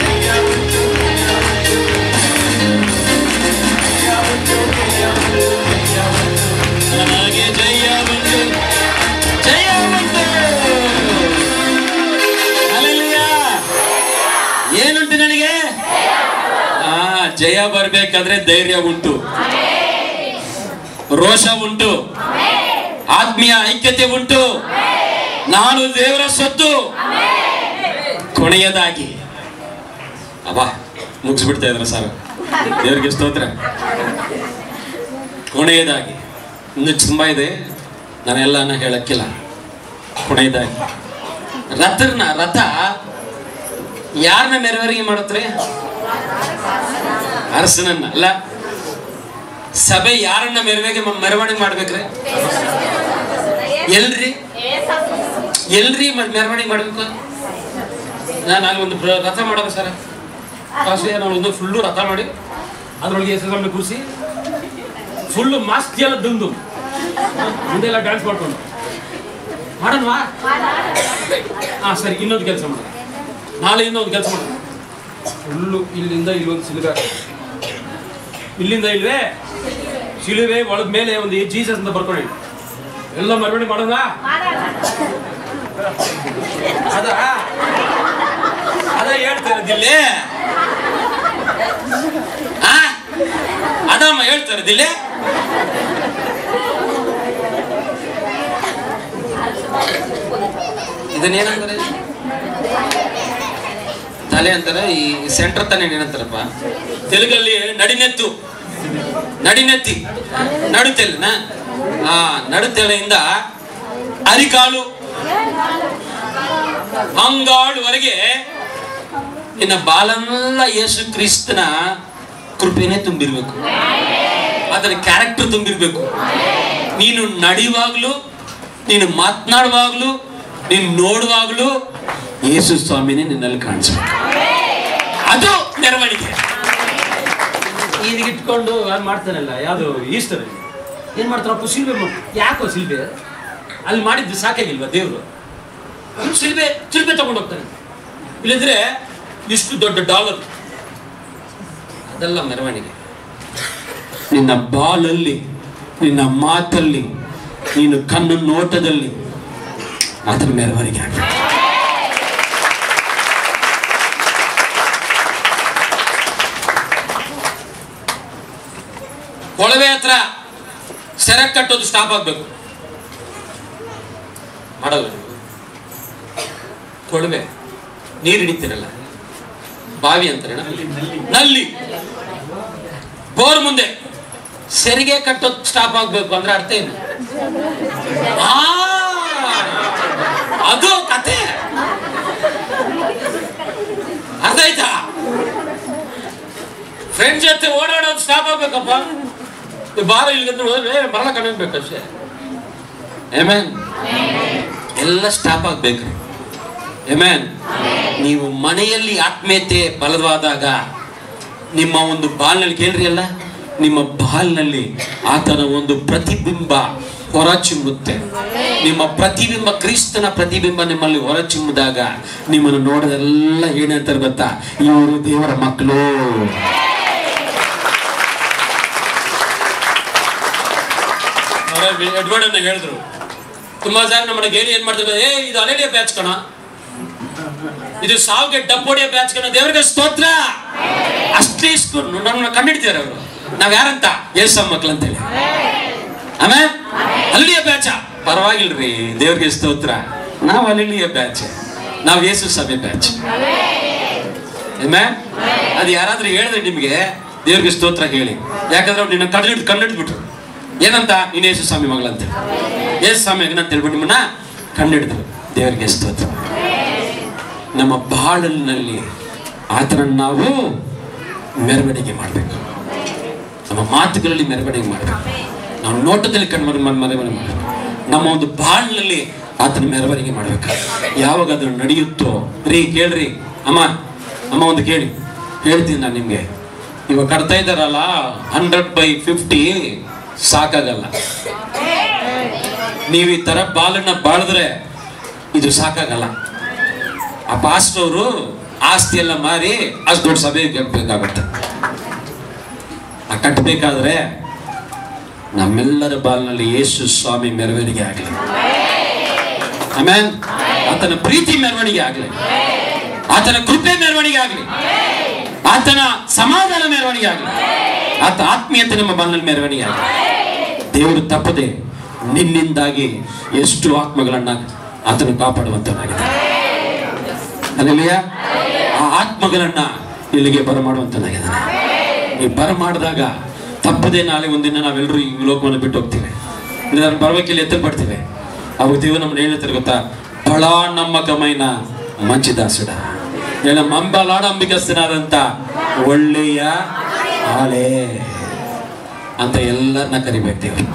ಜಯ ಉಂಟು ಜಯ ಉಂಟು, ಜಯ ಉಂಟು ಜಯ ಉಂಟು ಜಯ ಉಂಟು. ನನಗೆ ಜಯ ಉಂಟು ಜಯ ಉಂಟು. ಹಲ್ಲೆಲೂಯಾ. ಏನುಂಟು ನನಗೆ? ಜಯ ಬರ್ಬೇಕಾದ್ರೆ ಧೈರ್ಯ ಉಂಟು, ರೋಷ ಉಂಟು, ಆತ್ಮೀಯ ಐಕ್ಯತೆ ಉಂಟು. ನಾನು ದೇವರ ಸೊತ್ತು. ಕೊನೆಯದಾಗಿ ಅಬ್ಬಾ ಮುಗಿಸ್ಬಿಡ್ತಾ ಇದ್ರ ಸರ್, ದೇವರಿಗೆ ಸ್ತೋತ್ರ. ಕೊನೆಯದಾಗಿ ಇನ್ನು ತುಂಬಾ ಇದೆ, ನಾನೆಲ್ಲನ ಹೇಳಕ್ಕಿಲ್ಲ. ಕೊನೆಯದಾಗಿ ರಥ ಯಾರನ್ನ ಮೆರವಣಿಗೆ ಮಾಡುತ್ತೆ? ಅರಸನನ್ನ ಅಲ್ಲ. ಸಭೆ ಯಾರನ್ನ ಮೆರವಣಿಗೆ ಮಾಡ್ಬೇಕ್ರೆ? ಎಲ್ರಿ ಮೆರವಣಿಗೆ ಮಾಡ್ಬೇಕು. ನಾನು ಅಲ್ಲಿ ಒಂದು ರಥ ಮಾಡೋದು ಸರ್, ನಾನು ಒಂದು ಫುಲ್ಲು ರಥ ಮಾಡಿ ಅದ್ರೊಳಗೆ ಹೆಸರು ಕೂರಿಸಿ ಫುಲ್ಲು ಮಾಸ್ಕ್ ಎಲ್ಲ ದುಂದು ಮುಂದೆಲ್ಲ ಡ್ಯಾನ್ಸ್ ಮಾಡ್ಕೊಂಡು ಮಾಡೋಣವಾ? ಹಾ ಸರಿ. ಇನ್ನೊಂದು ಕೆಲಸ ಮಾಡೋಣ, ನಾಳೆಯಿಂದ ಒಂದು ಕೆಲಸ ಮಾಡೋಣ. ಫುಲ್ಲು ಇಲ್ಲಿಂದ ಇಲ್ಲೊಂದು ಸಿಲುಬೆ, ಇಲ್ಲಿಂದ ಇಲ್ವೇ ಶಿಲುಬೆ ಒಳದ ಮೇಲೆ ಒಂದು ಜೀಸಸ್ ಅಂತ ಬರ್ಕೊಳ್ಳಿ. ಎಲ್ಲ ಮೆರವಣಿಗೆ ಮಾಡೋಣ. ಅದ ಹೇಳ್ತಾ ಇರೋದಿಲ್ಲ, ಅದಮ್ಮ ಹೇಳ್ತಾ ಇರೋದಿಲ್ಲ. ಇದನ್ನೇನಂತಾರೆ? ತಲೆ ಅಂತಾರೆ. ಈ ಸೆಂಟರ್ ತಾನೇ ಏನಂತಾರಪ್ಪ ತೆಲುಗಲ್ಲಿ? ನಡಿನೆತ್ತಿ ನಡುತೆಲ್ಲ. ನಡುತೆಲೆಯಿಂದ ಅರಿಕಾಲು ಅಂಗಾಳುವರೆಗೆ ನಿನ್ನ ಬಾಲನ್ನೆಲ್ಲ ಯೇಸು ಕ್ರಿಸ್ತನ ಕೃಪೆನೇ ತುಂಬಿರ್ಬೇಕು, ಅದರ ಕ್ಯಾರೆಕ್ಟರ್ ತುಂಬಿರ್ಬೇಕು. ನೀನು ನಡೆಯುವಾಗ್ಲೂ, ನೀನು ಮಾತನಾಡುವಾಗ್ಲೂ, ನೀನು ನೋಡುವಾಗ್ಲೂ ಯೇಸು ಸ್ವಾಮಿನೇ ನಿನ್ನಲ್ಲಿ ಕಾಣಿಸ್ಬೇಕು. ಅದು ಮೆರವಣಿಗೆ. ಈಗ ಇಟ್ಕೊಂಡು ಮಾಡ್ತಾನಲ್ಲ, ಯಾವುದು ಈಸ್ಟರ್ ಏನ್ ಮಾಡ್ತಾರಪ್ಪ? ಶಿಲ್ಬೆ ಯಾಕೋ ಶಿಲ್ಬೆ ಅಲ್ಲಿ ಮಾಡಿದ್ದು ಸಾಕಾಗಿಲ್ವಾ ದೇವ್ರು? ಶಿಲ್ಬೆ ತಗೊಂಡು ಹೋಗ್ತಾನೆ. ಇಲ್ಲಿದ್ರೆ ಇಷ್ಟು ದೊಡ್ಡ ಡಾಲರ್, ಅದೆಲ್ಲ ಮೆರವಣಿಗೆ. ನಿನ್ನ ಬಾಲಲ್ಲಿ, ನಿನ್ನ ಮಾತಲ್ಲಿ, ನೀನು ಕಣ್ಣು ನೋಟದಲ್ಲಿ ಅದರ ಮೆರವಣಿಗೆ ಆಗ್ತದೆ. ಕೊಳವೆ ಹತ್ರ ಸೆರೆ ಕಟ್ಟೋದು ಸ್ಟಾಪ್ ಆಗ್ಬೇಕು. ಮಾಡೋದು ಕೊಳವೆ ನೀರು ಹಿಡಿತೀರಲ್ಲ, ಬಾವಿ ಅಂತಾರೆ, ನಲ್ಲಿ, ಬೋರ್ ಮುಂದೆ ಸೆರಿಗೆ ಕಟ್ಟೋದು ಸ್ಟಾಪ್ ಆಗ್ಬೇಕು ಅಂದ್ರೆ ಅರ್ಥ ಏನು? ಅದು ಕತೆ ಅರ್ಥ ಆಯ್ತಾ? ಫ್ರೆಂಡ್ಸ್ ಜೊತೆ ಓಡಾಡೋದು ಸ್ಟಾಪ್ ಆಗ್ಬೇಕಪ್ಪ. ಬಾರ ಇಲ್ಲಿ ಹೋದ್ರೆ ಮರಳ ಕಣಬೇಕಷ್ಟೇ. ಆಮೆನ್. ಎಲ್ಲ ಸ್ಟಾಪ್ ಆಗ್ಬೇಕು. ಆಮೆನ್. ನೀವು ಮನೆಯಲ್ಲಿ ಆತ್ಮೀಯತೆ ಬಲವಾದಾಗ ನಿಮ್ಮ ಒಂದು ಬಾಲ್ನಲ್ಲಿ ಕೇಳ್ರಿ ಅಲ್ಲ, ನಿಮ್ಮ ಬಾಲ್ನಲ್ಲಿ ಆತನ ಒಂದು ಪ್ರತಿಬಿಂಬ ಹೊರ ಚಿಮ್ಮುತ್ತೆ. ನಿಮ್ಮ ಪ್ರತಿಬಿಂಬ, ಕ್ರಿಸ್ತನ ಪ್ರತಿಬಿಂಬ ನಿಮ್ಮಲ್ಲಿ ಹೊರ ಚಿಮ್ಮಿದಾಗ ನಿಮ್ಮನ್ನು ನೋಡೋದೆಲ್ಲ ಏನಂತಾರೆ ಗೊತ್ತಾ? ಇವರು ದೇವರ ಮಕ್ಕಳು. ಎಡ್ವರ್ಡ್ ಅನ್ನ ಹೇಳಿದ್ರು, ತುಂಬಾ ಜನ ನಮ್ಮನ್ನ ಗೇಲಿ ಏನ್ ಮಾಡ್ತಾರೆ, ಇದು ಅಲೆಲಿಯ ಬ್ಯಾಚ್ ಕಣ, ಇದು ಸಾವಿಗೆ ಡಬ್ಬೊಡಿಯ ಬ್ಯಾಚ್ ಕಣ, ದೇವರಿಗೆ ಸ್ತೋತ್ರ. ಅಷ್ಟೇ ನಮ್ಮನ್ನ ಕಂಡಿಡ್ತಾರೆ ಅವರು. ನಾವ್ ಯಾರಂತ? ಯೇಸು ಮಕ್ಳು ಅಂತೇಳಿ. ಆಮೇಲೆ ಅಲ್ಲಿಯ ಬ್ಯಾಚ, ಪರವಾಗಿಲ್ರಿ, ದೇವ್ರಿಗೆ ಸ್ತೋತ್ರ. ನಾವು ಅಲ್ಲಿಯ ಬ್ಯಾಚ್, ನಾವು ಯೇಸು ಸಭೆ ಬ್ಯಾಚ್. ಅದು ಯಾರಾದ್ರೂ ಹೇಳಿದ್ರೆ ನಿಮ್ಗೆ ದೇವ್ರಿಗೆ ಸ್ತೋತ್ರ ಹೇಳಿ. ಯಾಕಂದ್ರೆ ಅವ್ರು ನಿನ್ನ ಕಂಡಿಡ್ಬಿಟ್ರು. ಏನಂತ? ನೀನು ಯೇಸು ಸ್ವಾಮಿ ಮಗಳಂತ, ಯೇಸು ಸ್ವಾಮಿ ಅಂತ ಹೇಳ್ಬಿಟ್ಟು ನಿಮ್ಮನ್ನ ಕಂಡಿಡಿದ್ರು. ದೇವರಿಗೆ ಸ್ತೋತ್ರ. ನಮ್ಮ ಬಾಳಲ್ಲಿ ಆತನ ನಾವು ಮೆರವಣಿಗೆ ಮಾಡಬೇಕು. ನಮ್ಮ ಮಾತುಗಳಲ್ಲಿ ಮೆರವಣಿಗೆ ಮಾಡಬೇಕು. ನಾವು ನೋಟದಲ್ಲಿ ಮೆರವಣಿಗೆ ಮಾಡಬೇಕು. ನಮ್ಮ ಒಂದು ಬಾಳಿನಲ್ಲಿ ಆತನ ಮೆರವಣಿಗೆ ಮಾಡಬೇಕು. ಯಾವಾಗ ಅದು ನಡೆಯುತ್ತೋ, ರೀ ಕೇಳ್ರಿ ಅಮ್ಮ, ಅಮ್ಮ ಒಂದು ಹೇಳ್ತೀನಿ ನಾನು ನಿಮ್ಗೆ. ಇವಾಗ ಕಟ್ತಾ ಇದ್ದಾರಲ್ಲ 100/50 ಸಾಕಾಗಲ್ಲ. ನೀವು ಈ ತರ ಬಾಲನ್ನ ಬಾಳಿದ್ರೆ ಇದು ಸಾಕಾಗಲ್ಲ. ಆ ಪಾಸ್ಟರ್ ಅವರು ಆಸ್ತಿ ಎಲ್ಲ ಮಾರಿ ಅಷ್ಟು ದೊಡ್ಡ ಸಭೆ ಕಟ್ಟಬೇಕಾಗುತ್ತೆ. ಆ ಕಟ್ಟಬೇಕಾದ್ರೆ ನಮ್ಮೆಲ್ಲರ ಬಾಲಿನಲ್ಲಿ ಯೇಸು ಸ್ವಾಮಿ ಮೆರವಣಿಗೆ ಆಗಲಿ. ಆಮೇಲೆ ಆತನ ಪ್ರೀತಿ ಮೆರವಣಿಗೆ ಆಗಲಿ, ಆತನ ಕೃಪೆ ಮೆರವಣಿಗೆ ಆಗಲಿ, ಆತನ ಸಮಾಧಾನ ಮೆರವಣಿಗೆ ಆಗಲಿ, ಆತ ಆತ್ಮೀಯತೆ ನಮ್ಮ ಬಾಲಿನಲ್ಲಿ ಮೆರವಣಿಗೆ ಆಗಲಿ. ದೇವರು ತಪ್ಪದೆ ನಿನ್ನಿಂದಾಗಿ ಎಷ್ಟು ಆತ್ಮಗಳನ್ನ ಆತನು ಕಾಪಾಡುವಂತನಾಗಿದ್ದಾನೆ. ಅಲ್ಲೆಲ್ಲಯ್ಯ, ಆ ಆತ್ಮಗಳನ್ನ ಇಲ್ಲಿಗೆ ಬರಮಾಡುವಂತನಾಗಿದ್ದಾನೆ. ನೀವು ಬರಮಾಡಿದಾಗ ತಪ್ಪದೆ ನಾಳೆ ಒಂದಿನ ನಾವೆಲ್ಲರೂ ಈ ಲೋಕವನ್ನು ಬಿಟ್ಟು ಹೋಗ್ತೀವಿ. ನಾನು ಬರಬೇಕಿಲ್ಲಿ ಎತ್ತಲ್ಪಡ್ತೀವಿ. ಅವು ದೇವರು ನಮ್ಮನ್ನು ಹೇಳ್ತಾರೆ ಗೊತ್ತಾ? ಬಹಳ ನಮ್ಮಕమైన మంచి దాసుడా, నేను మంబలాడ అంబికಸ್ತನಾದಂತ ಒಳ್ಳೆಯ ಆಳೆ ಅಂತ ಎಲ್ಲರನ್ನ ಕರಿಬೇಕು ದೇವರು.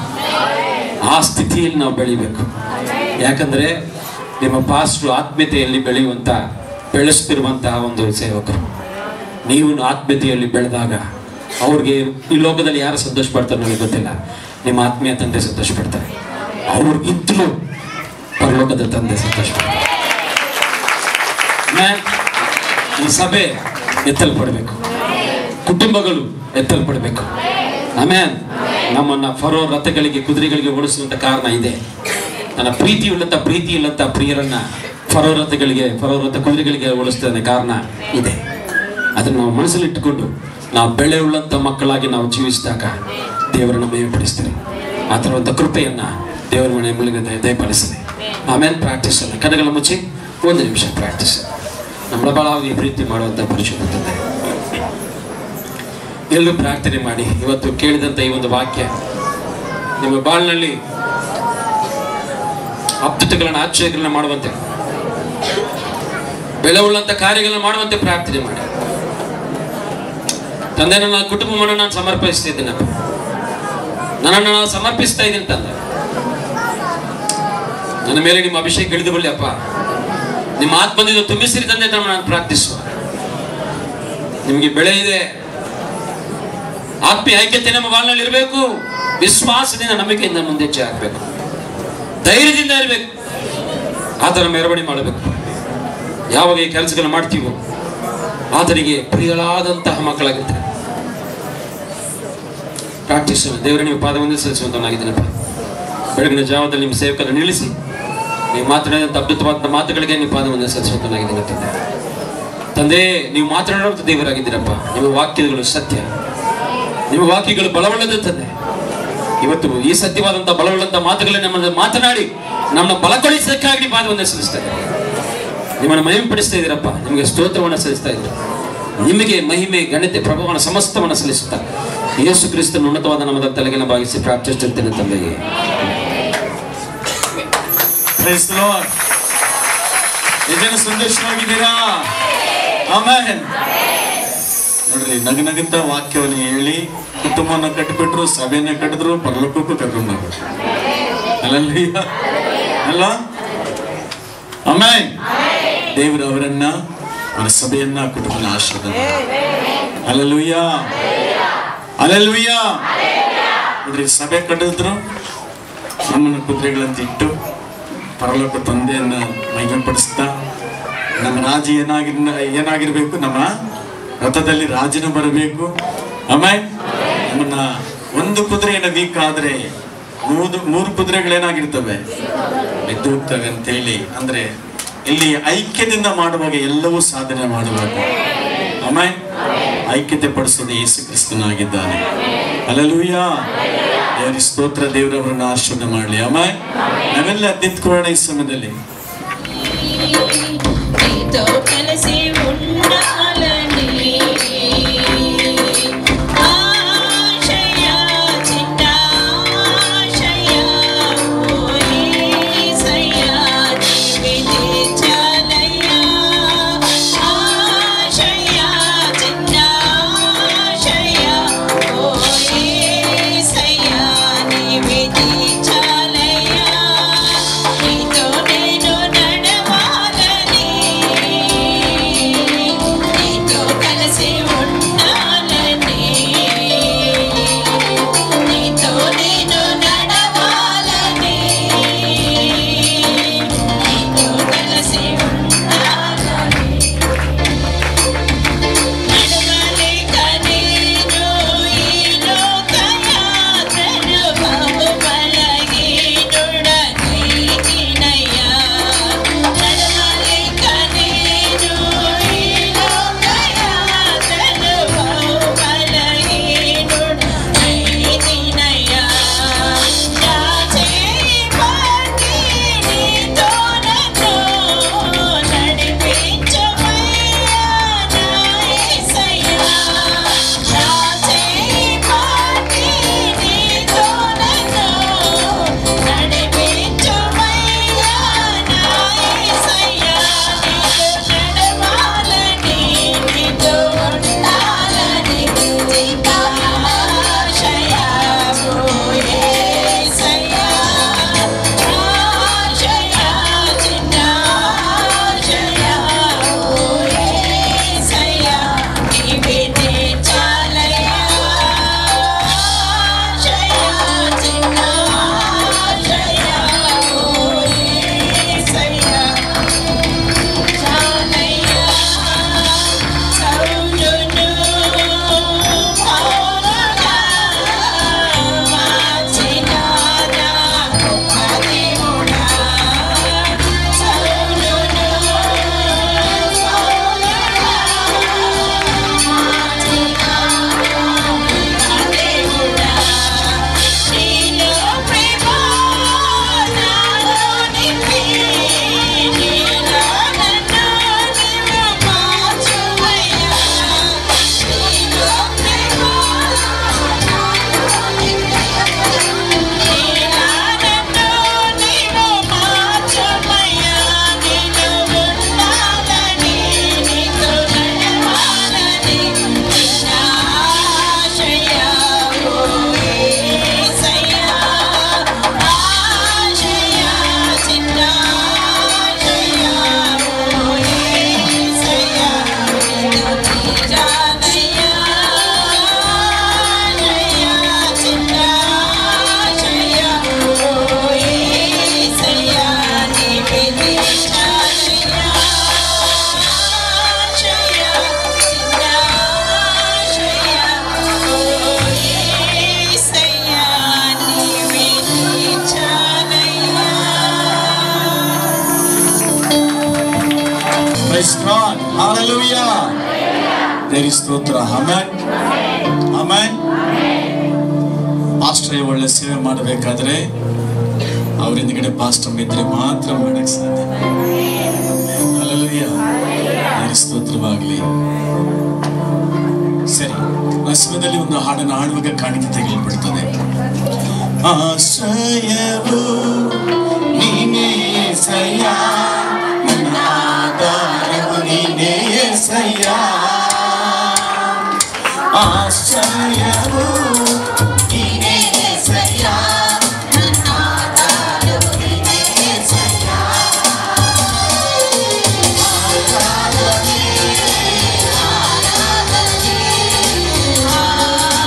ಆ ಸ್ಥಿತಿಯಲ್ಲಿ ನಾವು ಬೆಳಿಬೇಕು. ಯಾಕಂದ್ರೆ ನಿಮ್ಮ ಪಾಸ್ಟ್ರು ಆತ್ಮೀಯತೆಯಲ್ಲಿ ಬೆಳೆಸ್ತಿರುವಂತಹ ಒಂದು ಸೇವಕರು. ನೀವು ಆತ್ಮೀಯತೆಯಲ್ಲಿ ಬೆಳೆದಾಗ ಅವ್ರಿಗೆ ಈ ಲೋಕದಲ್ಲಿ ಯಾರು ಸಂತೋಷ ಪಡ್ತಾರೆ ನನಗೆ ಗೊತ್ತಿಲ್ಲ. ನಿಮ್ಮ ಆತ್ಮೀಯ ತಂದೆ ಸಂತೋಷ ಪಡ್ತಾರೆ. ಅವ್ರಿಗಿಂತಲೂ ಪರಲೋಕದ ತಂದೆ ಸಂತೋಷ ಪಡ್ತಾರೆ. ಈ ಸಭೆ ಎತ್ತಲ್ಪಡಬೇಕು, ಕುಟುಂಬಗಳು ಎತ್ತಲ್ಪಡಬೇಕು. ಆಮೇಲೆ ನಮ್ಮನ್ನ ಫರೋ ರಥಗಳಿಗೆ, ಕುದುರೆಗಳಿಗೆ ಓಡಿಸುವಂತ ಕಾರಣ ಇದೆ. ನನ್ನ ಪ್ರೀತಿ ಇಲ್ಲಂತ ಪ್ರಿಯರನ್ನ ಫರೋ ರಥ ಕುದುರೆಗಳಿಗೆ ಓಡಿಸ್ತದೆ ಕಾರಣ ಇದೆ. ಅದನ್ನು ನಾವು ಮನಸ್ಸಲ್ಲಿ ಇಟ್ಟುಕೊಂಡು ನಾವು ಬೆಳೆ ಉಳ್ಳಂತ ಮಕ್ಕಳಾಗಿ ನಾವು ಜೀವಿಸಿದಾಗ ದೇವರನ್ನು ಮೇಯಪಡಿಸ್ತಾರೆ. ಆ ಥರವಂಥ ಕೃಪೆಯನ್ನ ದೇವರ ಮನೆ ಮೂಲಕ ದಯಪಾಲಿಸಲಿ. ಆಮೇಲೆ ಪ್ರಾಕ್ಟೀಸ್ ಅಲ್ಲ, ಕಣ್ಣುಗಳ ಮುಚ್ಚಿ 1 ನಿಮಿಷ ಪ್ರಾಕ್ಟೀಸ್. ನಮ್ಮ ಬಲವಾಗಿ ಪ್ರೀತಿ ಮಾಡುವಂಥ ಪರಿಶುದ್ಧ ತಂದೆ, ಎಲ್ಲರೂ ಪ್ರಾರ್ಥನೆ ಮಾಡಿ ಇವತ್ತು ಕೇಳಿದಂಥ ಈ ಒಂದು ವಾಕ್ಯ ನಿಮ್ಮ ಬಾಳಿನಲ್ಲಿ ಅದ್ಭುತಗಳನ್ನ, ಆಶ್ಚರ್ಯಗಳನ್ನ ಮಾಡುವಂತೆ, ಬೆಳೆ ಉಳ್ಳಂತ ಕಾರ್ಯಗಳನ್ನ ಮಾಡುವಂತೆ ಪ್ರಾರ್ಥನೆ ಮಾಡಿ. ತಂದೆ, ನನ್ನ ಕುಟುಂಬವನ್ನು ನಾನು ಸಮರ್ಪಿಸ್ತಾ ಇದ್ದೀನಪ್ಪ, ನನ್ನನ್ನು ನಾನು ಸಮರ್ಪಿಸ್ತಾ ಇದ್ದೀನಿ ತಂದೆ. ನನ್ನ ಮೇಲೆ ನಿಮ್ಮ ಅಭಿಷೇಕ ಇಳಿದು ಬರಲಿ ಅಪ್ಪ. ನಿಮ್ಮ ಆತ್ಮದಿಂದ ತುಂಬಿಸಿರಿ ತಂದೆ ಅಂತ ನಾನು ಪ್ರಾರ್ಥಿಸುವ. ನಿಮಗೆ ಬೆಳೆ ಇದೆ, ಆತ್ಮೀಯ ಐಕ್ಯತೆ ನಮ್ಮ ಬಾಳಿನಲ್ಲಿ ಇರಬೇಕು. ವಿಶ್ವಾಸದಿಂದ, ನಂಬಿಕೆಯಿಂದ ಮುಂದೆ ಹೆಜ್ಜೆ ಹಾಕಬೇಕು, ಧೈರ್ಯದಿಂದ ಇರಬೇಕು, ಆತನ ಮೆರವಣಿಗೆ ಮಾಡಬೇಕು. ಯಾವಾಗ ಈ ಕೆಲಸಗಳನ್ನ ಮಾಡ್ತೀವೋ ಆತನಿಗೆ ಪ್ರಿಯಳಾದಂತಹ ಮಕ್ಕಳಾಗಿರ್ತಾರೆ. ಪ್ರಾರ್ಥಿಸೋಣ. ದೇವರ ನೀವು ಪಾದ ಮುಂದೆ ಸಲ್ಲಿಸುವಂತನಾಗಿದ್ದೀನಪ್ಪ. ಬೆಳಗಿನ ಜಾವದಲ್ಲಿ ನಿಮ್ಮ ಸೇವಕರನ್ನು ನಿಲ್ಲಿಸಿ ನೀವು ಮಾತನಾಡಿದಂಥ ಅದ್ಭುತವಾದ ಮಾತುಗಳಿಗೆ ನೀವು ಪಾದ ಮುಂದೆ ಸಲ್ಲಿಸುವಂತನಾಗಿದ್ದೀನಿ ತಂದೆ. ತಂದೆ, ನೀವು ಮಾತನಾಡುವಂಥ ದೇವರಾಗಿದ್ದೀರಪ್ಪ. ನಿಮ್ಮ ವಾಕ್ಯಗಳು ಸತ್ಯ, ನಿಮ್ಮ ವಾಕ್ಯಗಳು ಬಲವುಳ್ಳದ್ದು ತಂದೆ. ಇವತ್ತು ಈ ಸತ್ಯವಾದಂಥ ಬಲವುಳ್ಳಂಥ ಮಾತುಗಳನ್ನ ನಮ್ಮನ್ನು ಮಾತನಾಡಿ ನಮ್ಮನ್ನು ಬಲಗೊಳಿಸೋದಕ್ಕಾಗಿ ಪಾದ ಮುಂದೆ ಸಲ್ಲಿಸ್ತಾರೆ. ನಿಮ್ಮನ್ನು ಮಹಿಮೆ ಪಡಿಸ್ತಾ ಇದ್ದೀರಪ್ಪ. ನಿಮಗೆ ಸ್ತೋತ್ರವನ್ನು ಸಲ್ಲಿಸ್ತಾ ಇದ್ದೀರ. ನಿಮಗೆ ಮಹಿಮೆ, ಘನತೆ, ಪ್ರಭಾವವನ್ನು ಸಮಸ್ತವನ್ನು ಸಲ್ಲಿಸುತ್ತಾ ಯೇಸು ಕ್ರಿಸ್ತನ ಉನ್ನತವಾದ ನಾಮದ ತಲೆಗೆನ ಭಾಗಿಸಿ ಪ್ರಾರ್ಥಿಸುತ್ತೇನೆ ತಂದೆಗೆ. Praise the Lord. ಎಷ್ಟು ಸಂತೋಷವಾಗಿದ್ದೀರಾ? ಆಮೆನ್. ನೋಡ್ರಿ, ನಗನಗಂತ ವಾಕ್ಯವನ್ನು ಹೇಳಿ ಕುಟುಂಬನ ಕಟ್ಟಿಬಿಟ್ರು, ಸಭೆಯನ್ನ ಕಟ್ಟಿದ್ರು, ಪರಲೋಕಕ್ಕೂ ಕರ್ಕೊಂಡು ಹೋಗ್ಬಿಟ್ರು. ಅಲ್ಲ? ಆಮೆನ್. ದೇವರು ಅವರನ್ನ, ಅವರ ಸಭೆಯನ್ನ, ಕುಟುಂಬನ ಆಶೀರ್ವಾದ. Hallelujah, hallelujah. ನೋಡ್ರಿ, ಸಭೆ ಕಟ್ಟಿದ್ರು, ನಮ್ಮನ್ನು ಕುದುರೆಗಳಂತ ಇಟ್ಟು ಪರಲೋಕ ತಂದೆಯನ್ನು ಮಹಿಮೆಪಡಿಸ್ತಾ ನಮ್ಮ ರಾಜ ಏನಾಗಿರ್ಬೇಕು, ನಮ್ಮ ರಥದಲ್ಲಿ ರಾಜನು ಬರಬೇಕು. ಆಮೇಲೆ ನಮ್ಮನ್ನ ಒಂದು ಕುದುರೆಯನ್ನು ವೀಕ್ ಆದ್ರೆ ಮೂರು ಕುದುರೆಗಳೇನಾಗಿರ್ತವೆ, ಎದ್ದು ಹೋಗ್ತವೆ ಅಂತೇಳಿ. ಅಂದ್ರೆ ಇಲ್ಲಿ ಐಕ್ಯದಿಂದ ಮಾಡುವಾಗ ಎಲ್ಲವೂ ಸಾಧನೆ ಮಾಡುವಾಗ ಆಮೇಲೆ ಐಕ್ಯತೆ ಪಡಿಸೋದು ಯೇಸು ಕ್ರಿಸ್ತನಾಗಿದ್ದಾನೆ. ಹಲ್ಲೆಲೂಯಾ, ದೇವರ ಸ್ತೋತ್ರ. ದೇವರವರನ್ನ ಆಶೀರ್ವಾದ ಮಾಡಲಿ. ಆಮೇಲೆ ನಾವೆಲ್ಲ ನಿಂತ್ಕೊಳ್ಳೋಣ ಈ ಸಮಯದಲ್ಲಿ. Praise God. Hallelujah. There is ಸ್ತೋತ್ರ. Amen. Amen. ಪಾಸ್ಟರ್ ಒಳ್ಳೆ ಸೇವೆ ಮಾಡಬೇಕಾದ್ರೆ ಅವ್ರ ಹಿಂದ್ಗಡೆ ಪಾಸ್ಟರ್ ಇದ್ರೆ ಮಾತ್ರ ಮಾಡಕ್ ಸಾಧ್ಯ. Hallelujah. There is ಸ್ತೋತ್ರವಾಗಲಿ. ಸರಿ, ನಸ್ಮದಲ್ಲಿ ಒಂದು ಹಾಡನ್ನು ಹಾಡುವಾಗ ಕಾಣಿಕೆ ತೆಗೆಯಲ್ಪಡುತ್ತದೆ. ಆಶ್ರಯವು ನೀನೇ యేసయ్య, ನನ್ನ ಆಧಾರವು ನೀನೇ యేసయ్య. ಆಶ್ರಯವು ನೀನೇ యేసయ్య, ನನ್ನ ಆಧಾರವು ನೀನೇ యేసయ్య. ಆರಾಧನೆ ಆರಾಧನೆ ಆರಾಧನೆ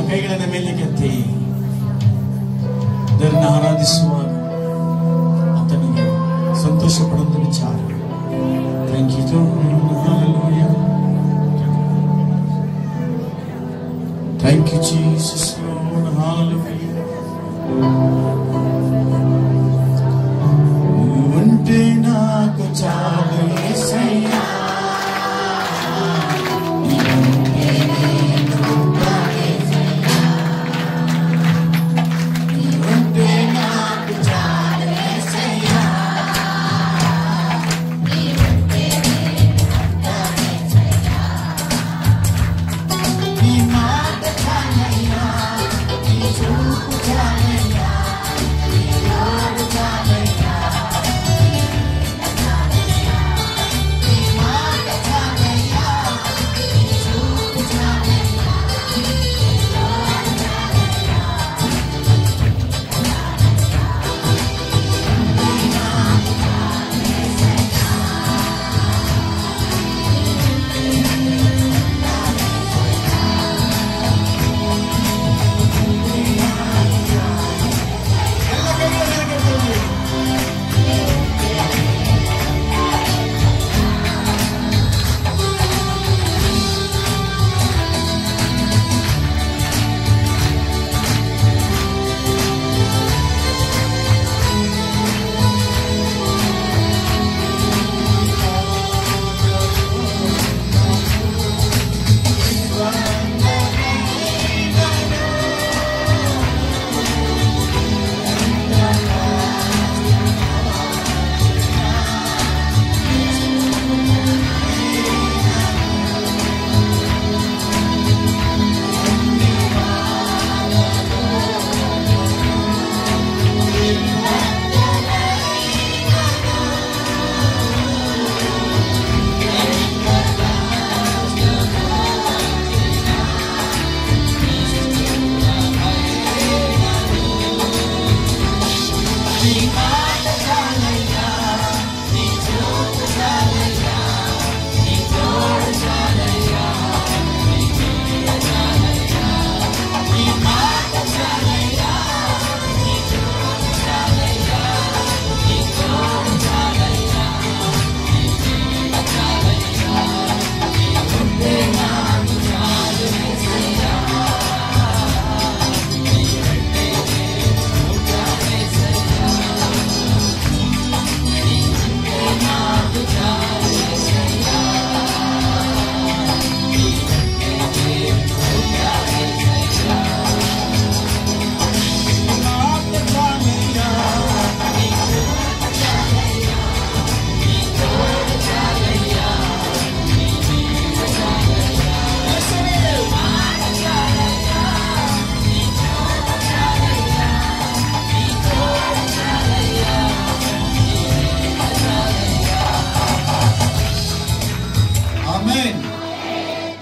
ಕೈಗಳನ್ನು ಮೇಲೆಗೆತ್ತಿ ದೇವರನ್ನ ಆರಾಧಿಸುವಾಗ ಆತನಿಗೆ ಸಂತೋಷ ಪಡುವಂತ ವಿಚಾರ. Thank you. Thank you Jesus. ఉంటే నాకు చాలు యేసయ్యా.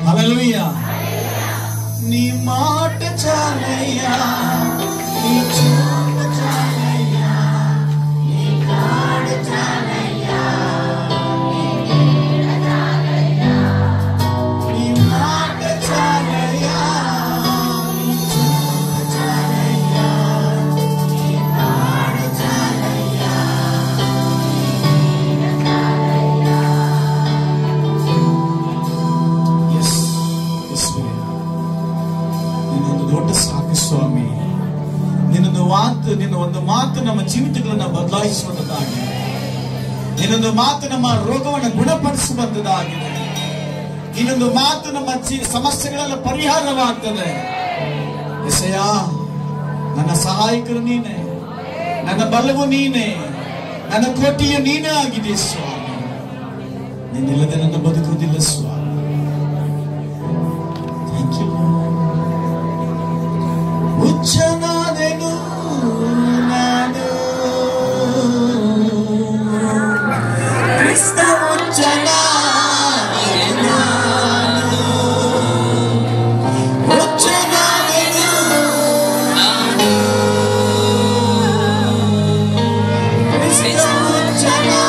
హల్లెలూయా. నీ మాట చాలయ్యా, నీ చూపు చాలయ్యా, నీ కాడు చాలయ్యా, నీ నీడ చాలయ్యా. నీ మాట చాలయ్యా, నీ చూపు చాలయ్యా, నీ కాడు చాలయ్యా, నీ నీడ చాలయ్యా. ದೊಡ್ಡ ಸಾಕು ಸ್ವಾಮಿ. ನಿನ್ನ ಒಂದು ಮಾತು ನಮ್ಮ ಜೀವಿತಗಳನ್ನ ಬದಲಾಯಿಸುವಂತದ್ದಾಗಿದೆ. ನಿನ್ನೊಂದು ಮಾತು ನಮ್ಮ ರೋಗವನ್ನು ಗುಣಪಡಿಸುವಂತದ್ದಾಗಿದೆ. ಇನ್ನೊಂದು ಮಾತು ನಮ್ಮ ಸಮಸ್ಯೆಗಳೆಲ್ಲ ಪರಿಹಾರವಾಗ್ತದೆ. ಯೆಸಯ್ಯ, ನನ್ನ ಸಹಾಯಕರು ನೀನೇ, ನನ್ನ ಬಲವು ನೀನೇ, ನನ್ನ ಕೋಟೆಯು ನೀನೇ ಆಗಿದೆ ಸ್ವಾಮಿ. ನಿನ್ನಿಲ್ಲದೆ ನನ್ನ ಬದುಕುವುದಿಲ್ಲ ಸ್ವಾಮಿ. Thank you. ಹುಚ್ಚನಾದೆನು ನಾನು, ಕ್ರಿಸ್ತ ಹುಚ್ಚನಾದೆನು ನಾನು, ಹುಚ್ಚನಾದೆನು ನಾನು, ಕ್ರಿಸ್ತ ಹುಚ್ಚನಾದೆನು.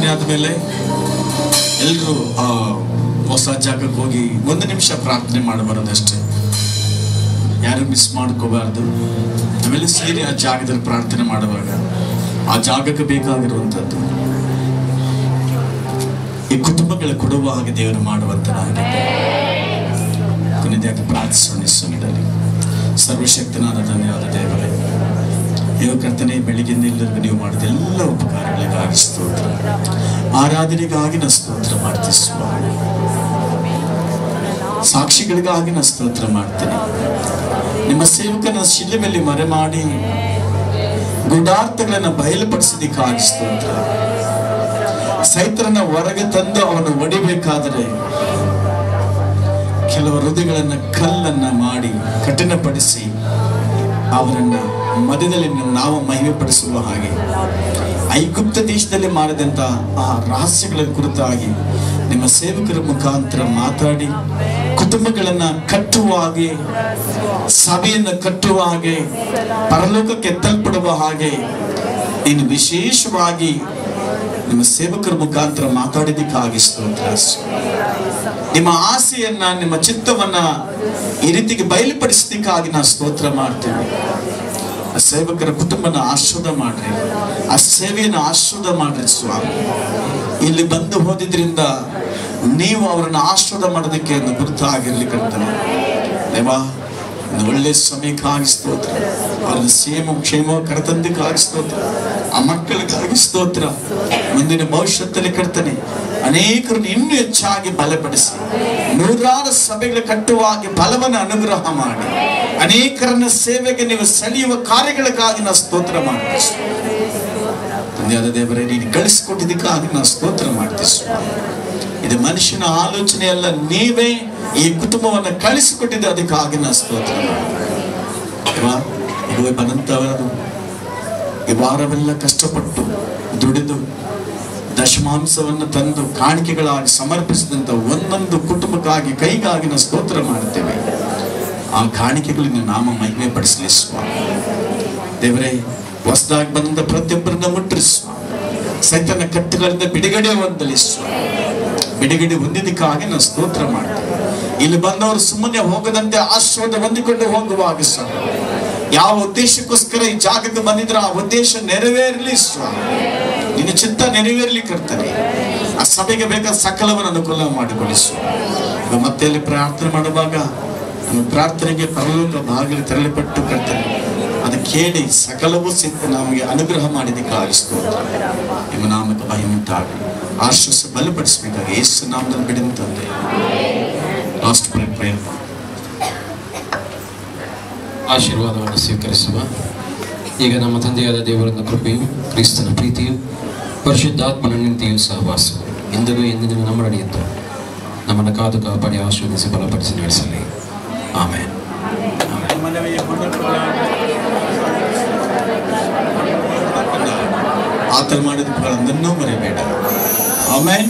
ಪ್ರಾರ್ಥನೆ ಆದಮೇಲೆ ಎಲ್ಲರೂ ಆ ಹೊಸ ಜಾಗಕ್ಕೆ ಹೋಗಿ 1 ನಿಮಿಷ ಪ್ರಾರ್ಥನೆ ಮಾಡಬಾರದಷ್ಟೇ, ಯಾರು ಮಿಸ್ ಮಾಡ್ಕೋಬಾರ್ದು. ಆಮೇಲೆ ಸೇರಿ ಆ ಜಾಗದಲ್ಲಿ ಪ್ರಾರ್ಥನೆ ಮಾಡುವಾಗ ಆ ಜಾಗಕ್ಕೆ ಬೇಕಾಗಿರುವಂಥದ್ದು ಈ ಕುಟುಂಬಗಳ ಕೊಡುವ ಹಾಗೆ ದೇವರು ಮಾಡುವಂತನಾಗಿದೆ. ಕೊನೆಯದಾಗಿ ಪ್ರಾರ್ಥಿಸೋಣ ಸಮಯದಲ್ಲಿ. ಸರ್ವಶಕ್ತನಾದ ಧನ್ಯವಾದ ದೇವರೇ, ದೇವ ಕರ್ತನೆ, ಬೆಳಿಗ್ಗೆಯಿಂದ ಎಲ್ಲರಿಗೂ ನೀವು ಮಾಡಿದ ಎಲ್ಲ ಉಪಕಾರಗಳಿಗಾಗಿ ಸ್ತೋತ್ರ, ಆರಾಧನೆಗಾಗಿ ನಾ ಸ್ತೋತ್ರ ಮಾಡ್ತೀವಿ ಸ್ವಾಮಿ, ಸಾಕ್ಷಿಗಳಿಗಾಗಿ ನಾ ಸ್ತೋತ್ರ ಮಾಡ್ತೇನೆ. ನಿಮ್ಮ ಸೇವಕನ ಶಿಲೆಯಲ್ಲಿ ಮರೆ ಮಾಡಿ ಗೂಢಾರ್ಥಗಳನ್ನ ಬಯಲುಪಡಿಸಿದಕ್ಕಾಗಿ ಸ್ತೋತ್ರ. ಸೈತ್ರನ ಹೊರಗೆ ತಂದು ಅವನು ಒಡಿಬೇಕಾದರೆ ಕೆಲವು ಹೃದಯಗಳನ್ನ ಕಲ್ಲನ್ನ ಮಾಡಿ ಕಠಿಣಪಡಿಸಿ ಅವರನ್ನ ಮಧ್ಯದಲ್ಲಿ ನಾವು ಮಹಿಮೆ ಪಡಿಸುವ ಹಾಗೆ ಐಗುಪ್ತ ದೇಶದಲ್ಲಿ ಮಾಡಿದಂತ ಆ ರಹಸ್ಯಗಳ ಕುರಿತಾಗಿ ನಿಮ್ಮ ಸೇವಕರ ಮುಖಾಂತರ ಮಾತಾಡಿ ಕುಟುಂಬಗಳನ್ನ ಕಟ್ಟುವ ಹಾಗೆ, ಸಭೆಯನ್ನು ಕಟ್ಟುವ ಹಾಗೆ, ಪರಲೋಕಕ್ಕೆ ಎತ್ತಲ್ಪಡುವ ಹಾಗೆ ನೀನು ವಿಶೇಷವಾಗಿ ನಿಮ್ಮ ಸೇವಕರ ಮುಖಾಂತರ ಮಾತಾಡಿದ್ದಕ್ಕಾಗಿ ಸ್ತೋತ್ರ. ನಿಮ್ಮ ಆಸೆಯನ್ನ, ನಿಮ್ಮ ಚಿತ್ತವನ್ನ ಈ ರೀತಿಗೆ ಬಯಲುಪಡಿಸಲಿಕ್ಕಾಗಿ ನಾವು ಸ್ತೋತ್ರ ಮಾಡ್ತೇವೆ. ಆ ಸೇವಕರ ಕುಟುಂಬನ ಆಶೀರ್ವಾದ ಮಾಡ್ರಿ, ಆ ಸೇವೆಯನ್ನು ಆಶೀರ್ವಾದ ಮಾಡ್ರಿ ಸ್ವಾಮಿ. ಇಲ್ಲಿ ಬಂದು ಹೋದಿದ್ರಿಂದ ನೀವು ಅವರನ್ನು ಆಶೀರ್ವಾದ ಮಾಡೋದಕ್ಕೆ ಒಂದು ಗುರುತಾಗಿರ್ಲಿಕ್ಕಂತ ದೇವಾ, ಒಂದು ಒಳ್ಳೆ ಸಮಯಕ್ಕಾಗಿ ಸ್ತೋತ್ರ, ಅವ್ರನ್ನ ಕ್ಷೇಮ ಕರೆತಂದಕ್ಕಾಗಿ ಸ್ತೋತ್ರ, ಆ ಮಕ್ಕಳಿಗಾಗಿ ಸ್ತೋತ್ರ. ಮುಂದಿನ ಭವಿಷ್ಯದಲ್ಲಿ ಕರ್ತನೆ ಅನೇಕರನ್ನು ಇನ್ನೂ ಹೆಚ್ಚಾಗಿ ಬಲಪಡಿಸಿ 100 ಸಭೆಗಳು ಕಟ್ಟುವಾಗಿ ಬಲವನ್ನು ಅನುಗ್ರಹ ಮಾಡಿ ಅನೇಕರನ್ನ ಸೇವೆಗೆ ನೀವು ಸೆಳೆಯುವ ಕಾರ್ಯಗಳಿಗಾಗಿ ನಾವು ಸ್ತೋತ್ರ ಮಾಡ್ತೀವಿ. ತಂದೆಯಾದ ದೇವರೇ, ನೀನು ಕಳಿಸಿಕೊಟ್ಟಿದ್ದಕ್ಕಾಗಿ ನಾವು ಸ್ತೋತ್ರ ಮಾಡ್ತೀವಿ. ಇದು ಮನುಷ್ಯನ ಆಲೋಚನೆ ಅಲ್ಲ, ನೀವೇ ಈ ಕುಟುಂಬವನ್ನು ಕಳಿಸಿಕೊಟ್ಟಿದ್ದ, ಅದಕ್ಕಾಗಿ ನಾವು ಸ್ತೋತ್ರ ಮಾಡ್ತೀವಿ. ಬಂದಂತವರು ಈ ವಾರವೆಲ್ಲ ಕಷ್ಟಪಟ್ಟು ದುಡಿದು ದಶಮಾಂಸವನ್ನು ತಂದು ಕಾಣಿಕೆಗಳಾಗಿ ಸಮರ್ಪಿಸಿದಂತ ಒಂದೊಂದು ಕುಟುಂಬಕ್ಕಾಗಿ ಕೈಗಾಗಿ ನಾವು ಸ್ತೋತ್ರ ಮಾಡುತ್ತೇವೆ. ಆ ಕಾಣಿಕೆಗಳನ್ನು ನಾಮ ಮಹಿಮೆ ಪಡಿಸಲಿ ಸ್ವಾಮಿ. ದೇವರೇ, ಹೊಸದಾಗಿ ಬಂದ ಪ್ರತಿಯೊಬ್ಬರನ್ನ ಮುಟ್ರಿ ಸ್ವಾಮಿ. ಸೈತನ ಕಟ್ಟುಗಳಿಂದ ಬಿಡುಗಡೆ ಹೊಂದಲಿ ಸ್ವಾಮಿ. ಬಿಡುಗಡೆ ಹೊಂದಿದ್ದಕ್ಕಾಗಿ ನಾವು ಸ್ತೋತ್ರ ಮಾಡ್ತೇವೆ. ಇಲ್ಲಿ ಬಂದವರು ಸುಮ್ಮನೆ ಹೋಗದಂತೆ ಆಶೀರ್ವಾದ ಹೊಂದಿಕೊಂಡು ಹೋಗುವಾಗ ಸ್ವಾಮಿ, ಯಾವ ಉದ್ದೇಶಕ್ಕೋಸ್ಕರ ಈ ಜಾಗಕ್ಕೆ ಬಂದಿದ್ರೆ ಆ ಉದ್ದೇಶ ನೆರವೇರಲಿ ಸ್ವಾಮಿ. ನಿನ್ನ ಚಿತ್ತ ನೆರವೇರಲಿ ಕರ್ತನೆ. ಆ ಸಭೆಗೆ ಬೇಕಾದ ಸಕಲವನ್ನು ಅನುಕೂಲ ಮಾಡಿಕೊಳ್ಳಿ ಸ್ವಾಮಿ. ಮತ್ತೆ ಅಲ್ಲಿ ಪ್ರಾರ್ಥನೆ ಮಾಡುವಾಗ ನಮ್ಮ ಪ್ರಾರ್ಥನೆಗೆ ಪರಲೋಕ ಬಾಗಿಲು ತೆರಳಪಟ್ಟು ಕರ್ತನೆ, ಅದು ಕೇಳಿ ಸಕಲವೂ ಸಿಕ್ಕ ನಮಗೆ ಅನುಗ್ರಹ ಮಾಡಿದ್ದಕ್ಕಾಗಿ ಸ್ತೋತ್ರ. ನಿಮ್ಮ ನಾಮಕ್ಕೆ ಮಹಿಮೆಯುಂಟಾಗಲಿ. ಆಶ್ವಾಸ ಬಲಪಡಿಸಬೇಕಾಗಿ ಯೇಸು ನಾಮದಲ್ಲಿ ಬಿಡುವ ತಂದೆ. Last prayer. ಆಶೀರ್ವಾದವನ್ನು ಸ್ವೀಕರಿಸುವ. ಈಗ ನಮ್ಮ ತಂದೆಯಾದ ದೇವರ ಕೃಪೆಯು, ಕ್ರಿಸ್ತನ ಪ್ರೀತಿಯು, ಪರಿಶುದ್ಧಾತ್ಮನ ನಿಂತೆಯೂ ಸಹವಾಸವು ಇಂದಿಗೂ ಎಂದಿಗೂ ನಮ್ಮ ನಡೆಯುತ್ತೆ. ನಮ್ಮನ್ನು ಕಾದು ಕಾಪಾಡಿ ಆಶೀರ್ವದಿಸಿ ಬಲಪಡಿಸಿ ನಡೆಸಲಿ. ಆಮೇಲೆ ಆತನ ಮಾಡಿದ ಫಲವನ್ನು ಮರೆಯಬೇಡ. ಆಮೇಲೆ